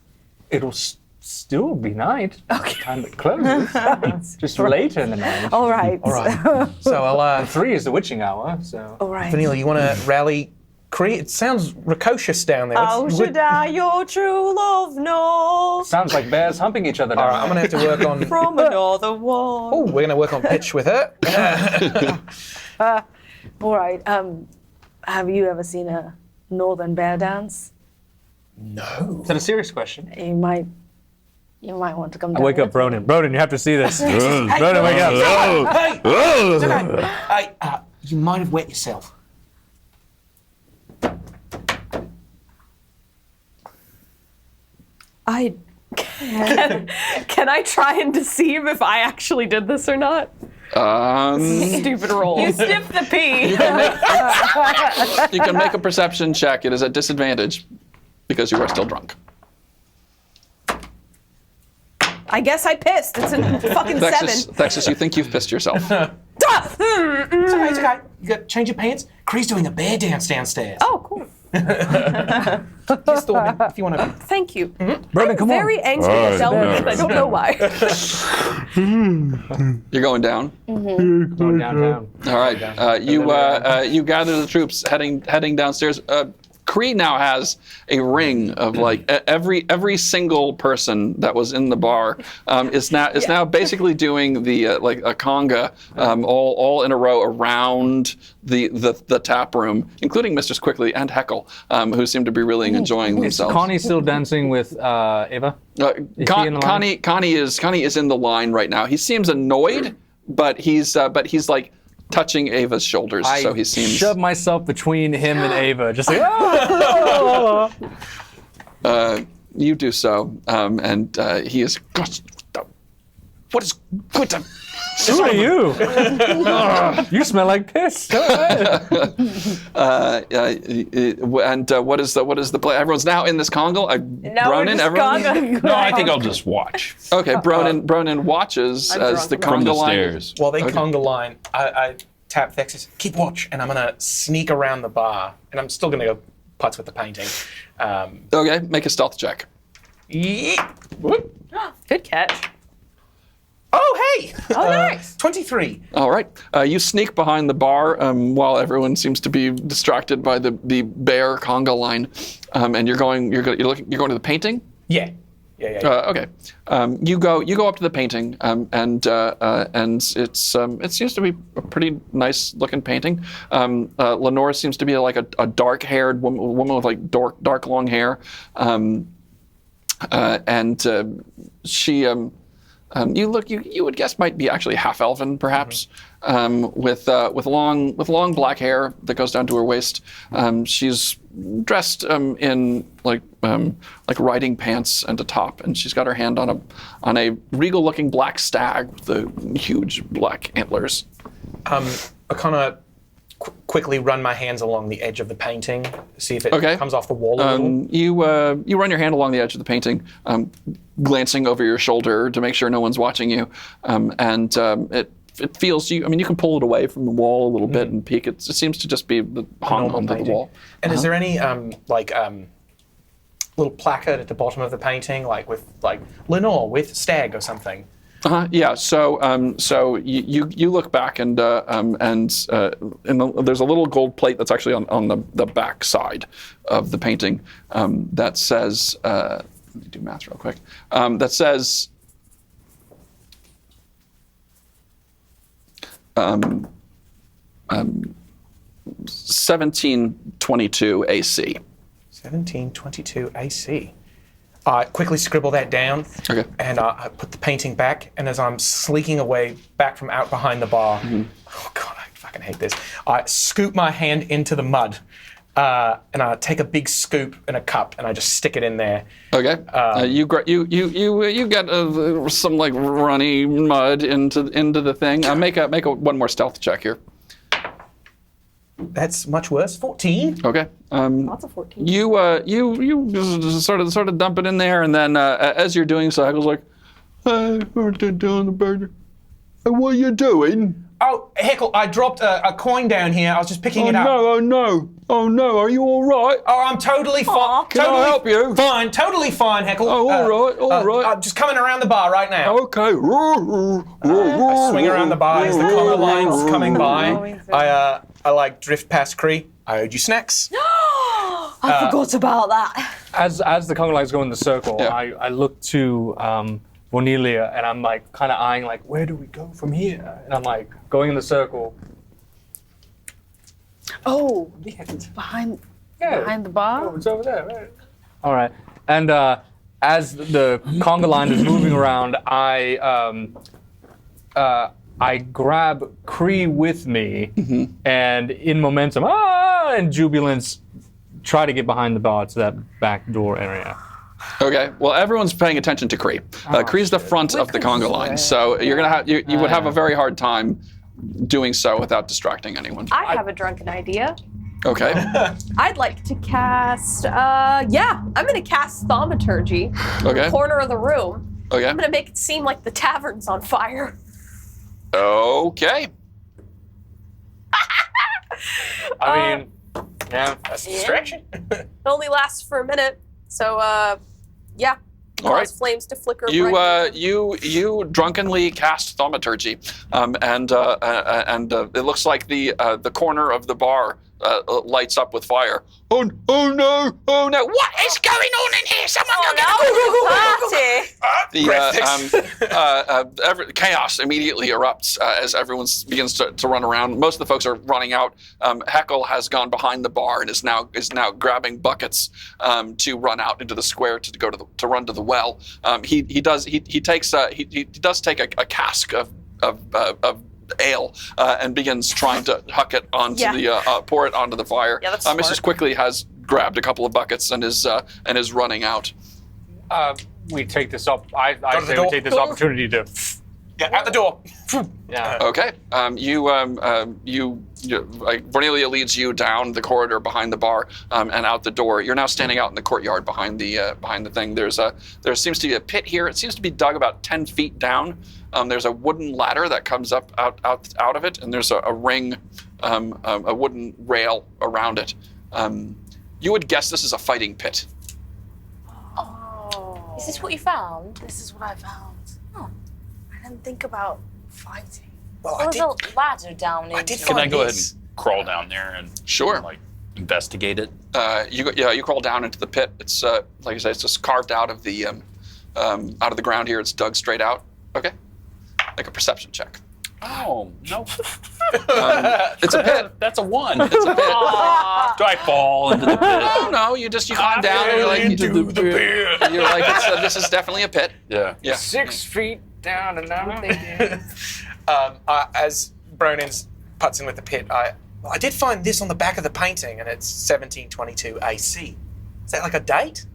S4: it'll still be night. Okay. Time it closes. Just later in the night.
S5: All right.
S3: All right. So I'll,
S4: 3 is the witching hour, so.
S5: All right.
S3: Vanilla, you want to rally Cree? It sounds precocious down there.
S6: How should I your true love know?
S4: Sounds like bears humping each other down
S3: All right, I'm going to have to work on...
S6: From another one.
S3: Oh, we're going to work on pitch with her.
S5: All right. Have you ever seen a northern bear dance?
S3: No.
S4: Is that a serious question?
S5: You might want to come
S4: I
S5: down.
S4: wake up
S5: with me.
S4: Bronin. Bronin, you have to see this. Bronin, wake up.
S3: Hey! It's okay. Hey, you might have wet yourself.
S2: Can I try and deceive if I actually did this or not? Stupid roll.
S6: You sniff the pee.
S1: You can make a perception check. It is at disadvantage because you are still drunk.
S2: I guess I pissed. It's a fucking
S1: Thexus,
S2: 7.
S1: Thexus, you think you've pissed yourself.
S3: It's okay, it's okay. You got to change your pants. Cree's doing a bear dance downstairs.
S2: Oh, cool.
S3: Here's Thorman, if you want to...
S2: Thank you.
S4: Bronin,
S2: I'm
S4: come
S2: very
S4: on.
S2: angry at Elven. I don't know why.
S1: You're going down.
S4: Going downtown.
S1: All right. You gather the troops heading downstairs. Cree now has a ring of like every single person that was in the bar is now basically doing the like a conga all in a row around the tap room, including Mistress Quickly and Heckle, who seem to be really enjoying
S4: Is
S1: themselves.
S4: Connie still dancing with Ava? Is he in the line?
S1: Connie is in the line right now. He seems annoyed, but he's like touching Ava's shoulders, so he seems.
S4: Shove myself between him and Ava, just like.
S1: You do so, and he is. What is good?
S4: Who are you? You smell like piss.
S1: And what is the play? Everyone's now in this congle. Bronin, everyone.
S7: No, I think I'll just watch
S1: Okay, Bronin watches as the
S7: from
S1: conga
S7: the
S1: line.
S7: stairs.
S3: While they conga line, I tap Thexus, keep watch, and I'm going to sneak around the bar, and I'm still going to go putz with the painting.
S1: Okay, make a stealth check.
S3: Whoop.
S2: Good catch.
S3: Oh, hey!
S2: Oh, nice.
S3: 23.
S1: All right, you sneak behind the bar while everyone seems to be distracted by the bear conga line, and you're going to the painting.
S3: Yeah.
S1: Okay. You go up to the painting, and it seems to be a pretty nice looking painting. Lenore seems to be like a dark-haired woman with like dark long hair, and she. You would guess might be actually half elven, perhaps, with long black hair that goes down to her waist. She's dressed in like riding pants and a top, and she's got her hand on a regal-looking black stag with the huge black antlers.
S3: I kind of quickly run my hands along the edge of the painting, see if it comes off the wall a little.
S1: You run your hand along the edge of the painting, glancing over your shoulder to make sure no one's watching you, and it feels you. I mean, you can pull it away from the wall a little bit and peek. It seems to just be hung onto the wall.
S3: And is there any little placard at the bottom of the painting, like with like Lenore with stag or something?
S1: Yeah. So you look back and there's a little gold plate that's actually on the back side of the painting that says. Let me do math real quick. That says. 1722 AC.
S3: 1722 AC. I quickly scribble that down.
S1: Okay.
S3: And I put the painting back. And as I'm sleeking away back from out behind the bar, oh God, I fucking hate this. I scoop my hand into the mud. And I take a big scoop in a cup and I just stick it in there.
S1: Okay. You get some like runny mud into the thing. Make one more stealth check here.
S3: That's much worse. 14.
S1: Okay.
S2: Lots of 14.
S1: You just sort of dump it in there, and then as you're doing so, Heckle's like, "Hey, we're doing the burger. Hey, what are you doing?"
S3: Oh, Heckle, I dropped a coin down here. I was just picking it up.
S1: Oh no! Are you all right?
S3: Oh, I'm totally fine.
S1: Can I help you?
S3: Fine, totally fine, Heckle.
S1: Oh, all right.
S3: I'm just coming around the bar right now.
S1: Okay.
S3: I swing around the bar as the conga line's coming by. I like drift past Cree. I owed you snacks.
S6: I forgot about that.
S4: As the conga lines go in the circle,
S1: Yeah.
S4: I look to Cornelia and I'm like kind of eyeing like, where do we go from here? And I'm like going in the circle.
S5: Oh, behind the bar?
S4: Oh, it's over there. Right? All right. And as the conga line is moving around, I grab Cree with me, and in momentum, and jubilance, try to get behind the bar to that back door area.
S1: Okay. Well, everyone's paying attention to Cree. Cree's the front of the conga line, so you're gonna have you would have a very hard time doing so without distracting anyone.
S2: I have a drunken idea.
S1: Okay.
S2: I'd like to cast, I'm going to cast thaumaturgy in
S1: Okay.
S2: the corner of the room.
S1: Okay.
S2: I'm going to make it seem like the tavern's on fire.
S1: Okay.
S4: I mean, yeah.
S3: That's a distraction.
S2: It only lasts for a minute, so,
S1: All
S2: cause
S1: right.
S2: flames to flicker.
S1: You
S2: brightly.
S1: you drunkenly cast thaumaturgy, and it looks like the corner of the bar lights up with fire. Oh no! What is going on in here? Someone go get chaos immediately erupts as everyone begins to run around. Most of the folks are running out. Heckle has gone behind the bar and is now grabbing buckets to run out into the square to run to the well. He does take a cask of ale and begins trying to huck it onto pour it onto the fire.
S2: Yeah, that's
S1: Mrs.
S2: smart.
S1: Quickly has grabbed a couple of buckets and is running out.
S4: We take this up. I
S3: to the
S4: say we
S3: door.
S4: take this opportunity to.
S3: Yeah, out the door.
S4: Yeah.
S1: Okay. Vernelia leads you down the corridor behind the bar and out the door. You're now standing out in the courtyard behind the thing. There seems to be a pit here. It seems to be dug about 10 feet down. There's a wooden ladder that comes up out of it, and there's a ring, a wooden rail around it. You would guess this is a fighting pit.
S6: Oh. Is this what you found?
S5: This is what I found.
S6: Oh.
S5: I didn't think about fighting.
S3: Well,
S6: There's a ladder down into
S3: I did
S6: it.
S7: Can I
S3: find
S7: go ahead
S3: this.
S7: and crawl down there and
S1: Sure.
S7: like investigate it?
S1: You crawl down into the pit. It's like I say, it's just carved out of the ground here. It's dug straight out. Okay. Make a perception check.
S7: Oh no,
S1: It's a pit.
S7: that's a 1.
S1: It's a pit.
S7: Do I fall into the pit?
S1: Oh no, you climb down and you're like, you're like, this is definitely a pit.
S7: Yeah.
S1: Yeah.
S4: 6 feet down and now.
S3: As Bronin's puts in with the pit, I did find this on the back of the painting, and it's 1722 AC. Is that like a date?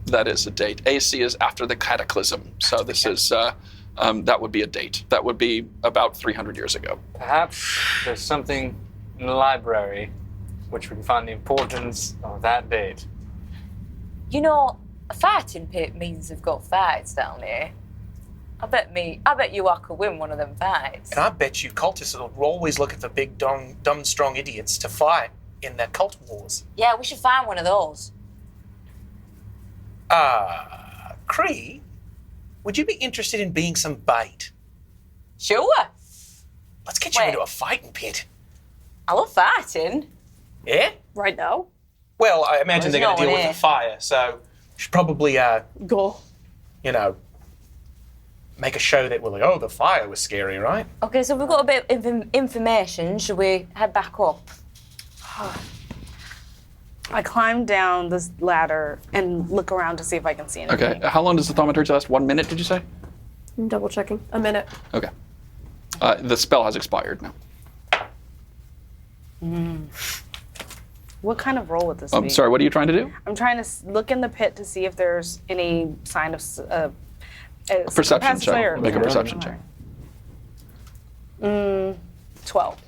S1: That is a date. AC is after the cataclysm. So this is, that would be a date. That would be about 300 years ago.
S4: Perhaps there's something in the library which we can find the importance of that date.
S6: You know, a fighting pit means they've got fights down here. I bet you I could win one of them fights.
S3: And I bet you cultists will always look at the big, dumb, strong idiots to fight in their cult wars.
S6: Yeah, we should find one of those.
S3: Cree, would you be interested in being some bait?
S6: Sure.
S3: Let's get you
S6: Wait.
S3: into a fighting pit.
S6: I love fighting.
S3: Yeah?
S2: Right now?
S3: Well, I imagine
S6: There's
S3: they're going
S6: no
S3: to deal
S6: one
S3: with
S6: here.
S3: the fire, so you should probably,
S2: Go.
S3: make a show that we're like, oh, the fire was scary, right?
S6: Okay, so we've got a bit of information. Should we head back up?
S5: I climb down this ladder and look around to see if I can see anything.
S1: Okay. How long does the thaumaturgy last? 1 minute, did you say?
S2: I'm double checking. A minute.
S1: Okay. The spell has expired now.
S5: What kind of roll would this be?
S1: I'm sorry, what are you trying to do?
S5: I'm trying to look in the pit to see if there's any sign of
S1: Perception check.
S5: pacifier.
S1: Make a perception check.
S5: 12.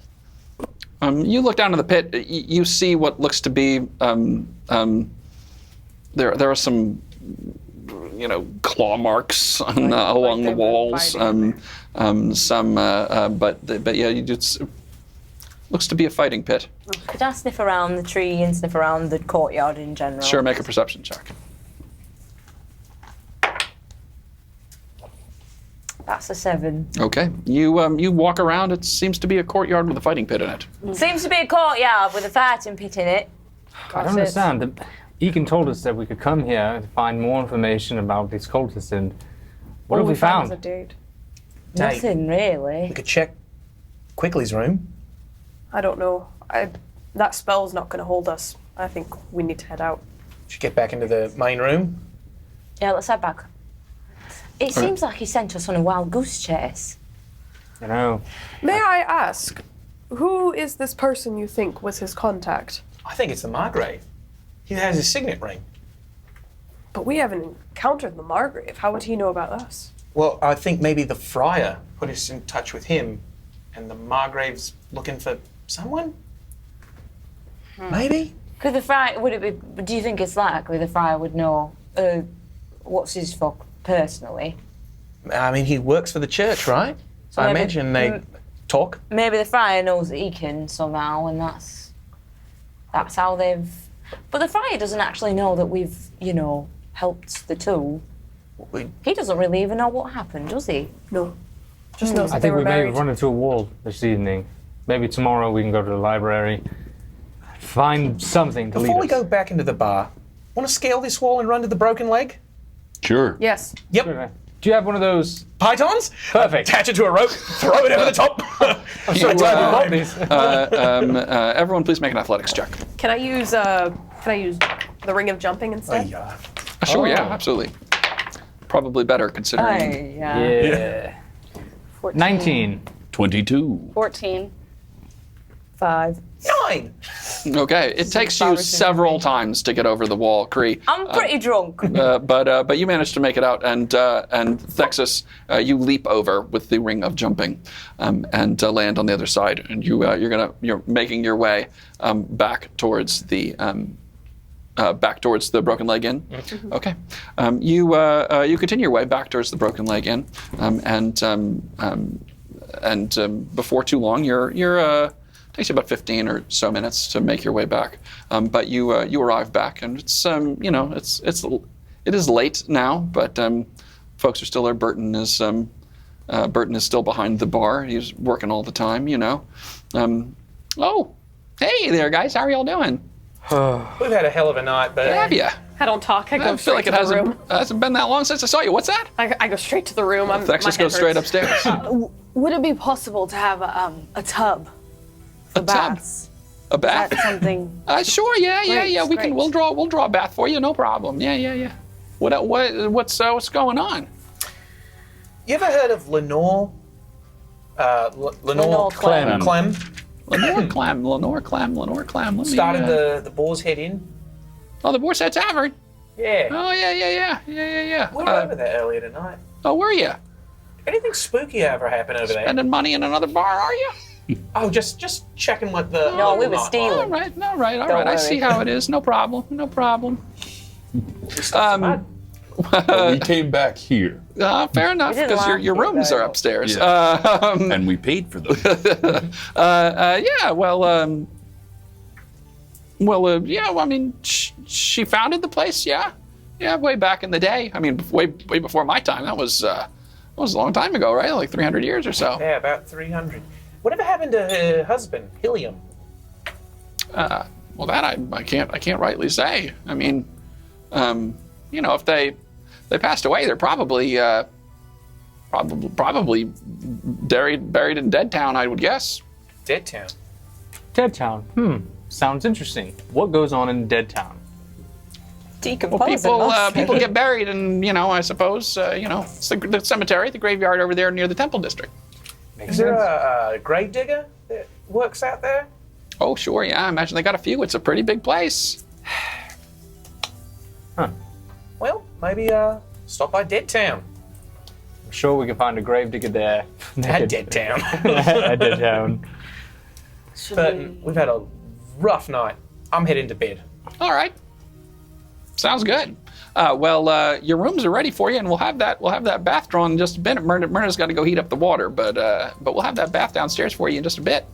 S1: You look down in the pit. You see what looks to be there are some claw marks along the
S5: they've been
S1: walls.
S5: fighting
S1: But yeah, you just looks to be a fighting pit.
S6: Could I sniff around the tree and sniff around the courtyard in general?
S1: Sure, make a perception check.
S6: That's a 7.
S1: Okay. You walk around. It seems to be a courtyard with a fighting pit in it.
S6: Seems to be a courtyard with a fighting pit in it.
S4: I don't understand. Egan told us that we could come here to find more information about these cultists, and what have we found?
S2: A date.
S6: Nothing really.
S3: We could check Quickly's room.
S2: I don't know. That spell's not going to hold us. I think we need to head out.
S3: Should get back into the main room.
S6: Yeah, let's head back. It seems like he sent us on a wild goose chase.
S4: You know,
S2: May I ask, who is this person you think was his contact?
S3: I think it's the Margrave. He has his signet ring.
S2: But we haven't encountered the Margrave. How would he know about us?
S3: Well, I think maybe the Friar put us in touch with him, and the Margrave's looking for someone? Maybe?
S6: Could the friar, do you think it's likely the friar would know what's his fuck personally?
S3: I mean, he works for the church, right?
S6: So
S3: I
S6: maybe-
S3: imagine they talk.
S6: Maybe the friar knows that he can somehow, and that's how they've... But the friar doesn't actually know that we've, helped the two. He doesn't really even know what happened, does he?
S2: No. Just knows that
S4: I
S2: they
S4: think
S2: were
S4: we may
S2: married.
S4: have run into a wall this evening. Maybe tomorrow we can go to the library, find something to lead
S3: Before we
S4: us.
S3: go back into the bar, want to scale this wall and run to the broken leg?
S7: Sure.
S2: Yes.
S3: Yep.
S4: Okay. Do you have one of those?
S3: Pythons?
S4: Perfect.
S3: Attach it to a rope, throw it over the top. I'm so glad we bought these.
S1: Everyone, please make an athletics check.
S2: Can I use the ring of jumping instead?
S3: Yeah.
S1: Sure, yeah, absolutely. Probably better considering.
S4: Yeah.
S5: 14.
S4: 19.
S7: 22.
S5: 14.
S2: 5.
S3: 9.
S1: Okay, it takes you several times to get over the wall, Kree.
S6: I'm pretty drunk.
S1: But you manage to make it out, and Thexus, you leap over with the ring of jumping, and land on the other side, and you're making your way back towards the Broken Leg Inn.
S3: Mm-hmm.
S1: Okay, you continue your way back towards the Broken Leg Inn, and before too long, you're takes you about 15 or so minutes to make your way back, but you arrive back, and it's it is late now, but folks are still there. Burton is still behind the bar. He's working all the time, Oh, hey there, guys. How are y'all doing?
S3: We've had a hell of a night, but
S1: Have you?
S2: I don't talk. I go
S1: I feel
S2: straight
S1: like
S2: to
S1: it
S2: the room.
S1: hasn't been that long since I saw you. What's that?
S2: I go straight to the room. My
S1: Thexus
S2: head
S1: goes straight
S2: hurts.
S1: upstairs.
S5: Would it be possible to have a tub for
S1: A tub?
S5: baths?
S1: A bath?
S5: That's something.
S1: Sure. Yeah. We can.
S5: great.
S1: We'll draw a bath for you. No problem. Yeah. What's going on?
S3: you ever heard of Lenore?
S6: Lenore Clem.
S3: Clem?
S1: Lenore Clem. Let me,
S3: Started the Boar's Head Inn.
S1: Oh, the Boar's Head Tavern.
S3: Yeah.
S1: Oh, yeah.
S3: We were over there earlier tonight.
S1: Oh, were you?
S3: Anything spooky ever happen over there?
S1: Spending money in another bar, are you?
S3: Oh, just checking what the.
S6: No, we were
S3: night
S6: stealing.
S3: was.
S1: All right. I
S6: worry.
S1: see how it is. No problem.
S7: We came back here,
S1: Fair enough,
S6: didn't
S1: because
S6: like
S1: your
S6: it,
S1: rooms are
S6: though.
S1: upstairs.
S7: and we paid for them.
S1: I mean, she founded the place, yeah, way back in the day. I mean, way before my time. That was a long time ago, right? Like 300 years or so.
S3: Yeah, about 300. Whatever happened to her husband, Helium?
S1: Well, that I can't rightly say. I mean, if they passed away, they're probably buried in Dead Town, I would guess.
S3: Dead Town.
S4: Dead Town. Sounds interesting. What goes on in Dead Town?
S6: Decomposing.
S1: People get buried, and I suppose it's the cemetery, the graveyard over there near the Temple District.
S3: Is there a grave digger that works out there?
S1: Oh, sure, yeah. I imagine they got a few. It's a pretty big place.
S3: Well, maybe stop by Dead Town.
S4: I'm sure we can find a gravedigger there.
S3: At Dead Town.
S4: At Dead Town.
S3: But we've had a rough night. I'm heading to bed.
S1: All right. Sounds good. Your rooms are ready for you, and we'll have that bath drawn in just a bit. Myrna's got to go heat up the water, but we'll have that bath downstairs for you in just a bit.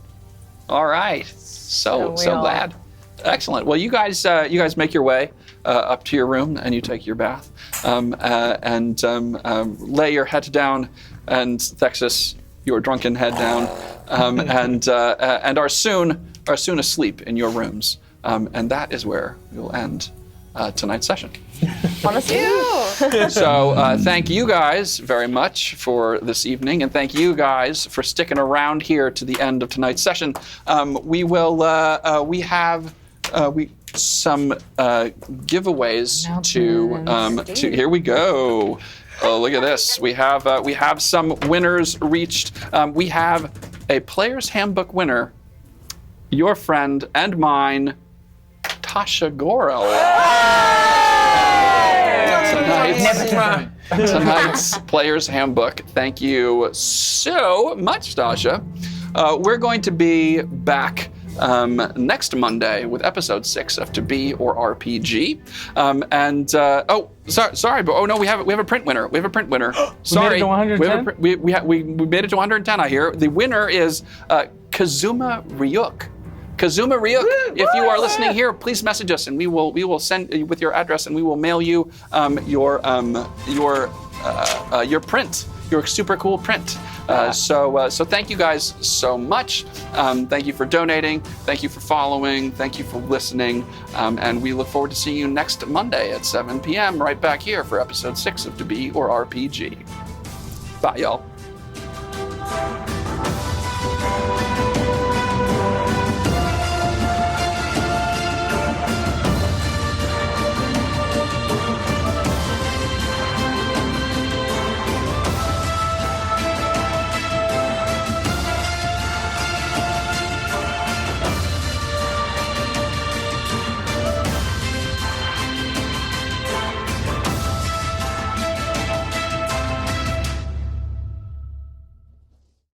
S1: All right. So glad. Excellent. Well, you guys make your way up to your room, and you take your bath, and lay your head down, and Thexus, your drunken head down, and are soon asleep in your rooms, and that is where we will end tonight's session.
S6: Honestly.
S1: So thank you guys very much for this evening, and thank you guys for sticking around here to the end of tonight's session. We have some giveaways to here we go. Oh, look at this. We have some winners reached. We have a player's handbook winner, your friend and mine, Tasha Gorel. Tonight's player's handbook. Thank you so much, Tasha. We're going to be back next Monday with episode 6 of To Be or RPG. Sorry, but we have a print winner. We have a print winner. Sorry,
S4: we made it to 110?
S1: we made it to 110. I hear the winner is Kazuma Ryuk. Kazuma Ryuk, if you are listening here, please message us, and we will send you with your address, and we will mail you your print, your super cool print. So thank you guys so much. Thank you for donating. Thank you for following. Thank you for listening. And we look forward to seeing you next Monday at 7 p.m. right back here for episode 6 of To Be or RPG. Bye, y'all.